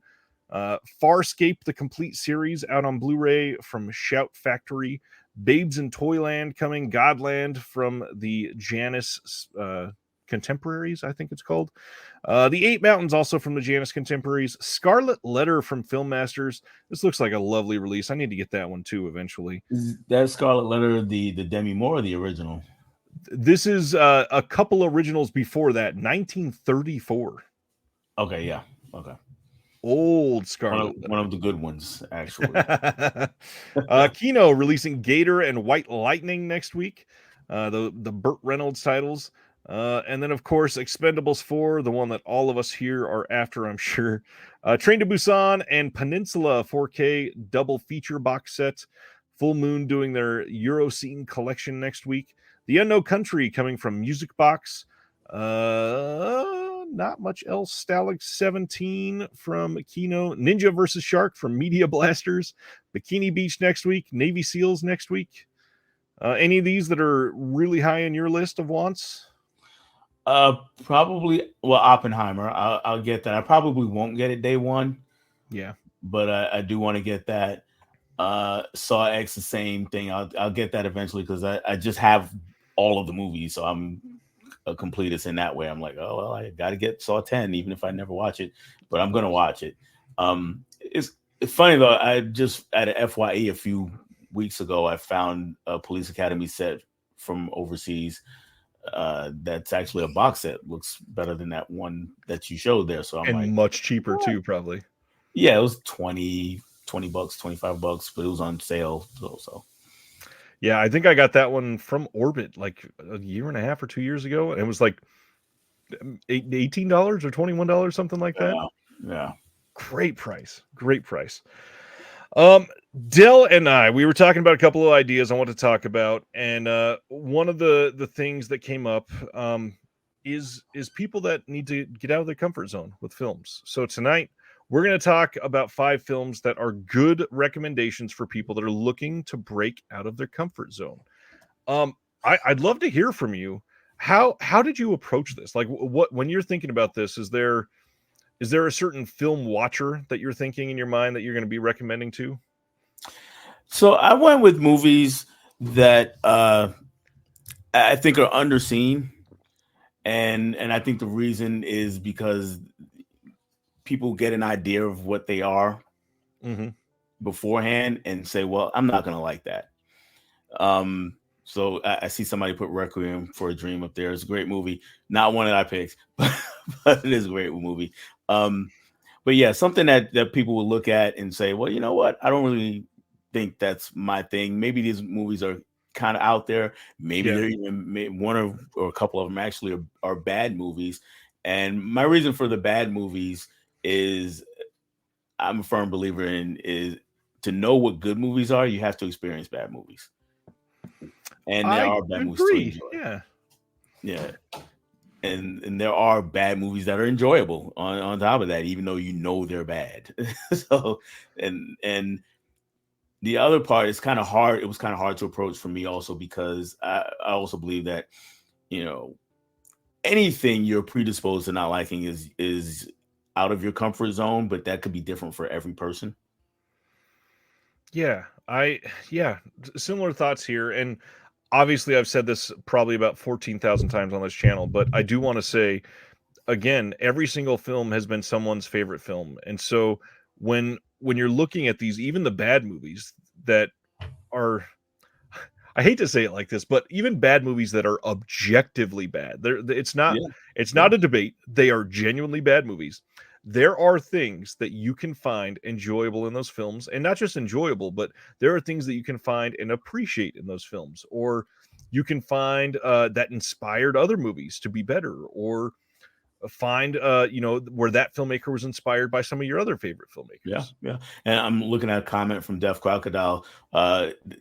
Farscape, the complete series out on Blu-ray from Shout Factory. Babes in Toyland coming. Godland from the Janus Contemporaries, I think it's called. The Eight Mountains, also from the Janus Contemporaries. Scarlet Letter from Film Masters. This looks like a lovely release. I need to get that one too eventually. Is that Scarlet Letter the Demi Moore or the original? This is a couple originals before that, 1934. Okay, yeah, okay. Old Scarlet. One of the good ones, actually. Kino releasing Gator and White Lightning next week. The Burt Reynolds titles. And then, of course, Expendables 4, the one that all of us here are after, I'm sure. Train to Busan and Peninsula 4K double feature box set. Full Moon doing their Euroscene collection next week. The Unknown Country coming from Music Box. Not much else. Stalag 17 from Kino. Ninja vs. Shark from Media Blasters. Bikini Beach next week. Navy SEALs next week. Any of these that are really high in your list of wants? Probably. Well, Oppenheimer. I'll get that. I probably won't get it day one. Yeah, but I do want to get that. Saw X, the same thing. I'll get that eventually because I just have all of the movies, so I'm a completist in that way. I'm like, oh well, I got to get Saw 10, even if I never watch it, but I'm gonna watch it. It's funny though. I just at a FYE a few weeks ago, I found a Police Academy set from overseas. That's actually a box set. Looks better than that one that you showed there. So I'm like, much cheaper too, probably. Yeah, it was $20 bucks, $25, but it was on sale. So yeah, I think I got that one from Orbit like a year and a half or 2 years ago. And it was like $18 or $21, something like that. Yeah. Great price. Dell and we were talking about a couple of ideas I want to talk about. And one of the things that came up is people that need to get out of their comfort zone with films. So tonight, we're going to talk about 5 films that are good recommendations for people that are looking to break out of their comfort zone. I'd love to hear from you. How did you approach this? Like, what when you're thinking about this, is there a certain film watcher that you're thinking in your mind that you're going to be recommending to? So I went with movies that I think are underseen, and I think the reason is because people get an idea of what they are beforehand and say, well, I'm not going to like that. So I see somebody put Requiem for a Dream up there. It's a great movie. Not one that I picked, but it is a great movie. But yeah, something that people will look at and say, well, you know what? I don't really think that's my thing. Maybe these movies are kind of out there. Maybe they're even one or a couple of them actually are bad movies. And my reason for the bad movies is I'm a firm believer in is to know what good movies are, you have to experience bad movies. And there are bad movies to enjoy. Yeah. And there are bad movies that are enjoyable on top of that, even though you know they're bad. So and the other part is kind of hard. It was kind of hard to approach for me also because I also believe that, you know, anything you're predisposed to not liking is out of your comfort zone, but that could be different for every person. Yeah, similar thoughts here. And obviously I've said this probably about 14,000 times on this channel, but I do want to say again, every single film has been someone's favorite film. And so when you're looking at these, even the bad movies that are, I hate to say it like this, but even bad movies that are objectively bad, it's not a debate. They are genuinely bad movies. There are things that you can find enjoyable in those films, and not just enjoyable, but there are things that you can find and appreciate in those films, or you can find that inspired other movies to be better, or find where that filmmaker was inspired by some of your other favorite filmmakers. Yeah. And I'm looking at a comment from Def Crocodile.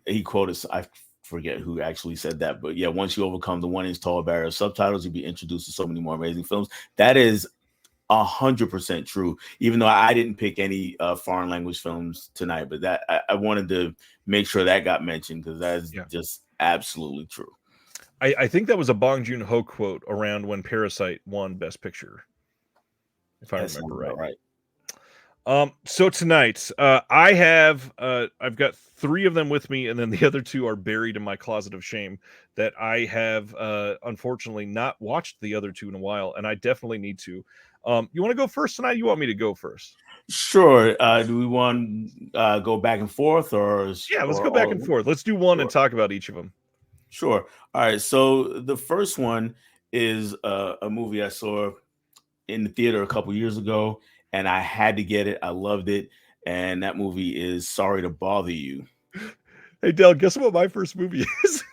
He quoted, I forget who actually said that, but yeah, once you overcome the 1 inch tall barrier of subtitles, you'll be introduced to so many more amazing films. That is 100% true. Even though I didn't pick any foreign language films tonight, but that I wanted to make sure that got mentioned because that is just absolutely true. I think that was a Bong Joon-ho quote around when Parasite won Best Picture, if I remember right. So tonight, I've got 3 of them with me, and then the other 2 are buried in my closet of shame that I have unfortunately not watched the other 2 in a while, and I definitely need to. You want to go first tonight? You want me to go first? Sure. Do we want go back and forth, or yeah? Let's go back and forth. Let's do one and talk about each of them. Sure. All right. So the first one is a movie I saw in the theater a couple years ago, and I had to get it. I loved it, and that movie is Sorry to Bother You. Hey, Dell, guess what my first movie is?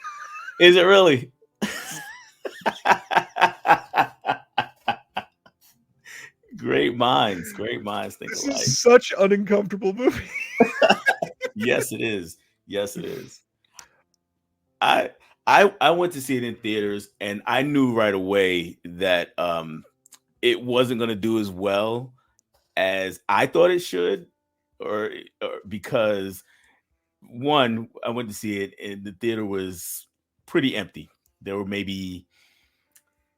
Is it really? Great minds think alike. This is such an uncomfortable movie. Yes, it is. Yes, it is. I went to see it in theaters, and I knew right away that it wasn't going to do as well as I thought it should, or because one, I went to see it, and the theater was pretty empty. There were maybe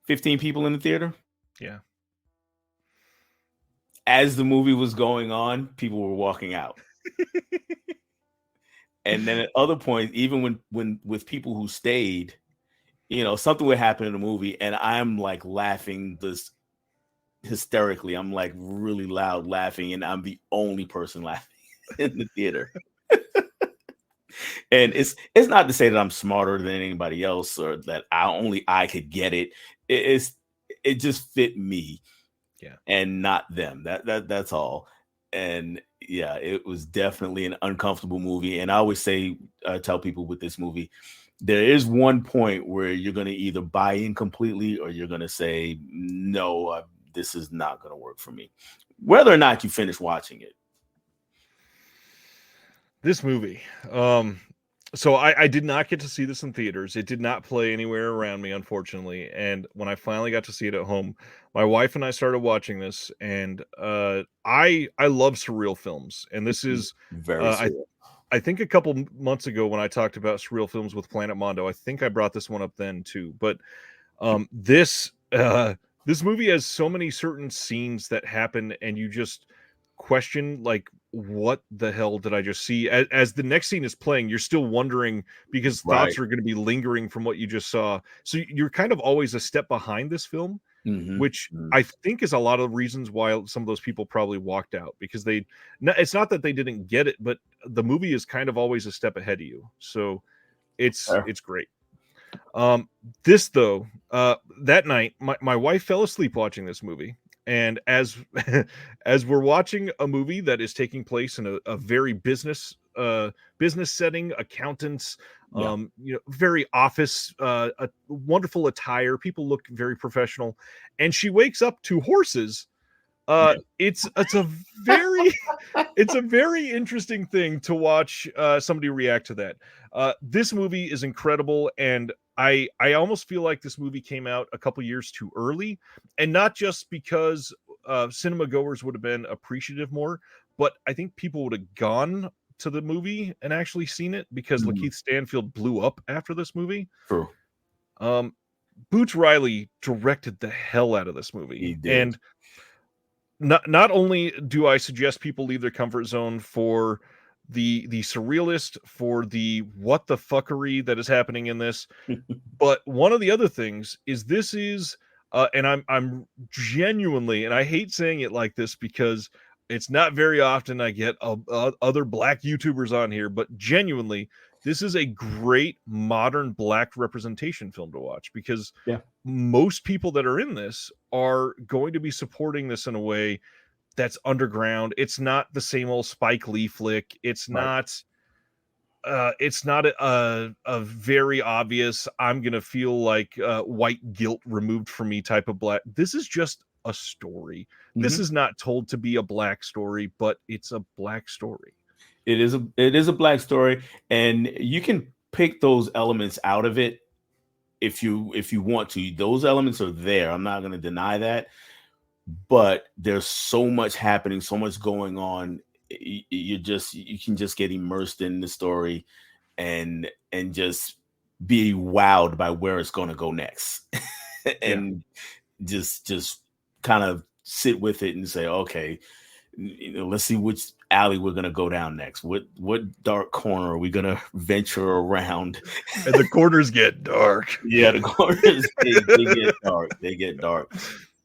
15 people in the theater. Yeah. As the movie was going on, people were walking out. And then at other points, even when with people who stayed, something would happen in the movie, and I'm like laughing this hysterically. I'm like really loud laughing, and I'm the only person laughing in the theater. And it's not to say that I'm smarter than anybody else or that I could get it. It just fit me, and not them. That's all. And yeah, it was definitely an uncomfortable movie. And I always tell people with this movie, there is one point where you're going to either buy in completely or you're going to say, no, this is not going to work for me, whether or not you finish watching it. This movie. So I did not get to see this in theaters. It did not play anywhere around me, unfortunately. And when I finally got to see it at home, my wife and I started watching this, and I love surreal films. And this is very surreal. I think a couple months ago when I talked about surreal films with Planet Mondo, I think I brought this one up then too. But this movie has so many certain scenes that happen, and you just question, like, what the hell did I just see? As the next scene is playing, you're still wondering because thoughts are going to be lingering from what you just saw. So you're kind of always a step behind this film, which I think is a lot of reasons why some of those people probably walked out, because it's not that they didn't get it, but the movie is kind of always a step ahead of you. So it's great. This though, that night, my wife fell asleep watching this movie. And as we're watching a movie that is taking place in a very business setting, accountants, very office, a wonderful attire, people look very professional, and she wakes up to horses. It's a very interesting thing to watch somebody react to that. This movie is incredible, and I almost feel like this movie came out a couple years too early, and not just because cinema goers would have been appreciative more, but I think people would have gone to the movie and actually seen it because Lakeith Stanfield blew up after this movie. True. Boots Riley directed the hell out of this movie. He did. And not only do I suggest people leave their comfort zone for the surrealist, for the what the fuckery that is happening in this, but one of the other things is this is and I'm genuinely, and I hate saying it like this because it's not very often I get other black YouTubers on here, but genuinely, this is a great modern black representation film to watch, because most people that are in this are going to be supporting this in a way that's underground. It's not the same old Spike Lee flick. It's not a very obvious, I'm gonna feel like white guilt removed from me type of black. This is just a story. This is not told to be a black story, but it's a black story. It is a black story, and you can pick those elements out of it if you want to. Those elements are there. I'm not going to deny that, but there's so much happening, so much going on. You can just get immersed in the story and just be wowed by where it's going to go next. Yeah. And just kind of sit with it and say, okay, let's see which alley we're gonna go down next. What dark corner are we gonna venture around? And the corners get dark. Yeah, the corners they get dark. They get dark,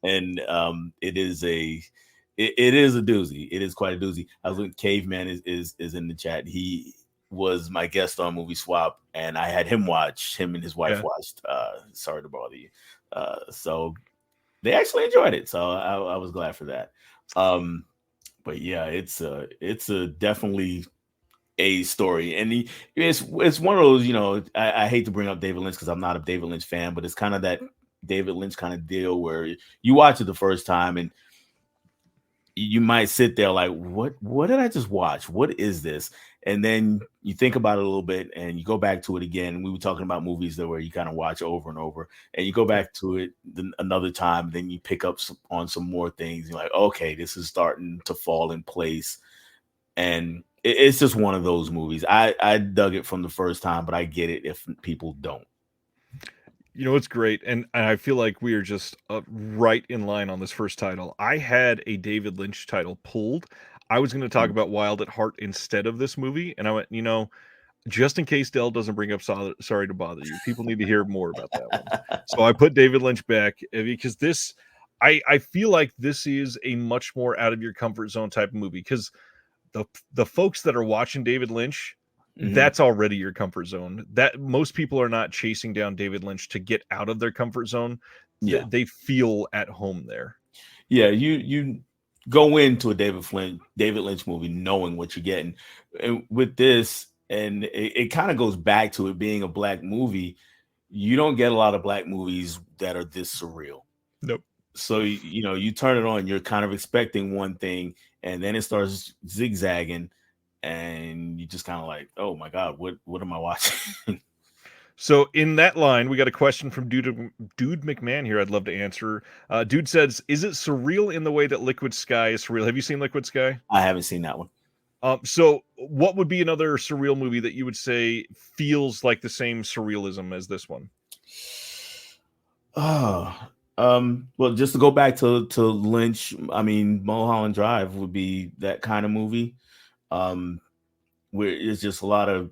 and it is a doozy. It is quite a doozy. I was with Caveman is in the chat. He was my guest on Movie Swap, and I had him and his wife watched. Sorry to bother you. So they actually enjoyed it, so I was glad for that. But yeah, it's a definitely a story, and it's one of those. I hate to bring up David Lynch because I'm not a David Lynch fan, but it's kind of that David Lynch kind of deal where you watch it the first time and you might sit there like, what did I just watch? What is this? And then you think about it a little bit and you go back to it again. We were talking about movies that where you kind of watch over and over, and you go back to it another time. Then you pick up on some more things. You're like, okay, this is starting to fall in place. And it's just one of those movies. I dug it from the first time, but I get it if people don't. It's great, and I feel like we are just right in line on this first title. I had a David Lynch title pulled. I was going to talk about Wild at Heart instead of this movie, and I went, just in case Dell doesn't bring up Sorry to Bother You, people need to hear more about that one. So I put David Lynch back because this, I feel like this is a much more out of your comfort zone type of movie, because the folks that are watching David Lynch, that's already your comfort zone. That most people are not chasing down David Lynch to get out of their comfort zone. Yeah, they feel at home there. Yeah, you go into a David Lynch movie knowing what you're getting, and with this, and it kind of goes back to it being a black movie. You don't get a lot of black movies that are this surreal. Nope. So you turn it on, you're kind of expecting one thing, and then it starts zigzagging. And you just kind of like, oh my God, what am I watching? So in that line, we got a question from Dude McMahon here. I'd love to answer. Dude says, is it surreal in the way that Liquid Sky is surreal? Have you seen Liquid Sky? I haven't seen that one. So what would be another surreal movie that you would say feels like the same surrealism as this one? Well, just to go back to Lynch, I mean, Mulholland Drive would be that kind of movie. Where it's just a lot of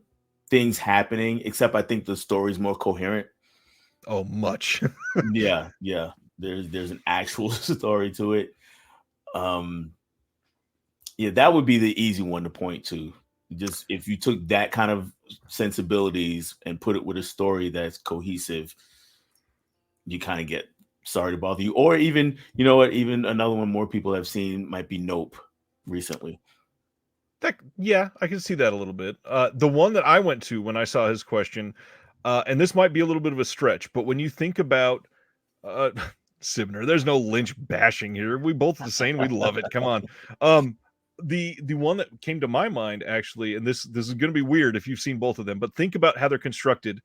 things happening, except I think the story's more coherent. Oh, much. yeah. There's an actual story to it. Yeah, that would be the easy one to point to. Just if you took that kind of sensibilities and put it with a story that's cohesive, you kind of get Sorry to Bother You. Or even, even another one more people have seen might be Nope recently. Yeah, I can see that a little bit. The one that I went to when I saw his question, and this might be a little bit of a stretch, but when you think about Sibner, there's no Lynch bashing here. We both the same. We love it. Come on. The one that came to my mind actually, and this is going to be weird if you've seen both of them, but think about how they're constructed.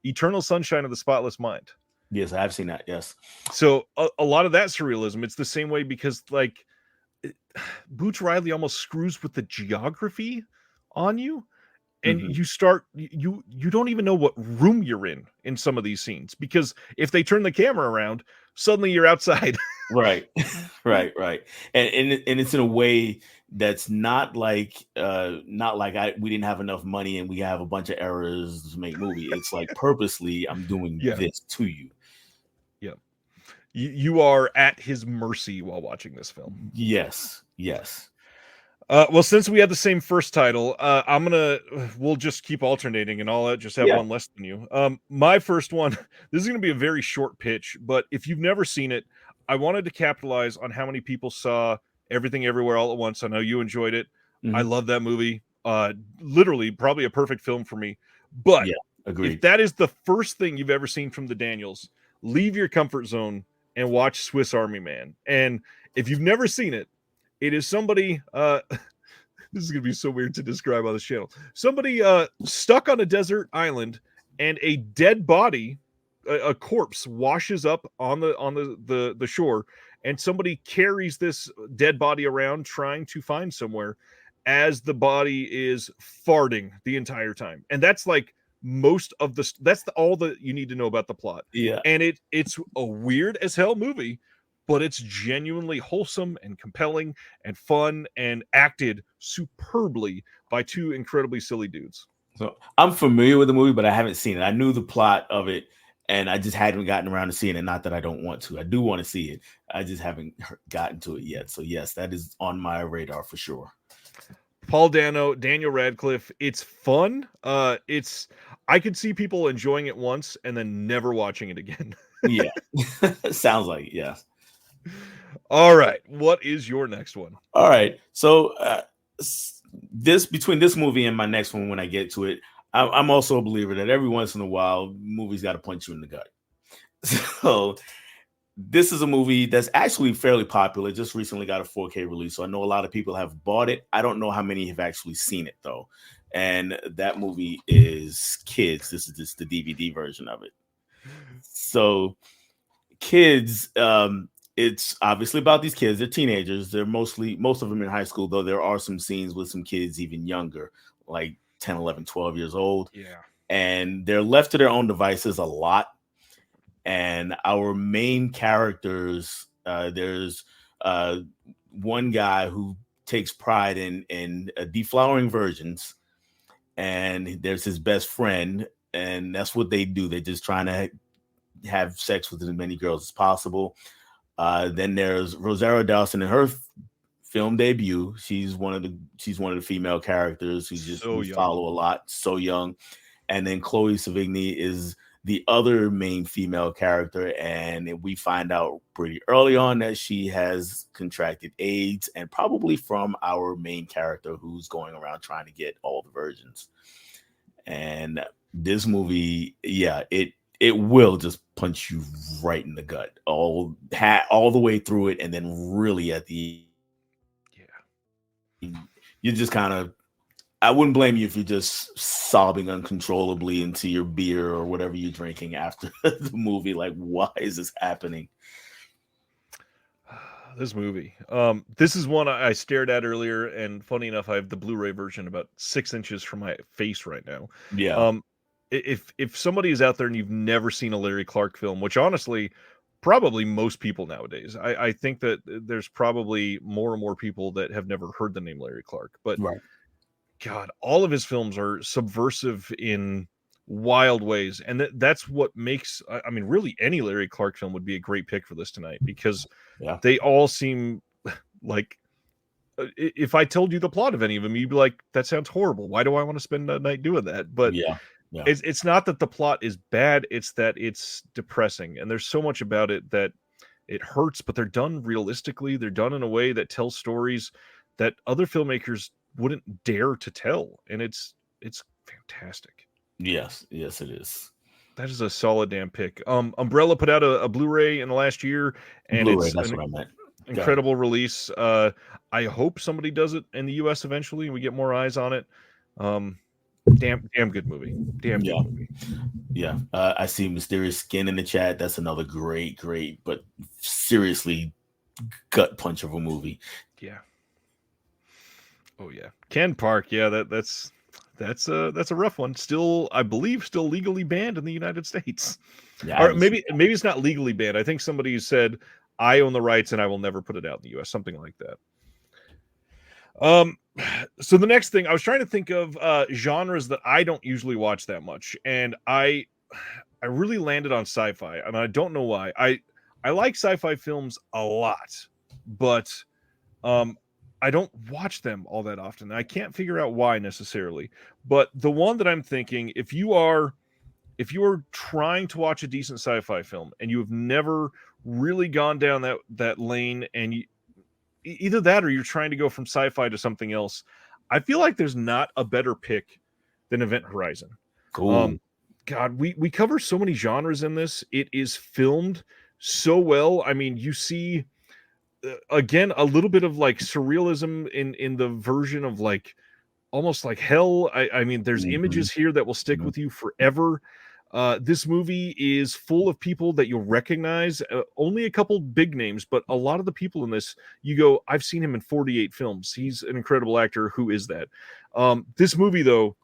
Eternal Sunshine of the Spotless Mind. Yes, I have seen that. Yes. So a lot of that surrealism, it's the same way because Boots Riley almost screws with the geography on you, and you start you don't even know what room you're in some of these scenes, because if they turn the camera around, suddenly you're outside. right and it's in a way that's not like we didn't have enough money and we have a bunch of errors to make movie. It's like purposely I'm doing this to you. You are at his mercy while watching this film. Yes. Well, since we had the same first title, we'll just keep alternating, and I'll just have one less than you. My first one, this is going to be a very short pitch, but if you've never seen it, I wanted to capitalize on how many people saw Everything Everywhere All at Once. I know you enjoyed it. I love that movie. Literally, probably a perfect film for me. But agreed. If that is the first thing you've ever seen from the Daniels, leave your comfort zone and watch Swiss Army Man. And if you've never seen it, it is somebody This is gonna be so weird to describe on this channel. Somebody stuck on a desert island, and a dead body, a corpse, washes up on the shore, and somebody carries this dead body around, trying to find somewhere, as the body is farting the entire time, and that's like most of all that you need to know about the plot. Yeah. And it's a weird as hell movie, but it's genuinely wholesome and compelling and fun and acted superbly by two incredibly silly dudes. So I'm familiar with the movie, but I haven't seen it. I knew the plot of it, and I just hadn't gotten around to seeing it. Not that I don't want to. I do want to see it. I just haven't gotten to it yet. So yes, that is on my radar for sure. Paul Dano, Daniel Radcliffe. It's fun. I could see people enjoying it once and then never watching it again. Yeah. Sounds like it, yeah. All right. What is your next one? All right. So between this movie and my next one, when I get to it, I'm also a believer that every once in a while, movies got to punch you in the gut. So this is a movie that's actually fairly popular. It just recently got a 4K release. So I know a lot of people have bought it. I don't know how many have actually seen it, though. And that movie is Kids. This is just the DVD version of it. So Kids, it's obviously about these kids. They're teenagers. They're most of them in high school, though there are some scenes with some kids even younger, like 10, 11, 12 years old. Yeah. And they're left to their own devices a lot. And our main characters, there's one guy who takes pride in deflowering virgins, and there's his best friend, and that's what they do. They're just trying to have sex with as many girls as possible. Then there's Rosario Dawson in her film debut. She's one of the female characters who follow a lot. So young. And then Chloe Sevigny is the other main female character, and we find out pretty early on that she has contracted AIDS, and probably from our main character who's going around trying to get all the virgins. And this movie, yeah, it will just punch you right in the gut, all the way through it, and then really at the you just kind of, I wouldn't blame you if you're just sobbing uncontrollably into your beer or whatever you're drinking after the movie. Like, why is this happening? This movie. This is one I stared at earlier, and funny enough, I have the Blu-ray version about 6 inches from my face right now. Yeah. If somebody is out there and you've never seen a Larry Clark film, which honestly, probably most people nowadays, I think that there's probably more and more people that have never heard the name Larry Clark, but right. God, all of his films are subversive in wild ways, and that's what makes, I mean, really any Larry Clark film would be a great pick for this tonight, because they all seem like, if I told you the plot of any of them, you'd be like, that sounds horrible. Why do I want to spend a night doing that? But it's not that the plot is bad, it's that it's depressing, and there's so much about it that it hurts, but they're done realistically. They're done in a way that tells stories that other filmmakers wouldn't dare to tell, and it's fantastic. Yes, it is. That is a solid damn pick. Umbrella put out a Blu-ray in the last year, and Blu-ray, it's that's what I meant. Incredible release. I hope somebody does it in the US eventually and we get more eyes on it. Damn good movie. Damn good movie. Yeah. I see Mysterious Skin in the chat. That's another great, but seriously gut punch of a movie. Yeah. Oh yeah. Ken Park. Yeah, that's a rough one. Still, I believe, still legally banned in the United States. Yeah, or maybe it's not legally banned. I think somebody said, I own the rights and I will never put it out in the US, something like that. So the next thing, I was trying to think of genres that I don't usually watch that much, and I really landed on sci-fi, and I don't know why. I like sci-fi films a lot, but I don't watch them all that often. I can't figure out why necessarily. But the one that I'm thinking, if you are trying to watch a decent sci-fi film and you have never really gone down that lane, and either that or you're trying to go from sci-fi to something else, I feel like there's not a better pick than Event Horizon. Cool. God, we cover so many genres in this. It is filmed so well. I mean, you see again, a little bit of like surrealism in the version of like almost like hell. I mean, there's Mhm, images here that will stick mhm, with you forever. This movie is full of people that you'll recognize. Only a couple big names, but a lot of the people in this, you go, I've seen him in 48 films. He's an incredible actor. Who is that? This movie, though,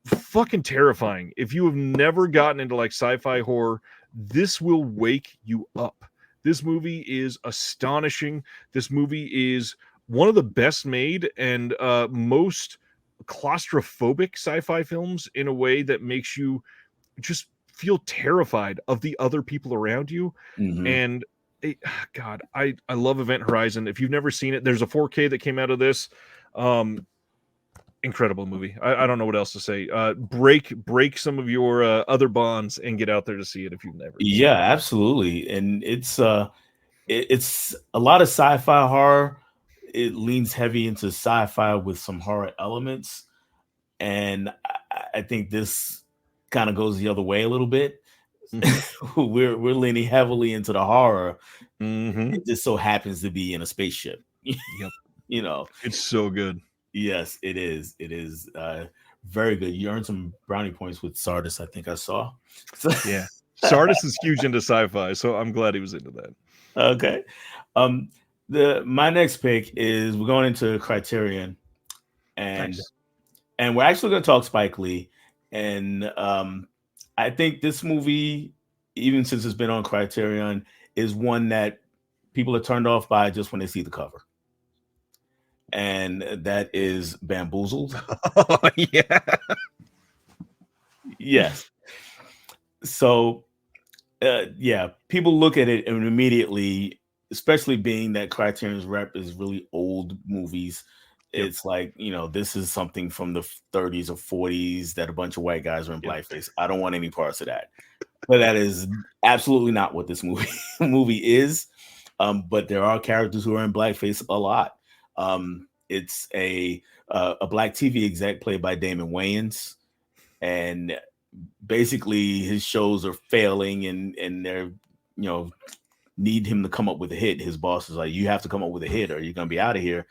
fucking terrifying. If you have never gotten into like sci-fi horror, this will wake you up. This movie is astonishing. This movie is one of the best made and most claustrophobic sci-fi films in a way that makes you just feel terrified of the other people around you. mhm. And God, I love Event Horizon. If you've never seen it, there's a 4K that came out of this. Um, Incredible movie. I don't know what else to say. Break some of your other bonds and get out there to see it if you've never Yeah, seen it. absolutely, and it's a lot of sci-fi horror. It leans heavy into sci-fi with some horror elements, and I think this kind of goes the other way a little bit. Hmm. We're leaning heavily into the horror. Hmm. It just so happens to be in a spaceship. Yep, You know, it's so good. yes, it is. It is very good. You earned some brownie points with Sardis, I think I saw. So, Yeah, Sardis is huge into sci-fi, so I'm glad he was into that. okay. Um, the my next pick is we're going into Criterion, and Nice. we're actually going to talk Spike Lee. And I think this movie, even since it's been on Criterion, is one that people are turned off by just when they see the cover, and that is Bamboozled. Oh, yeah. Yes. So yeah, people look at it and immediately, especially being that Criterion's rep is really old movies. Yep. It's like, this is something from the 30s or 40s that a bunch of white guys are in Yep. blackface. I don't want any parts of that. But that is absolutely not what this movie movie is. But there are characters who are in blackface a lot. It's a black TV exec played by Damon Wayans, and basically his shows are failing, and they're need him to come up with a hit. His boss is like, you have to come up with a hit or you're gonna be out of here.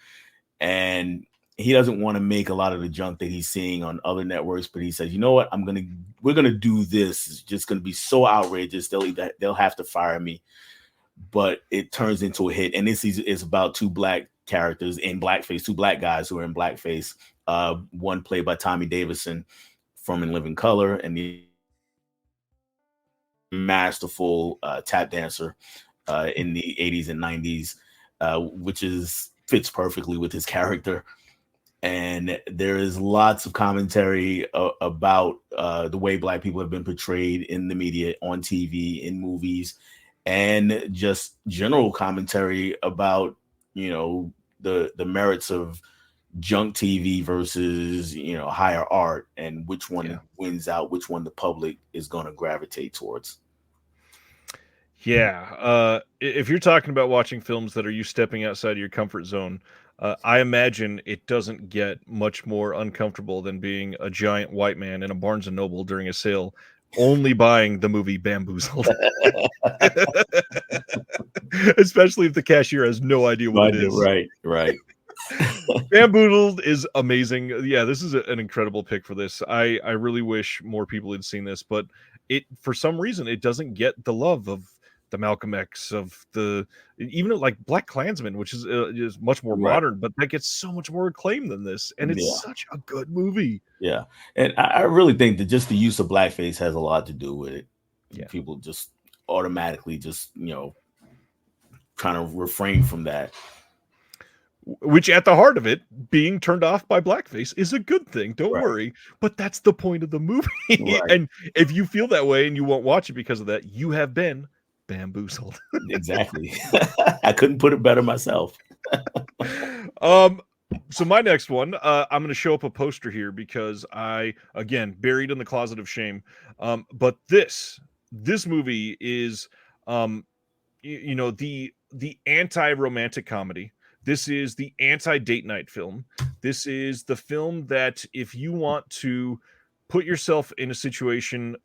And he doesn't want to make a lot of the junk that he's seeing on other networks, but he says, you know what, we're gonna do this. It's just gonna be so outrageous, they'll have to fire me. But it turns into a hit, and this is about two black characters in blackface, two black guys who are in blackface. One played by Tommy Davidson from In Living Color, and the masterful tap dancer in the 80s and 90s, which is fits perfectly with his character. And there is lots of commentary about the way black people have been portrayed in the media, on TV, in movies, and just general commentary about the merits of junk TV versus higher art, and which Yeah. one wins out, which one the public is going to gravitate towards. Yeah. If you're talking about watching films that are you stepping outside of your comfort zone, I imagine it doesn't get much more uncomfortable than being a giant white man in a Barnes and Noble during a sale, only buying the movie Bamboozled. Especially if the cashier has no idea what it is. Right, right. Bamboozled is amazing. Yeah, this is an incredible pick for this. I really wish more people had seen this, but it for some reason it doesn't get the love of the Malcolm X, of the even like Black Klansman, which is much more Right. modern, but that gets so much more acclaim than this, and it's Yeah. such a good movie. Yeah. And I really think that just the use of blackface has a lot to do with it. Yeah. People just automatically just, trying to refrain from that. Which at the heart of it, being turned off by blackface is a good thing. Don't Right. worry. But that's the point of the movie. Right. And if you feel that way and you won't watch it because of that, you have been bamboozled. Exactly. I couldn't put it better myself. um so my next one, I'm going to show up a poster here because I, again, buried in the closet of shame. But this movie is the anti-romantic comedy. This is the anti-date night film. This is the film that if you want to put yourself in a situation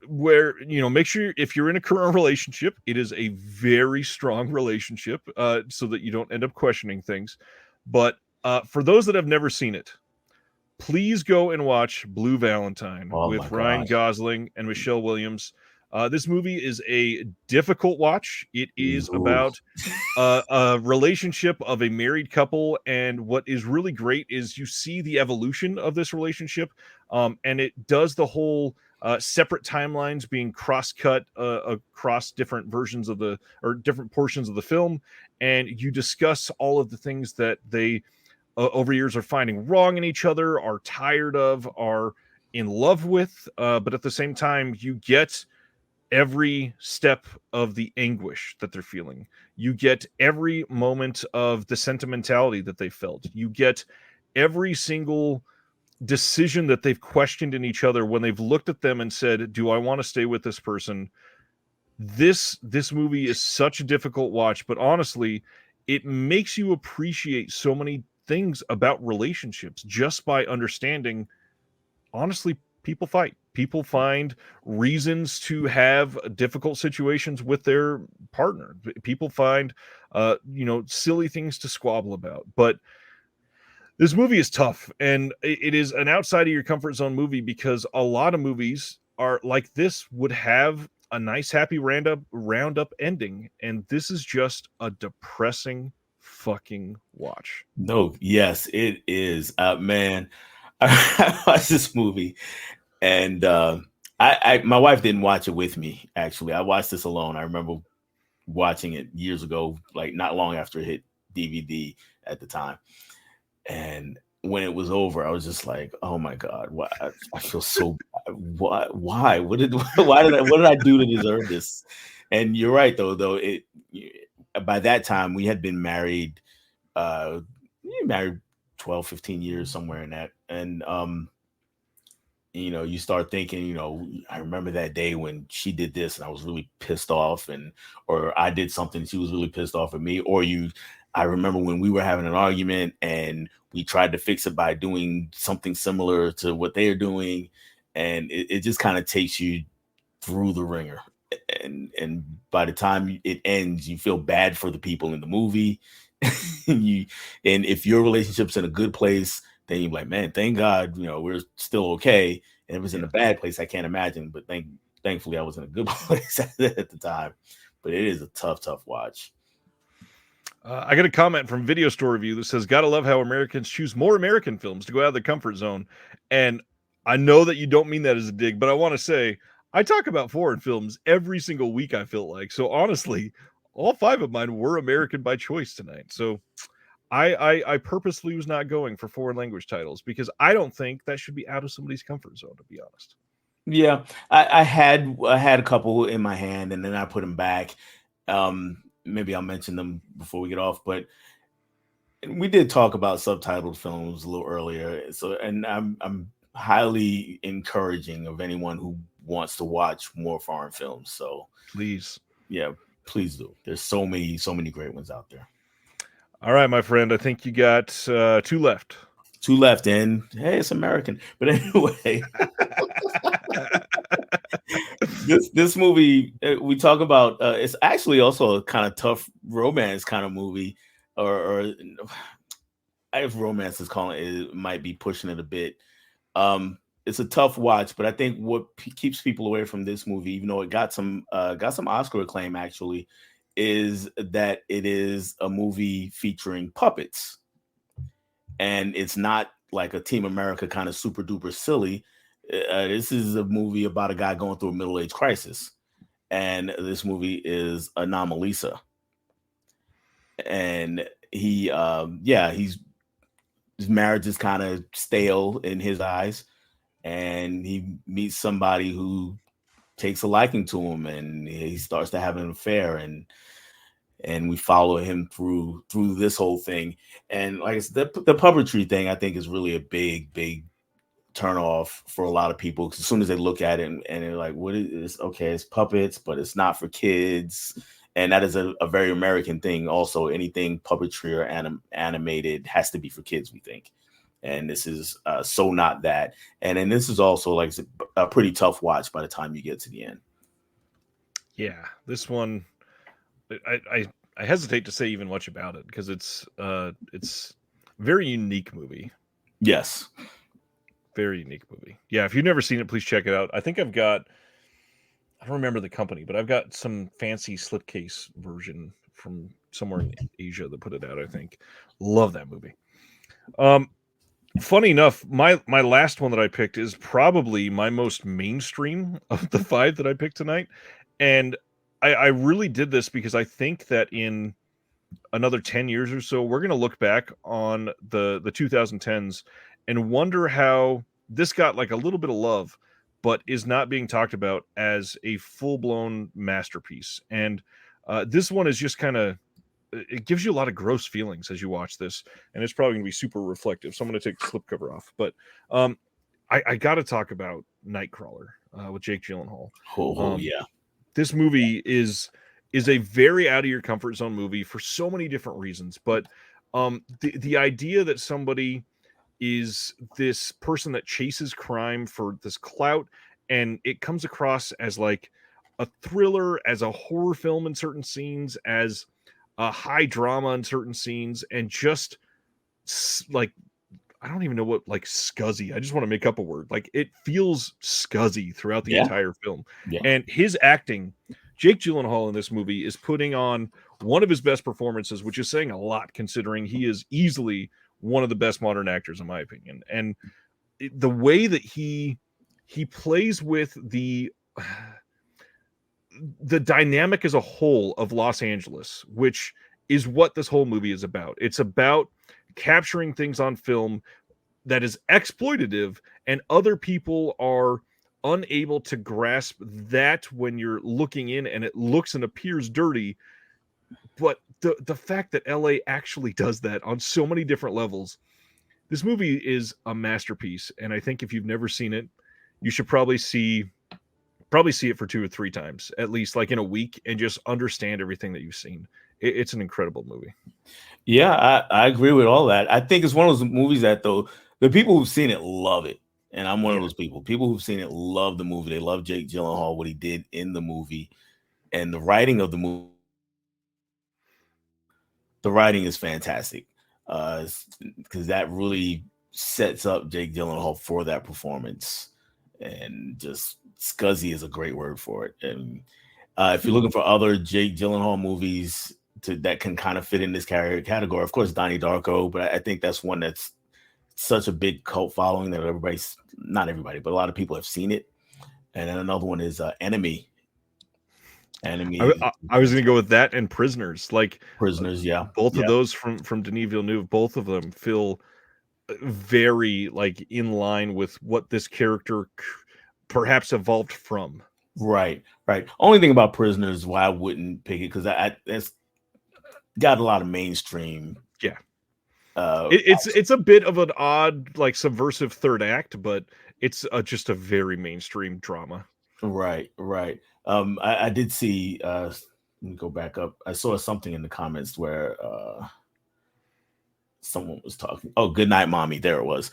where, make sure if you're in a current relationship, it is a very strong relationship, so that you don't end up questioning things. But for those that have never seen it, please go and watch Blue Valentine Oh my with Ryan gosh. Gosling and Michelle Williams. This movie is a difficult watch. It is Ooh. about a relationship of a married couple, and what is really great is you see the evolution of this relationship, and it does the whole separate timelines being cross-cut across different versions of the or different portions of the film, and you discuss all of the things that they over years are finding wrong in each other, are tired of, are in love with, but at the same time, you get every step of the anguish that they're feeling. You get every moment of the sentimentality that they felt. You get every single decision that they've questioned in each other when they've looked at them and said, "Do I want to stay with this person?" This movie is such a difficult watch, but honestly, it makes you appreciate so many things about relationships just by understanding, honestly, people fight. People find reasons to have difficult situations with their partner. People find silly things to squabble about. But this movie is tough, and it is an outside of your comfort zone movie, because a lot of movies are like this would have a nice happy roundup ending, and this is just a depressing fucking watch. No, yes, it is. Man, I watched this movie and I my wife didn't watch it with me, actually. I watched this alone. I remember watching it years ago, like not long after it hit DVD at the time. And when it was over, I was just like, "Oh my god, why I feel so why? What did I do to deserve this?" And you're right though by that time we had been married married 12, 15 years somewhere in that. And you start thinking, I remember that day when she did this and I was really pissed off, and or I did something and she was really pissed off at me, or I remember when we were having an argument and we tried to fix it by doing something similar to what they are doing, and it just kind of takes you through the ringer. And by the time it ends, you feel bad for the people in the movie. you and if your relationship's in a good place, then you're like, man, thank God, we're still okay. And if it's in Yeah. a bad place, I can't imagine. But thankfully I was in a good place at the time. But it is a tough watch. I got a comment from Video Store Review that says, "Gotta love how Americans choose more American films to go out of their comfort zone." And I know that you don't mean that as a dig, but I want to say I talk about foreign films every single week, I feel like. So honestly, all five of mine were American by choice tonight. So I purposely was not going for foreign language titles, because I don't think that should be out of somebody's comfort zone, to be honest. Yeah, I had a couple in my hand and then I put them back. Maybe I'll mention them before we get off, but we did talk about subtitled films a little earlier. So, and I'm highly encouraging of anyone who wants to watch more foreign films. So, Please. yeah, please do. There's so many great ones out there. All right, my friend. I think you got two left. Two left in. Hey, it's American. But anyway, this movie we talk about. It's actually also a kind of tough romance kind of movie, or if romance is calling it might be pushing it a bit. It's a tough watch, but I think what keeps people away from this movie, even though it got some Oscar acclaim, actually, is that it is a movie featuring puppets, and it's not like a Team America kind of super duper silly. This is a movie about a guy going through a middle age crisis, and this movie is Anomalisa, and his marriage is kind of stale in his eyes, and he meets somebody who takes a liking to him, and he starts to have an affair, and we follow him through this whole thing. And like I said, the puppetry thing I think is really a big turn off for a lot of people. 'Cause as soon as they look at it and they're like, what is this? Okay, it's puppets, but it's not for kids. And that is a very American thing. Also, anything puppetry or animated has to be for kids, we think. and this is so not that. And then this is also like a pretty tough watch by the time you get to the end. Yeah, this one, I hesitate to say even much about it because it's a very unique movie. Yes. Very unique movie. Yeah, if you've never seen it, please check it out. I think I don't remember the company, but I've got some fancy slipcase version from somewhere in Asia that put it out, I think. Love that movie. Funny enough, my last one that I picked is probably my most mainstream of the 5 that I picked tonight. And I really did this because I think that in another 10 years or so, we're going to look back on the 2010s and wonder how this got like a little bit of love, but is not being talked about as a full-blown masterpiece. And this one is just kind of, it gives you a lot of gross feelings as you watch this, and it's probably going to be super reflective. So I'm going to take the slipcover off. But I got to talk about Nightcrawler with Jake Gyllenhaal. Yeah. This movie is a very out of your comfort zone movie for so many different reasons. But the idea that somebody is this person that chases crime for this clout, and it comes across as like a thriller, as a horror film in certain scenes, as a high drama in certain scenes, and just like, I don't even know what, like, scuzzy. I just want to make up a word. Like, it feels scuzzy throughout the entire film. Yeah. And his acting, Jake Gyllenhaal in this movie is putting on one of his best performances, which is saying a lot considering he is easily one of the best modern actors, in my opinion. And the way that he plays with the dynamic as a whole of Los Angeles, which is what this whole movie is about. It's about capturing things on film that is exploitative, and other people are unable to grasp that when you're looking in and it looks and appears dirty. But the fact that LA actually does that on so many different levels, this movie is a masterpiece. And I think if you've never seen it, you should probably see it for 2 or 3 times, at least, like in a week, and just understand everything that you've seen. It's an incredible movie. Yeah, I agree with all that. I think it's one of those movies that, though, the people who've seen it love it. And I'm one of those people. People who've seen it love the movie. They love Jake Gyllenhaal, what he did in the movie, and the writing of the movie. The writing is fantastic because that really sets up Jake Gyllenhaal for that performance. And just scuzzy is a great word for it. And if you're looking for other Jake Gyllenhaal movies that can kind of fit in this category, of course, Donnie Darko, but I think that's one that's such a big cult following that not everybody, but a lot of people have seen it. And then another one is Enemy. Enemy. I was going to go with that and Prisoners. Like Prisoners, yeah. Both of those from Denis Villeneuve, both of them feel very like in line with what this character perhaps evolved from. Right. Only thing about Prisoners why I wouldn't pick it, because it's got a lot of mainstream. Yeah. It's a bit of an odd, like, subversive third act, but it's just a very mainstream drama. Right. I did see. Let me go back up. I saw something in the comments where someone was talking. Oh, Good Night, Mommy. There it was.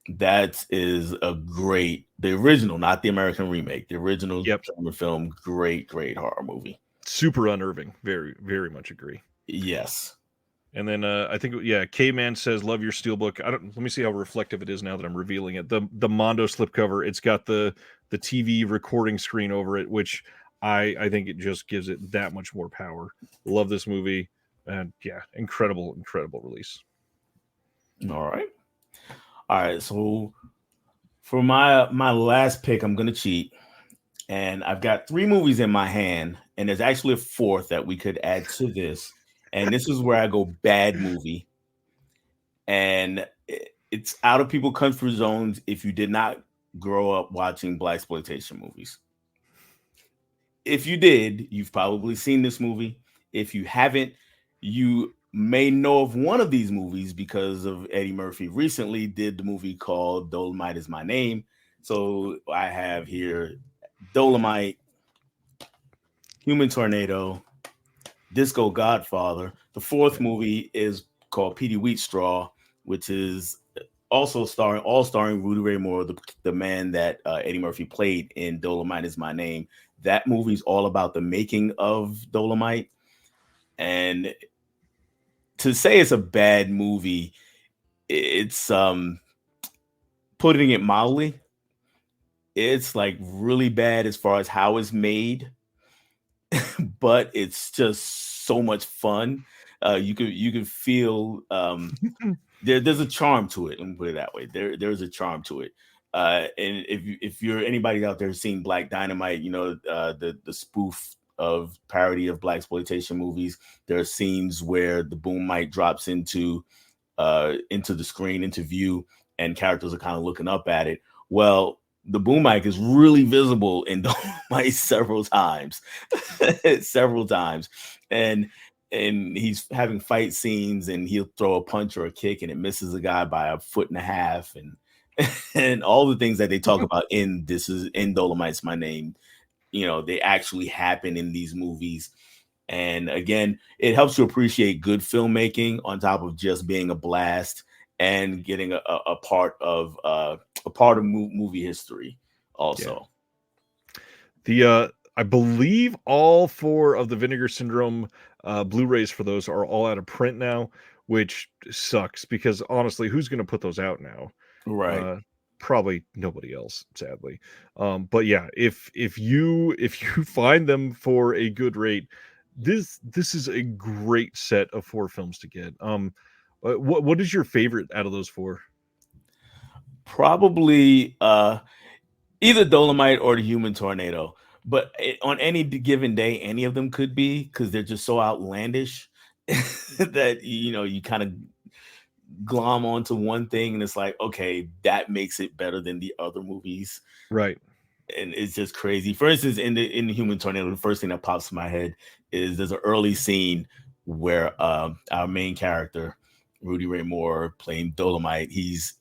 That is the original, not the American remake. The original German film. Great horror movie. Super unnerving. Very, very much agree. Yes. And then I think, K-Man says, love your steelbook. Let me see how reflective it is now that I'm revealing it. The Mondo slipcover, it's got the TV recording screen over it, which I think it just gives it that much more power. Love this movie. And incredible release. All right. So for my last pick, I'm going to cheat. And I've got 3 movies in my hand, and there's actually a 4th that we could add to this. And this is where I go bad movie. And it's out of people's comfort zones if you did not grow up watching blaxploitation movies. If you did, you've probably seen this movie. If you haven't, you may know of one of these movies because of Eddie Murphy recently did the movie called Dolomite Is My Name. So I have here Dolomite, Human Tornado, Disco Godfather. The 4th movie is called Petey Wheatstraw, which is also starring Rudy Ray Moore, the man that Eddie Murphy played in Dolomite Is My Name. That movie's all about the making of Dolomite, and to say it's a bad movie, it's putting it mildly. It's like really bad as far as how it's made, but it's just so much fun. You can feel there's a charm to it. Let me put it that way. There's a charm to it. And if you're anybody out there seeing Black Dynamite, the spoof of parody of black exploitation movies. There are scenes where the boom mic drops into the screen, into view, and characters are kind of looking up at it. Well, the boom mic is really visible in Dolomite several times, several times, and he's having fight scenes, and he'll throw a punch or a kick, and it misses a guy by 1.5 feet, and all the things that they talk about in Dolomite's My Name, they actually happen in these movies. And again, it helps you appreciate good filmmaking on top of just being a blast and getting a part of movie history also. Yeah. I believe all 4 of the Vinegar Syndrome Blu-rays for those are all out of print now, which sucks because honestly, who's going to put those out now? Right. Probably nobody else, sadly. But yeah, if you find them for a good rate, this is a great set of 4 films to get. What is your favorite out of those 4? Probably either Dolomite or the Human Tornado. But on any given day, any of them could be, because they're just so outlandish that you kind of glom onto one thing, and it's like, okay, that makes it better than the other movies. Right. And it's just crazy. For instance, in the Human Tornado, the first thing that pops in my head is there's an early scene where our main character, Rudy Ray Moore, playing Dolomite, it's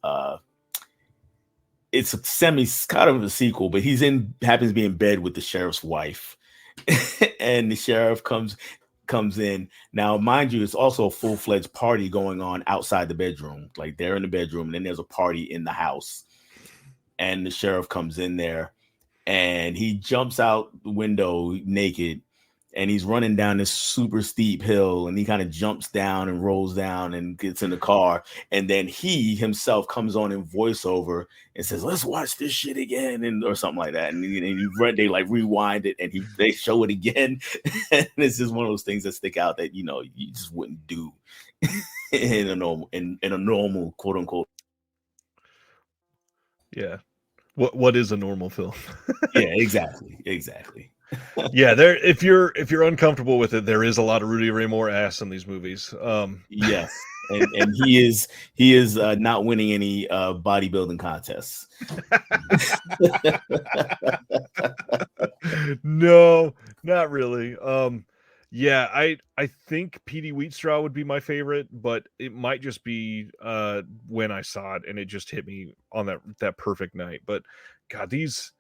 kind of a sequel, but happens to be in bed with the sheriff's wife, and the sheriff comes in. Now, mind you, it's also a full-fledged party going on outside the bedroom. Like, they're in the bedroom, and then there's a party in the house, and the sheriff comes in there, and he jumps out the window naked, and he's running down this super steep hill, and he kind of jumps down and rolls down and gets in the car. And then he himself comes on in voiceover and says, "Let's watch this shit again," or something like that. And they like rewind it, and they show it again. And it's just one of those things that stick out that, you just wouldn't do in a normal quote unquote. Yeah. What is a normal film? Yeah, exactly. Yeah, if you're uncomfortable with it, there is a lot of Rudy Ray Moore ass in these movies. Yes, and he is not winning any bodybuilding contests. No, not really. Yeah, I think Petey Wheatstraw would be my favorite, but it might just be when I saw it and it just hit me on that perfect night. But God, these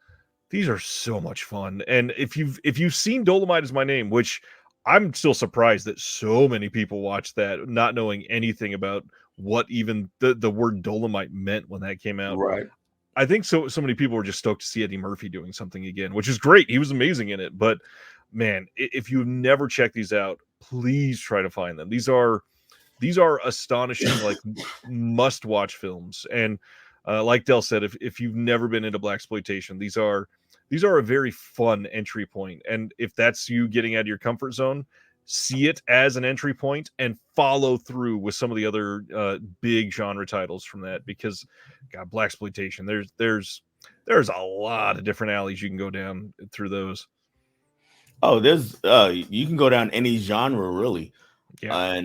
are so much fun. And if you've seen Dolomite Is My Name, which I'm still surprised that so many people watched that, not knowing anything about what even the word Dolomite meant when that came out. Right. I think so many people were just stoked to see Eddie Murphy doing something again, which is great. He was amazing in it. But man, if you've never checked these out, please try to find them. These are astonishing, like must-watch films. And like Dell said, if you've never been into blaxploitation, these are a very fun entry point. And if that's you getting out of your comfort zone, see it as an entry point and follow through with some of the other big genre titles from that, because God, blaxploitation, there's a lot of different alleys you can go down through those. Oh, there's you can go down any genre really. Yeah.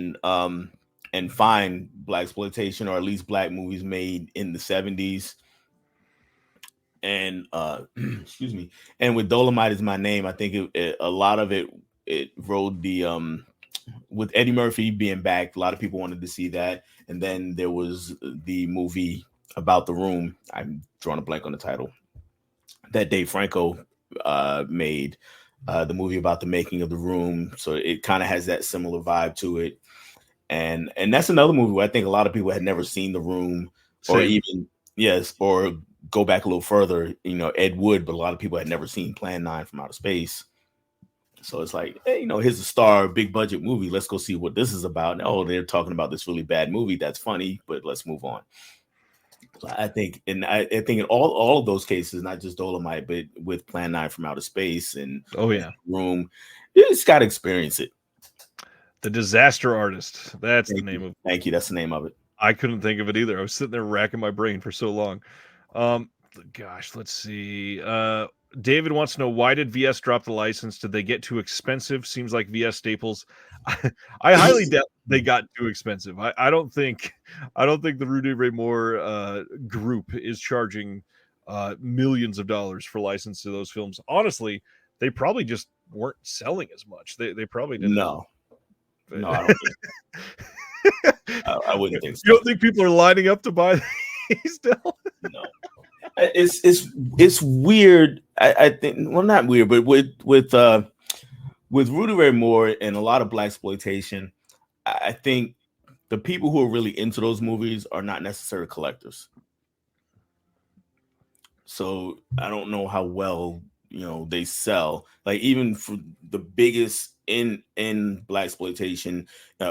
And find blaxploitation, or at least black movies made in the 70s. And excuse me. And with Dolomite Is My Name, I think a lot of it rode the with Eddie Murphy being back, a lot of people wanted to see that. And then there was the movie about The Room. I'm drawing a blank on the title, that Dave Franco made, the movie about the making of The Room. So it kind of has that similar vibe to it. And that's another movie where I think a lot of people had never seen The Room. or Same. even yes, or go back a little further, Ed Wood, but a lot of people had never seen Plan 9 from Outer Space. So it's like, hey, here's a star, big budget movie. Let's go see what this is about. And, oh, they're talking about this really bad movie. That's funny, but let's move on. So I think, I think in all of those cases, not just Dolomite, but with Plan 9 from Outer Space and Oh yeah, Room, you just got to experience it. The Disaster Artist. That's the name of. Thank you. That's the name of it. I couldn't think of it either. I was sitting there racking my brain for so long. Gosh, let's see. David wants to know, why did VS drop the license? Did they get too expensive? Seems like VS staples. I highly doubt they got too expensive. I don't think the Rudy Ray Moore group is charging millions of dollars for license to those films. Honestly, they probably just weren't selling as much. They probably didn't. No, I don't think. I wouldn't think so. You don't think people are lining up to buy these still? No. It's weird. I think, well, not weird, but with Rudy Ray Moore and a lot of blaxploitation, I think the people who are really into those movies are not necessarily collectors. So I don't know how well they sell. Like, even for the biggest in blaxploitation,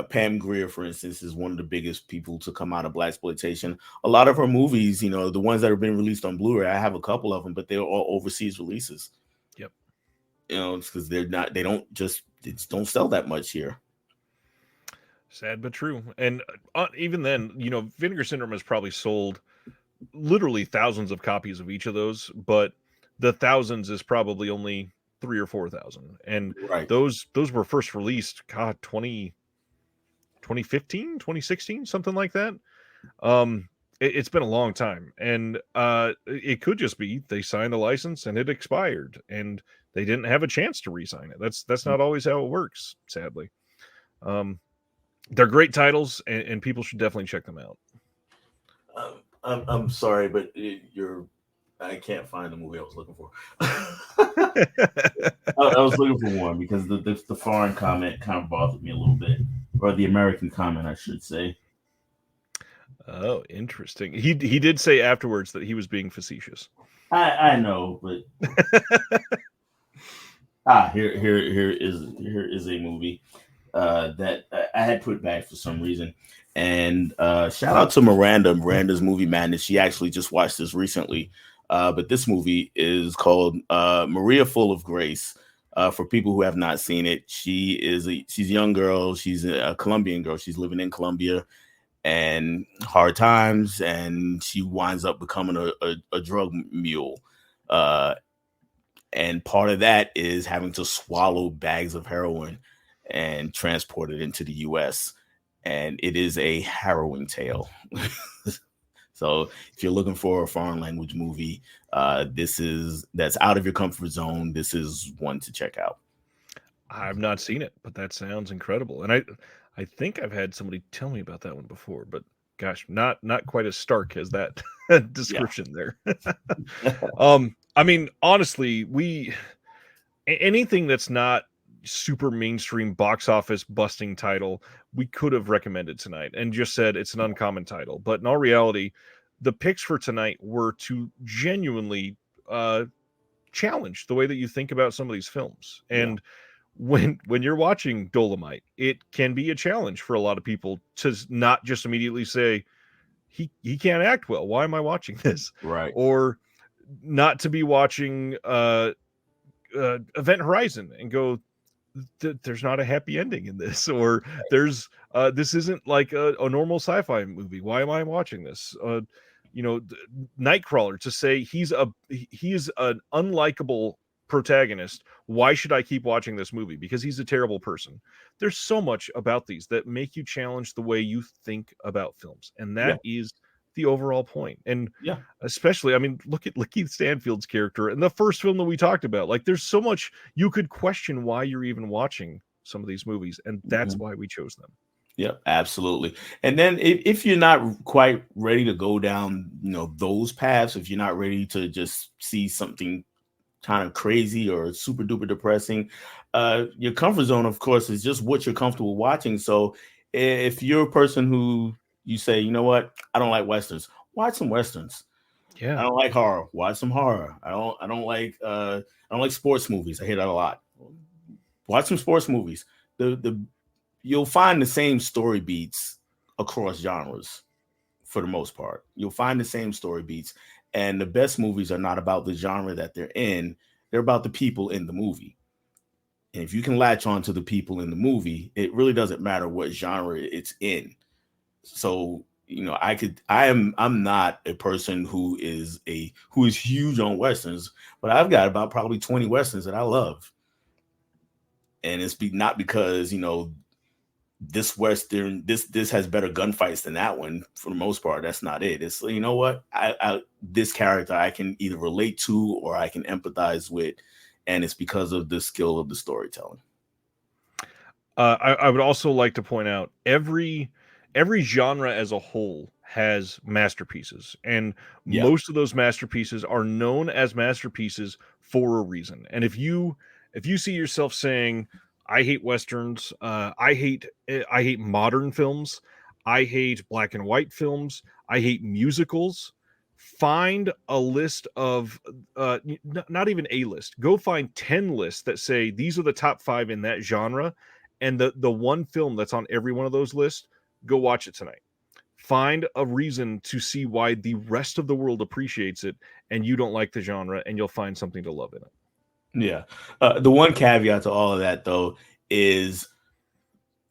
Pam Grier, for instance, is one of the biggest people to come out of blaxploitation. A lot of her movies, the ones that have been released on Blu-ray, I have a couple of them, but they're all overseas releases. Yep. It's because they don't sell that much here. Sad but true. And even then, Vinegar Syndrome has probably sold literally thousands of copies of each of those, but the thousands is probably only 3,000 or 4,000, and right. those were first released 2015, 2016, something like that. It's been a long time, and it could just be they signed a license and it expired and they didn't have a chance to re-sign it. That's not always how it works, sadly. They're great titles, and people should definitely check them out. I'm sorry, but I can't find the movie I was looking for. I was looking for one because the foreign comment kind of bothered me a little bit, or the American comment, I should say. Oh, interesting. He did say afterwards that he was being facetious. I know, but here is a movie that I had put back for some reason. And shout out to Miranda's Movie Madness. She actually just watched this recently. But this movie is called Maria Full of Grace. For people who have not seen it, she's a young girl. She's a Colombian girl. She's living in Colombia, and hard times, and she winds up becoming a drug mule. And part of that is having to swallow bags of heroin and transport it into the U.S. And it is a harrowing tale. So if you're looking for a foreign language movie, that's out of your comfort zone, this is one to check out. I've not seen it, but that sounds incredible. And I think I've had somebody tell me about that one before, but gosh, not quite as stark as that description there. I mean, honestly, anything that's not super mainstream box office busting title, we could have recommended tonight and just said it's an uncommon title. But in all reality, the picks for tonight were to genuinely challenge the way that you think about some of these films. And when you're watching Dolomite, it can be a challenge for a lot of people to not just immediately say, he can't act well, why am I watching this? Right. Or not to be watching Event Horizon and go, there's not a happy ending in this, or there's this isn't like a normal sci-fi movie, why am I watching this? Nightcrawler, to say he's an unlikable protagonist, why should I keep watching this movie? Because he's a terrible person. There's so much about these that make you challenge the way you think about films, and that is the overall point. And especially, I mean, look at Lakeith Stanfield's character in the first film that we talked about. Like, there's so much you could question why you're even watching some of these movies, and that's why we chose them. Yep, absolutely. And then if you're not quite ready to go down, those paths, if you're not ready to just see something kind of crazy or super duper depressing, your comfort zone, of course, is just what you're comfortable watching. So if you're a person who you say, you know what, I don't like Westerns, Watch some westerns. I Yeah. don't like horror. Watch some horror. I don't like sports movies. I hear that a lot. Watch some sports movies. The You'll find the same story beats across genres for the most part. You'll find the same story beats, and the best movies are not about the genre that they're in. They're about the people in the movie. And if you can latch on to the people in the movie, it really doesn't matter what genre it's in. So, I'm not a person who is huge on westerns, but I've got about probably 20 westerns that I love. And not because, this western this has better gunfights than that one. For the most part, that's not it. It's, you know what, I this character I can either relate to or I can empathize with, and it's because of the skill of the storytelling. I would also like to point out every genre as a whole has masterpieces, and Yeah. most of those masterpieces are known as masterpieces for a reason. And if you see yourself saying, "I hate westerns," I hate modern films, I hate black and white films, I hate musicals. Find a list of not even a list. Go find 10 lists that say these are the top 5 in that genre, and the one film that's on every one of those lists, go watch it tonight. Find a reason to see why the rest of the world appreciates it and you don't like the genre, and you'll find something to love in it. Yeah. The one caveat to all of that, though, is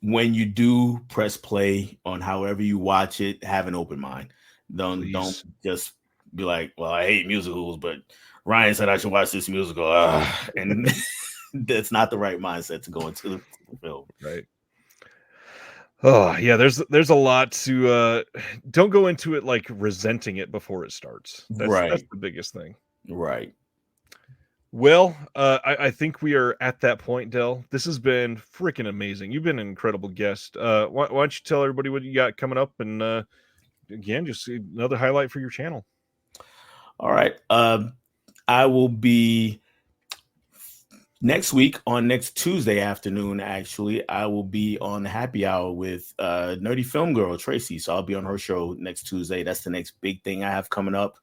when you do press play on however you watch it, have an open mind. Don't Please. just be like, "Well, I hate musicals, but Ryan said I should watch this musical," and that's not the right mindset to go into the film. Right. Oh, yeah, there's a lot to don't go into it like resenting it before it starts. That's Right, the biggest thing. right. Well, I think we are at that point, Dell. This has been freaking amazing. You've been an incredible guest. Why don't you tell everybody what you got coming up, and again, just another highlight for your channel. All right. I will be next week on next Tuesday afternoon. Actually, I will be on Happy Hour with Nerdy Film Girl Tracy. So I'll be on her show next Tuesday. That's the next big thing I have coming up.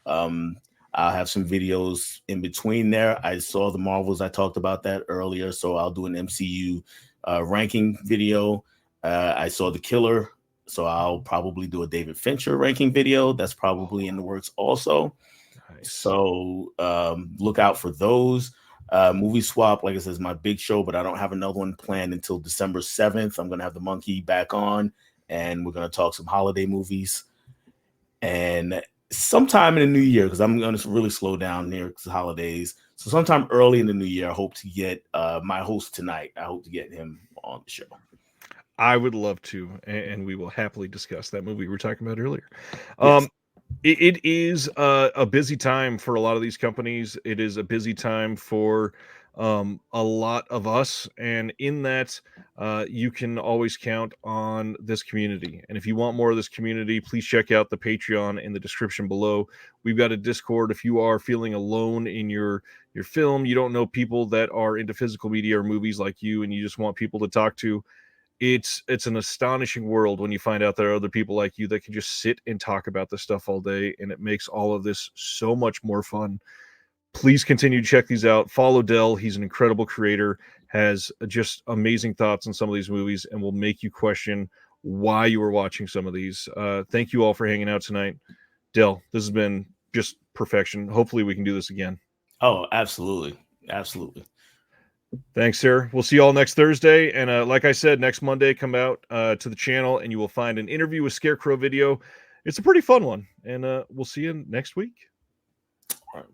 Um, I'll have some videos in between there. I saw the Marvels. I talked about that earlier. So I'll do an MCU ranking video. I saw The Killer. So I'll probably do a David Fincher ranking video. That's probably in the works also. Nice. So look out for those. Movie Swap, like I said, is my big show, but I don't have another one planned until December 7th. I'm going to have the monkey back on, and we're going to talk some holiday movies. And sometime in the new year, because I'm going to really slow down near the holidays. So sometime early in the new year, I hope to get my host tonight. I hope to get him on the show. I would love to, and we will happily discuss that movie we were talking about earlier. Yes. It is a busy time for a lot of these companies. It is a busy time for a lot of us, and in that, you can always count on this community. And if you want more of this community, please check out the Patreon in the description below. We've got a Discord. If you are feeling alone in your film, you don't know people that are into physical media or movies like you, and you just want people to talk to, it's an astonishing world when you find out there are other people like you that can just sit and talk about this stuff all day, and it makes all of this so much more fun. Please continue to check these out. Follow Dell. He's an incredible creator, has just amazing thoughts on some of these movies, and will make you question why you were watching some of these. Thank you all for hanging out tonight. Dell, this has been just perfection. Hopefully we can do this again. Oh, absolutely. Absolutely. Thanks, sir. We'll see you all next Thursday. And like I said, next Monday, come out to the channel and you will find an interview with Scarecrow video. It's a pretty fun one. And we'll see you next week. All right.